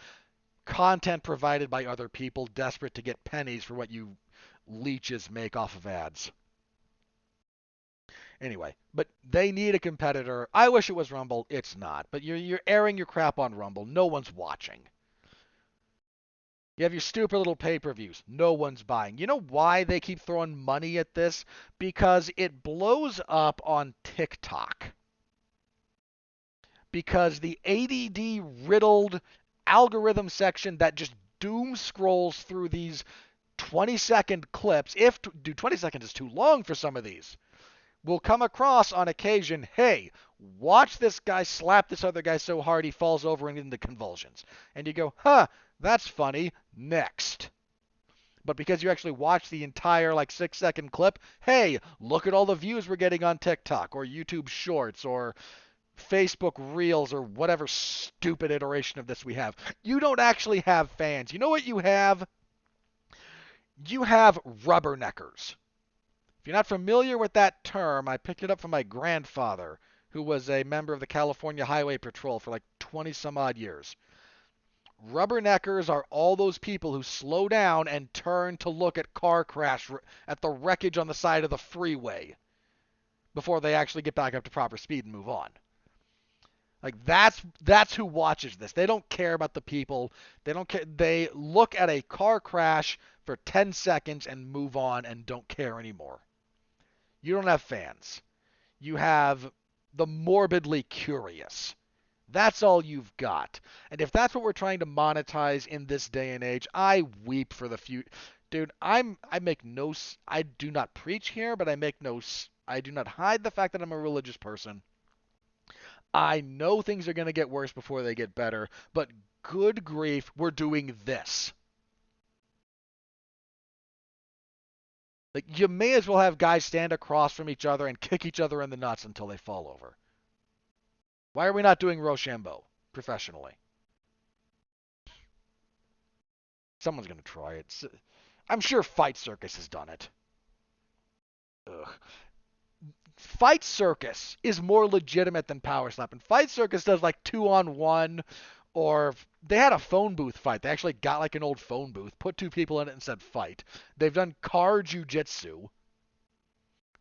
content provided by other people desperate to get pennies for what you leeches make off of ads. Anyway, but they need a competitor. I wish it was Rumble. It's not. But you're airing your crap on Rumble. No one's watching. You have your stupid little pay-per-views. No one's buying. You know why they keep throwing money at this? Because it blows up on TikTok. Because the ADD-riddled algorithm section that just doom scrolls through these 20-second clips, 20 seconds is too long for some of these, will come across on occasion, hey, watch this guy slap this other guy so hard he falls over and into convulsions. And you go, huh, that's funny, next. But because you actually watch the entire like 6 second clip, hey, look at all the views we're getting on TikTok or YouTube Shorts or Facebook Reels or whatever stupid iteration of this we have. You don't actually have fans. You know what you have? You have rubberneckers. If you're not familiar with that term, I picked it up from my grandfather, who was a member of the California Highway Patrol for like 20 some odd years. Rubberneckers are all those people who slow down and turn to look at at the wreckage on the side of the freeway before they actually get back up to proper speed and move on. Like that's who watches this. They don't care about the people. They don't care. They look at a car crash for 10 seconds and move on and don't care anymore. You don't have fans. You have the morbidly curious. That's all you've got. And if that's what we're trying to monetize in this day and age, I weep for the future. Dude, I do not preach here, but I do not hide the fact that I'm a religious person. I know things are going to get worse before they get better, but good grief, we're doing this. Like, you may as well have guys stand across from each other and kick each other in the nuts until they fall over. Why are we not doing Rochambeau professionally? Someone's going to try it. I'm sure Fight Circus has done it. Ugh. Fight Circus is more legitimate than Power Slap. And Fight Circus does like 2-on-1, or they had a phone booth fight. They actually got like an old phone booth, put two people in it and said fight. They've done car jujitsu,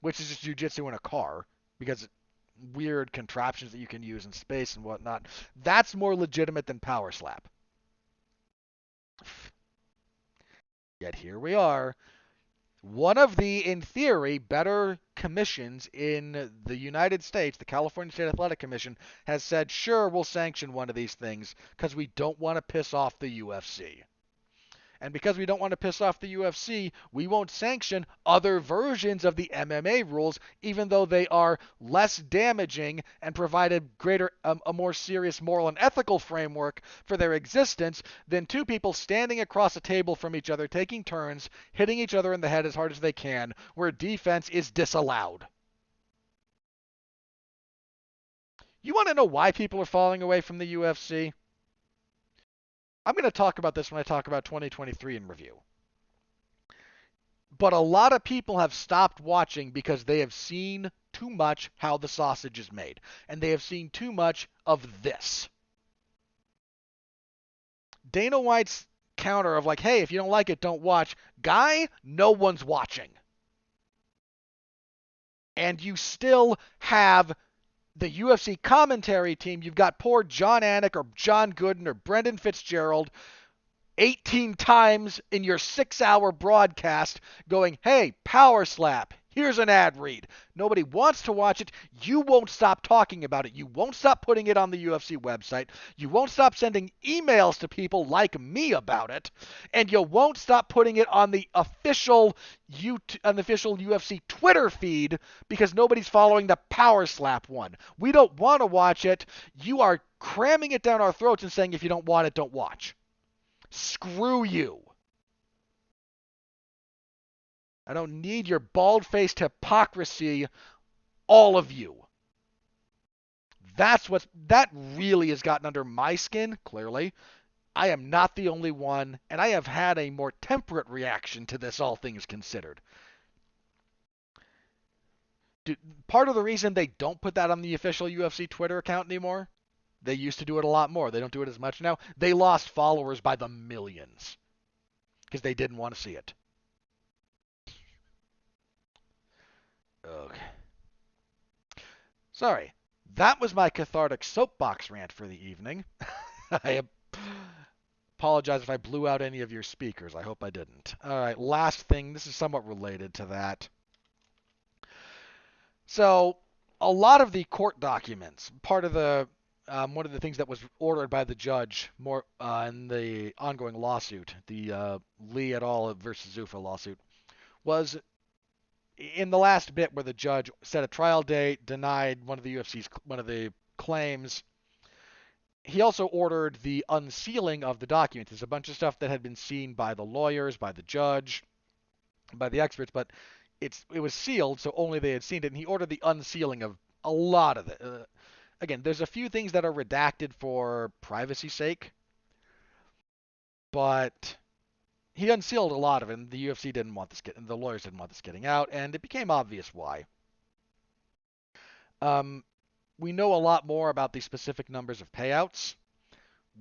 which is just jujitsu in a car because weird contraptions that you can use in space and whatnot. That's more legitimate than Power Slap. Yet here we are. One of the, in theory, better commissions in the United States, the California State Athletic Commission, has said, sure, we'll sanction one of these things because we don't want to piss off the UFC. And because we don't want to piss off the UFC, we won't sanction other versions of the MMA rules, even though they are less damaging and provide a more serious moral and ethical framework for their existence than two people standing across a table from each other, taking turns, hitting each other in the head as hard as they can, where defense is disallowed. You want to know why people are falling away from the UFC? I'm going to talk about this when I talk about 2023 in review. But a lot of people have stopped watching because they have seen too much how the sausage is made. And they have seen too much of this. Dana White's counter of like, hey, if you don't like it, don't watch. Guy, no one's watching. And you still have the UFC commentary team. You've got poor John Anik or John Gooden or Brendan Fitzgerald 18 times in your 6-hour broadcast going, hey, Power Slap, here's an ad read. Nobody wants to watch it. You won't stop talking about it. You won't stop putting it on the UFC website. You won't stop sending emails to people like me about it. And you won't stop putting it on the official UFC Twitter feed because nobody's following the Power Slap one. We don't want to watch it. You are cramming it down our throats and saying if you don't want it, don't watch. Screw you. I don't need your bald-faced hypocrisy, all of you. That really has gotten under my skin, clearly. I am not the only one, and I have had a more temperate reaction to this, all things considered. Part of the reason they don't put that on the official UFC Twitter account anymore, they used to do it a lot more. They don't do it as much now. They lost followers by the millions because they didn't want to see it. Ugh. Sorry. That was my cathartic soapbox rant for the evening. I apologize if I blew out any of your speakers. I hope I didn't. All right, last thing. This is somewhat related to that. So, a lot of the court documents, part of the one of the things that was ordered by the judge more in the ongoing lawsuit, the Lee et al. Versus Zuffa lawsuit, was in the last bit where the judge set a trial date, denied one of the claims, he also ordered the unsealing of the documents. There's a bunch of stuff that had been seen by the lawyers, by the judge, by the experts, but it was sealed, so only they had seen it. And he ordered the unsealing of a lot of it. Again, there's a few things that are redacted for privacy's sake, but he unsealed a lot of it. And the UFC didn't want this, and the lawyers didn't want this getting out, and it became obvious why. Um, we know a lot more about the specific numbers of payouts.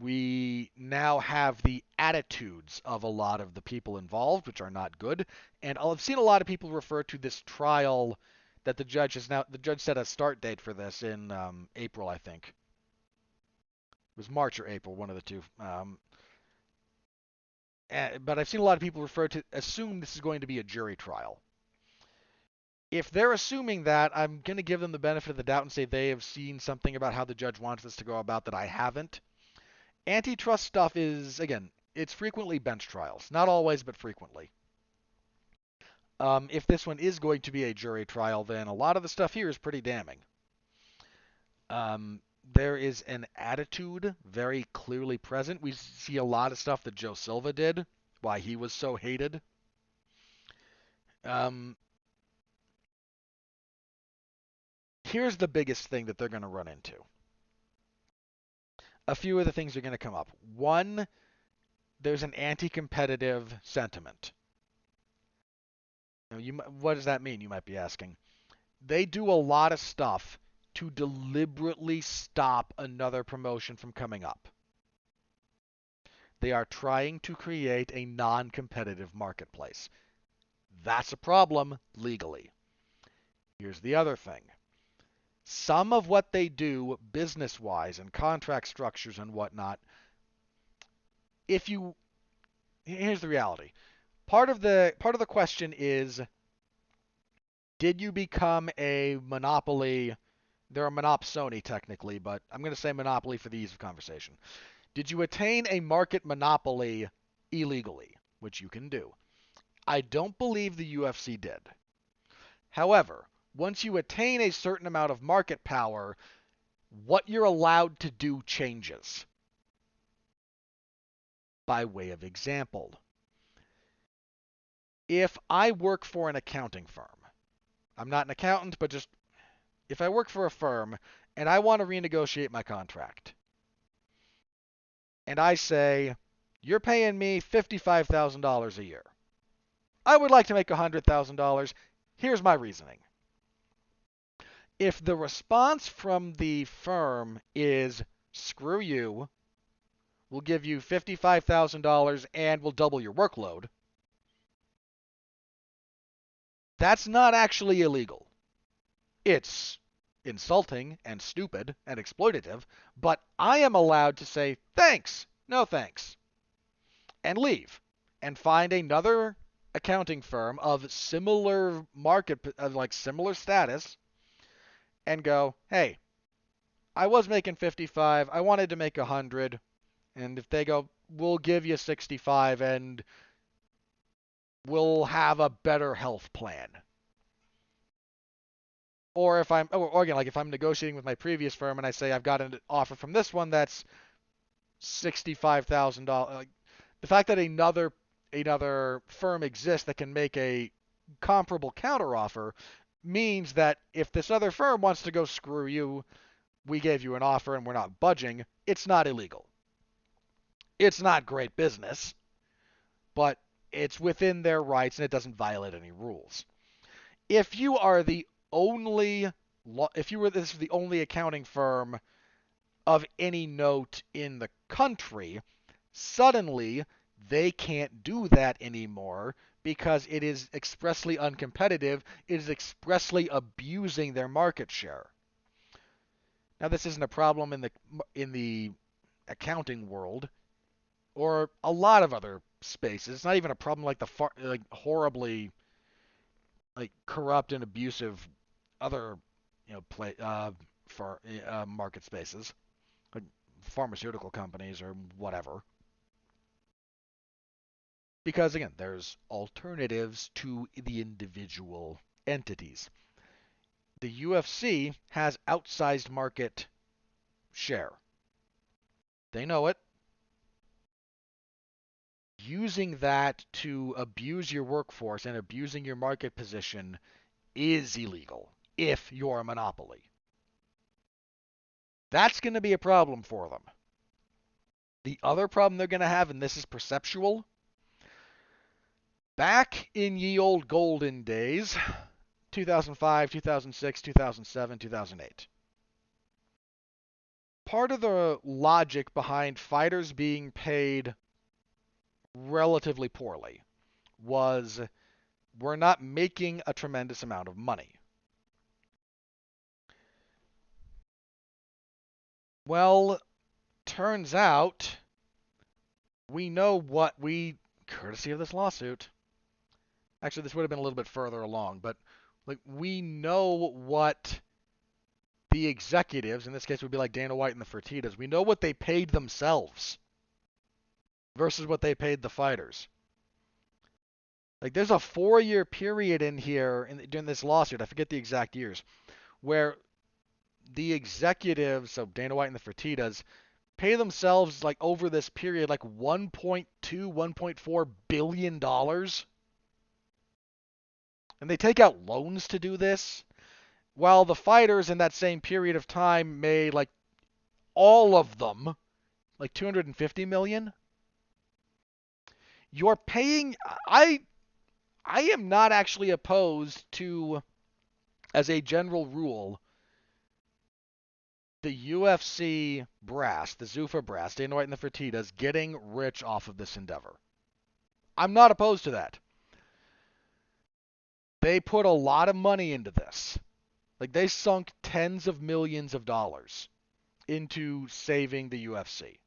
We now have the attitudes of a lot of the people involved, which are not good. And I've seen a lot of people refer to this trial that the judge set a start date for this in April, I think. It was March or April, one of the two. But I've seen a lot of people assume this is going to be a jury trial. If they're assuming that, I'm going to give them the benefit of the doubt and say they have seen something about how the judge wants this to go about that I haven't. Antitrust stuff is, again, it's frequently bench trials. Not always, but frequently. If this one is going to be a jury trial, then a lot of the stuff here is pretty damning. There is an attitude very clearly present. We see a lot of stuff that Joe Silva did, why he was so hated. Here's the biggest thing that they're going to run into. A few of the things are going to come up. One, there's an anti-competitive sentiment. What does that mean, you might be asking? They do a lot of stuff to deliberately stop another promotion from coming up. They are trying to create a non-competitive marketplace. That's a problem legally. Here's the other thing. Some of what they do business-wise and contract structures and whatnot, here's the reality. Part of the question is, did you become a monopoly? They're a monopsony technically, but I'm going to say monopoly for the ease of conversation. Did you attain a market monopoly illegally, which you can do? I don't believe the UFC did. However, once you attain a certain amount of market power, what you're allowed to do changes. By way of example, if I work for an accounting firm, I'm not an accountant, but just if I work for a firm and I want to renegotiate my contract, and I say, you're paying me $55,000 a year. I would like to make $100,000. Here's my reasoning. If the response from the firm is, screw you, we'll give you $55,000 and we'll double your workload, that's not actually illegal. It's insulting and stupid and exploitative, but I am allowed to say, thanks, no thanks, and leave, and find another accounting firm of similar similar status, and go, hey, I was making 55, I wanted to make 100, and if they go, we'll give you 65 and we'll have a better health plan. Or again, like if I'm negotiating with my previous firm and I say I've got an offer from this one that's $65,000, like the fact that another firm exists that can make a comparable counteroffer means that if this other firm wants to go, screw you, we gave you an offer and we're not budging, it's not illegal. It's not great business, but it's within their rights and it doesn't violate any rules. If you are the only this is the only accounting firm of any note in the country, suddenly they can't do that anymore because it is expressly uncompetitive. It is expressly abusing their market share. Now, this isn't a problem in the accounting world or a lot of other spaces. It's not even a problem like horribly corrupt and abusive other for market spaces like pharmaceutical companies or whatever. Because again, there's alternatives to the individual entities. The UFC has outsized market share. They know it. Using that to abuse your workforce and abusing your market position is illegal if you're a monopoly. That's going to be a problem for them. The other problem they're going to have, and this is perceptual, back in ye old golden days, 2005, 2006, 2007, 2008. Part of the logic behind fighters being paid relatively poorly was we're not making a tremendous amount of money. Well, turns out we know what we, courtesy of this lawsuit, actually this would have been a little bit further along, but like we know what the executives, in this case would be like Dana White and the Fertittas, we know what they paid themselves versus what they paid the fighters. Like there's a 4-year period in here during this lawsuit, I forget the exact years, where the executives, so Dana White and the Fertittas, pay themselves like over this period like 1.2, 1.4 billion dollars. And they take out loans to do this, while the fighters in that same period of time made like all of them like 250 million. You're paying I am not actually opposed to, as a general rule, the UFC brass, the Zuffa brass, Dana White and the Fertittas, getting rich off of this endeavor. I'm not opposed to that. They put a lot of money into this. Like they sunk tens of millions of dollars into saving the UFC.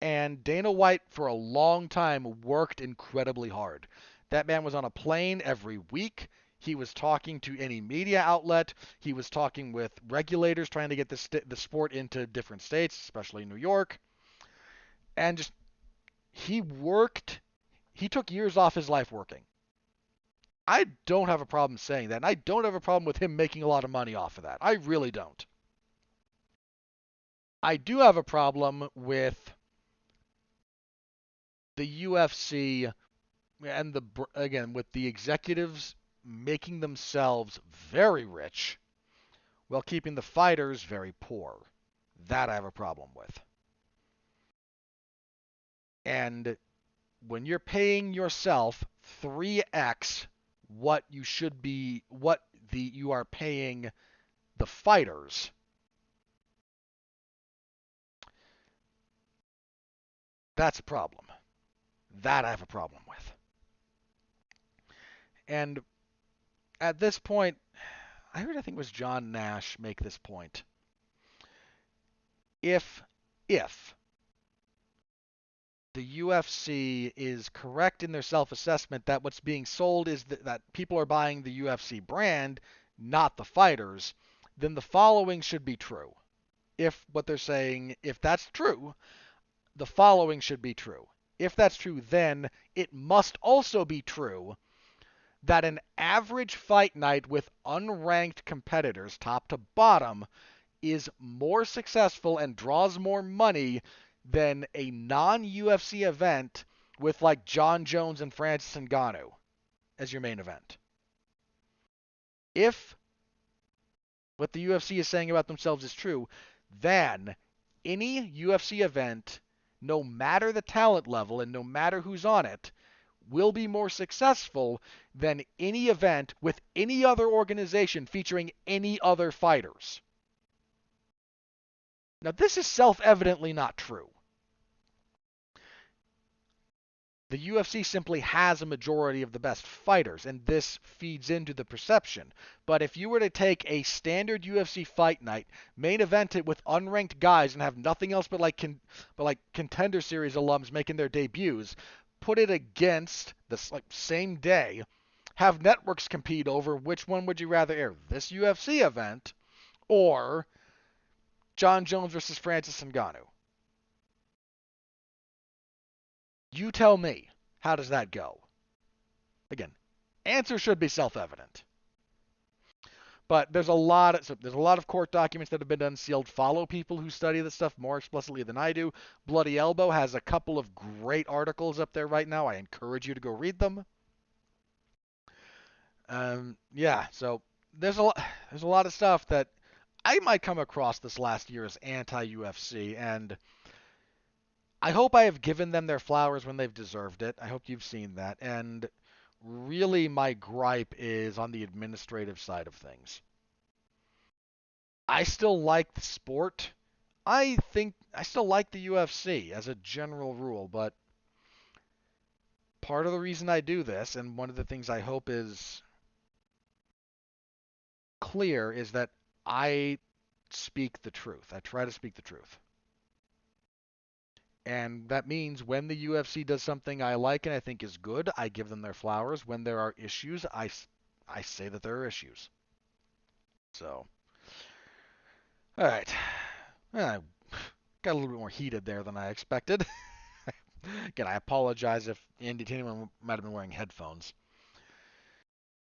And Dana White, for a long time, worked incredibly hard. That man was on a plane every week. He was talking to any media outlet. He was talking with regulators trying to get the sport into different states, especially New York. And just, he worked, he took years off his life working. I don't have a problem saying that. And I don't have a problem with him making a lot of money off of that. I really don't. I do have a problem with the UFC and again with the executives making themselves very rich while keeping the fighters very poor. That I have a problem with. And when you're paying yourself 3x what you are paying the fighters, that's a problem. That I have a problem with. And at this point, I think it was John Nash make this point. If the UFC is correct in their self-assessment that what's being sold is that people are buying the UFC brand, not the fighters, then the following should be true. If what they're saying, if that's true, the following should be true. If that's true, then it must also be true that an average fight night with unranked competitors, top to bottom, is more successful and draws more money than a non-UFC event with like John Jones and Francis Ngannou as your main event. If what the UFC is saying about themselves is true, then any UFC event, no matter the talent level and no matter who's on it, will be more successful than any event with any other organization featuring any other fighters. Now, this is self-evidently not true. The UFC simply has a majority of the best fighters, and this feeds into the perception. But if you were to take a standard UFC fight night, main event it with unranked guys, and have nothing else but Contender Series alums making their debuts, put it against the same day, have networks compete over which one would you rather air, this UFC event or John Jones versus Francis Ngannou? You tell me, how does that go? Again, answer should be self-evident. But there's a lot of court documents that have been unsealed. Follow people who study this stuff more explicitly than I do. Bloody Elbow has a couple of great articles up there right now. I encourage you to go read them. Yeah, so there's a lot of stuff that I might come across this last year as anti-UFC, and I hope I have given them their flowers when they've deserved it. I hope you've seen that. And really, my gripe is on the administrative side of things. I still like the sport. I think I still like the UFC as a general rule, but part of the reason I do this, and one of the things I hope is clear, is that I speak the truth. I try to speak the truth. And that means when the UFC does something I like and I think is good, I give them their flowers. When there are issues, I say that there are issues. So, all right. I got a little bit more heated there than I expected. Again, I apologize if anyone might have been wearing headphones.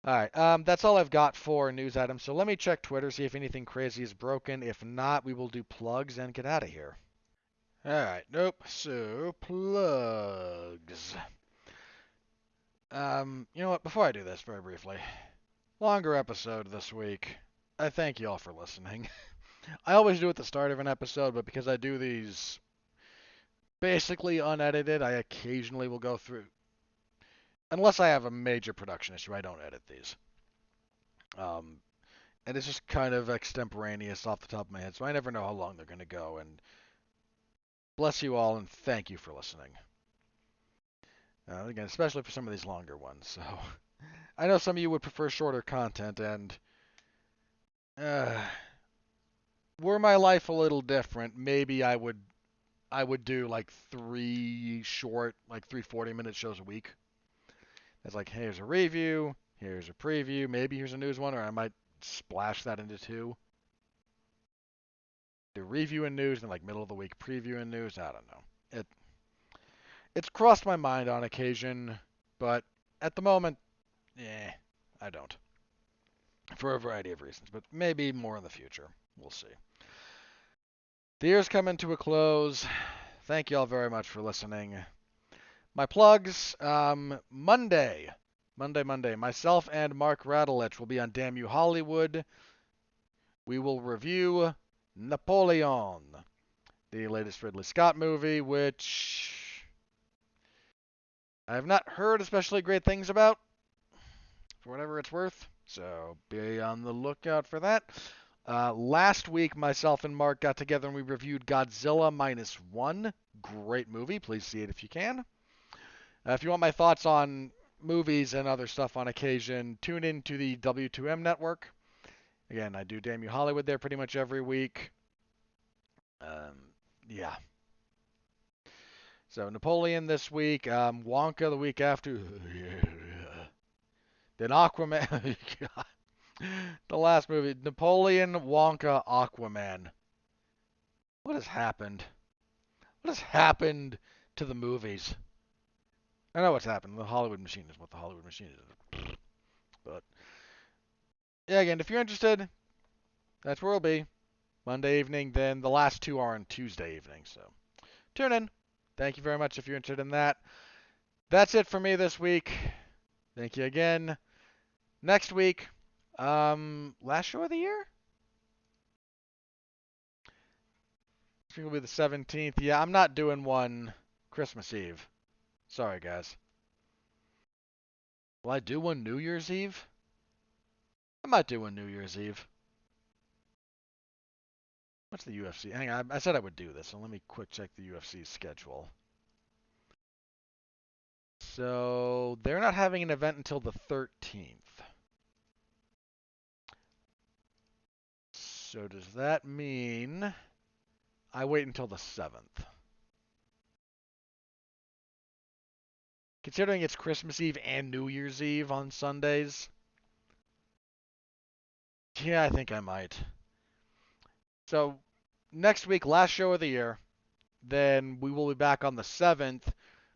All right, that's all I've got for news items. So let me check Twitter, see if anything crazy is broken. If not, we will do plugs and get out of here. All right, nope. So plugs. You know what? Before I do this, very briefly, longer episode this week. I thank you all for listening. I always do at the start of an episode, but because I do these basically unedited, I occasionally will go through. Unless I have a major production issue, I don't edit these. Um, and it's just kind of extemporaneous off the top of my head, so I never know how long they're going to go. And bless you all, and thank you for listening. Again, especially for some of these longer ones. So I know some of you would prefer shorter content, and uh, were my life a little different, maybe I would do like three short, like 3 40-minute shows a week. It's like, hey, here's a review, here's a preview, maybe here's a news one, or I might splash that into two. Do review and news, and like middle of the week preview and news. I don't know. It's crossed my mind on occasion, but at the moment, I don't. For a variety of reasons, but maybe more in the future. We'll see. The year's coming to a close. Thank you all very much for listening. My plugs, Monday, myself and Mark Radulich will be on Damn You Hollywood. We will review Napoleon, the latest Ridley Scott movie, which I have not heard especially great things about, for whatever it's worth. So be on the lookout for that. Last week, myself and Mark got together and we reviewed Godzilla Minus One. Great movie. Please see it if you can. If you want my thoughts on movies and other stuff on occasion, tune in to the W2M network. Again, I do Damn You Hollywood there pretty much every week. Yeah. So Napoleon this week, Wonka the week after, then Aquaman. The last movie, Napoleon, Wonka, Aquaman. What has happened? What has happened to the movies? I know what's happened. The Hollywood machine is what the Hollywood machine is. But yeah, again, if you're interested, that's where it'll be. Monday evening. Then the last two are on Tuesday evening. So tune in. Thank you very much if you're interested in that. That's it for me this week. Thank you again. Next week, last show of the year? This week will be the 17th. Yeah, I'm not doing one Christmas Eve. Sorry, guys. Will I do one New Year's Eve? I might do one New Year's Eve. What's the UFC? Hang on, I said I would do this, so let me quick check the UFC schedule. So they're not having an event until the 13th. So does that mean I wait until the 7th? Considering it's Christmas Eve and New Year's Eve on Sundays, yeah, I think I might. So next week, last show of the year, then we will be back on the 7th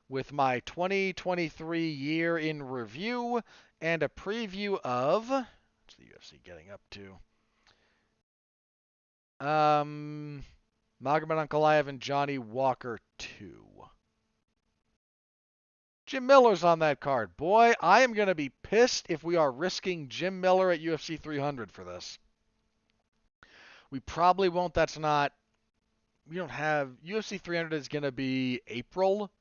with my 2023 year in review and a preview of, what's the UFC getting up to? Magomed Ankalaev and Johnny Walker 2. Jim Miller's on that card. Boy, I am going to be pissed if we are risking Jim Miller at UFC 300 for this. We probably won't. We don't have, UFC 300 is going to be April.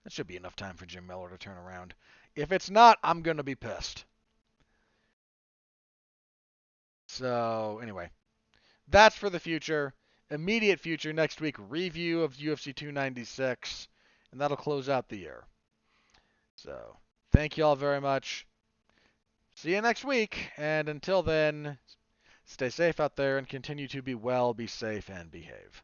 That should be enough time for Jim Miller to turn around. If it's not, I'm going to be pissed. So, anyway, that's for the future. Immediate future next week, review of UFC 296, and that'll close out the year. So, thank you all very much. See you next week, and until then, stay safe out there and continue to be well, be safe, and behave.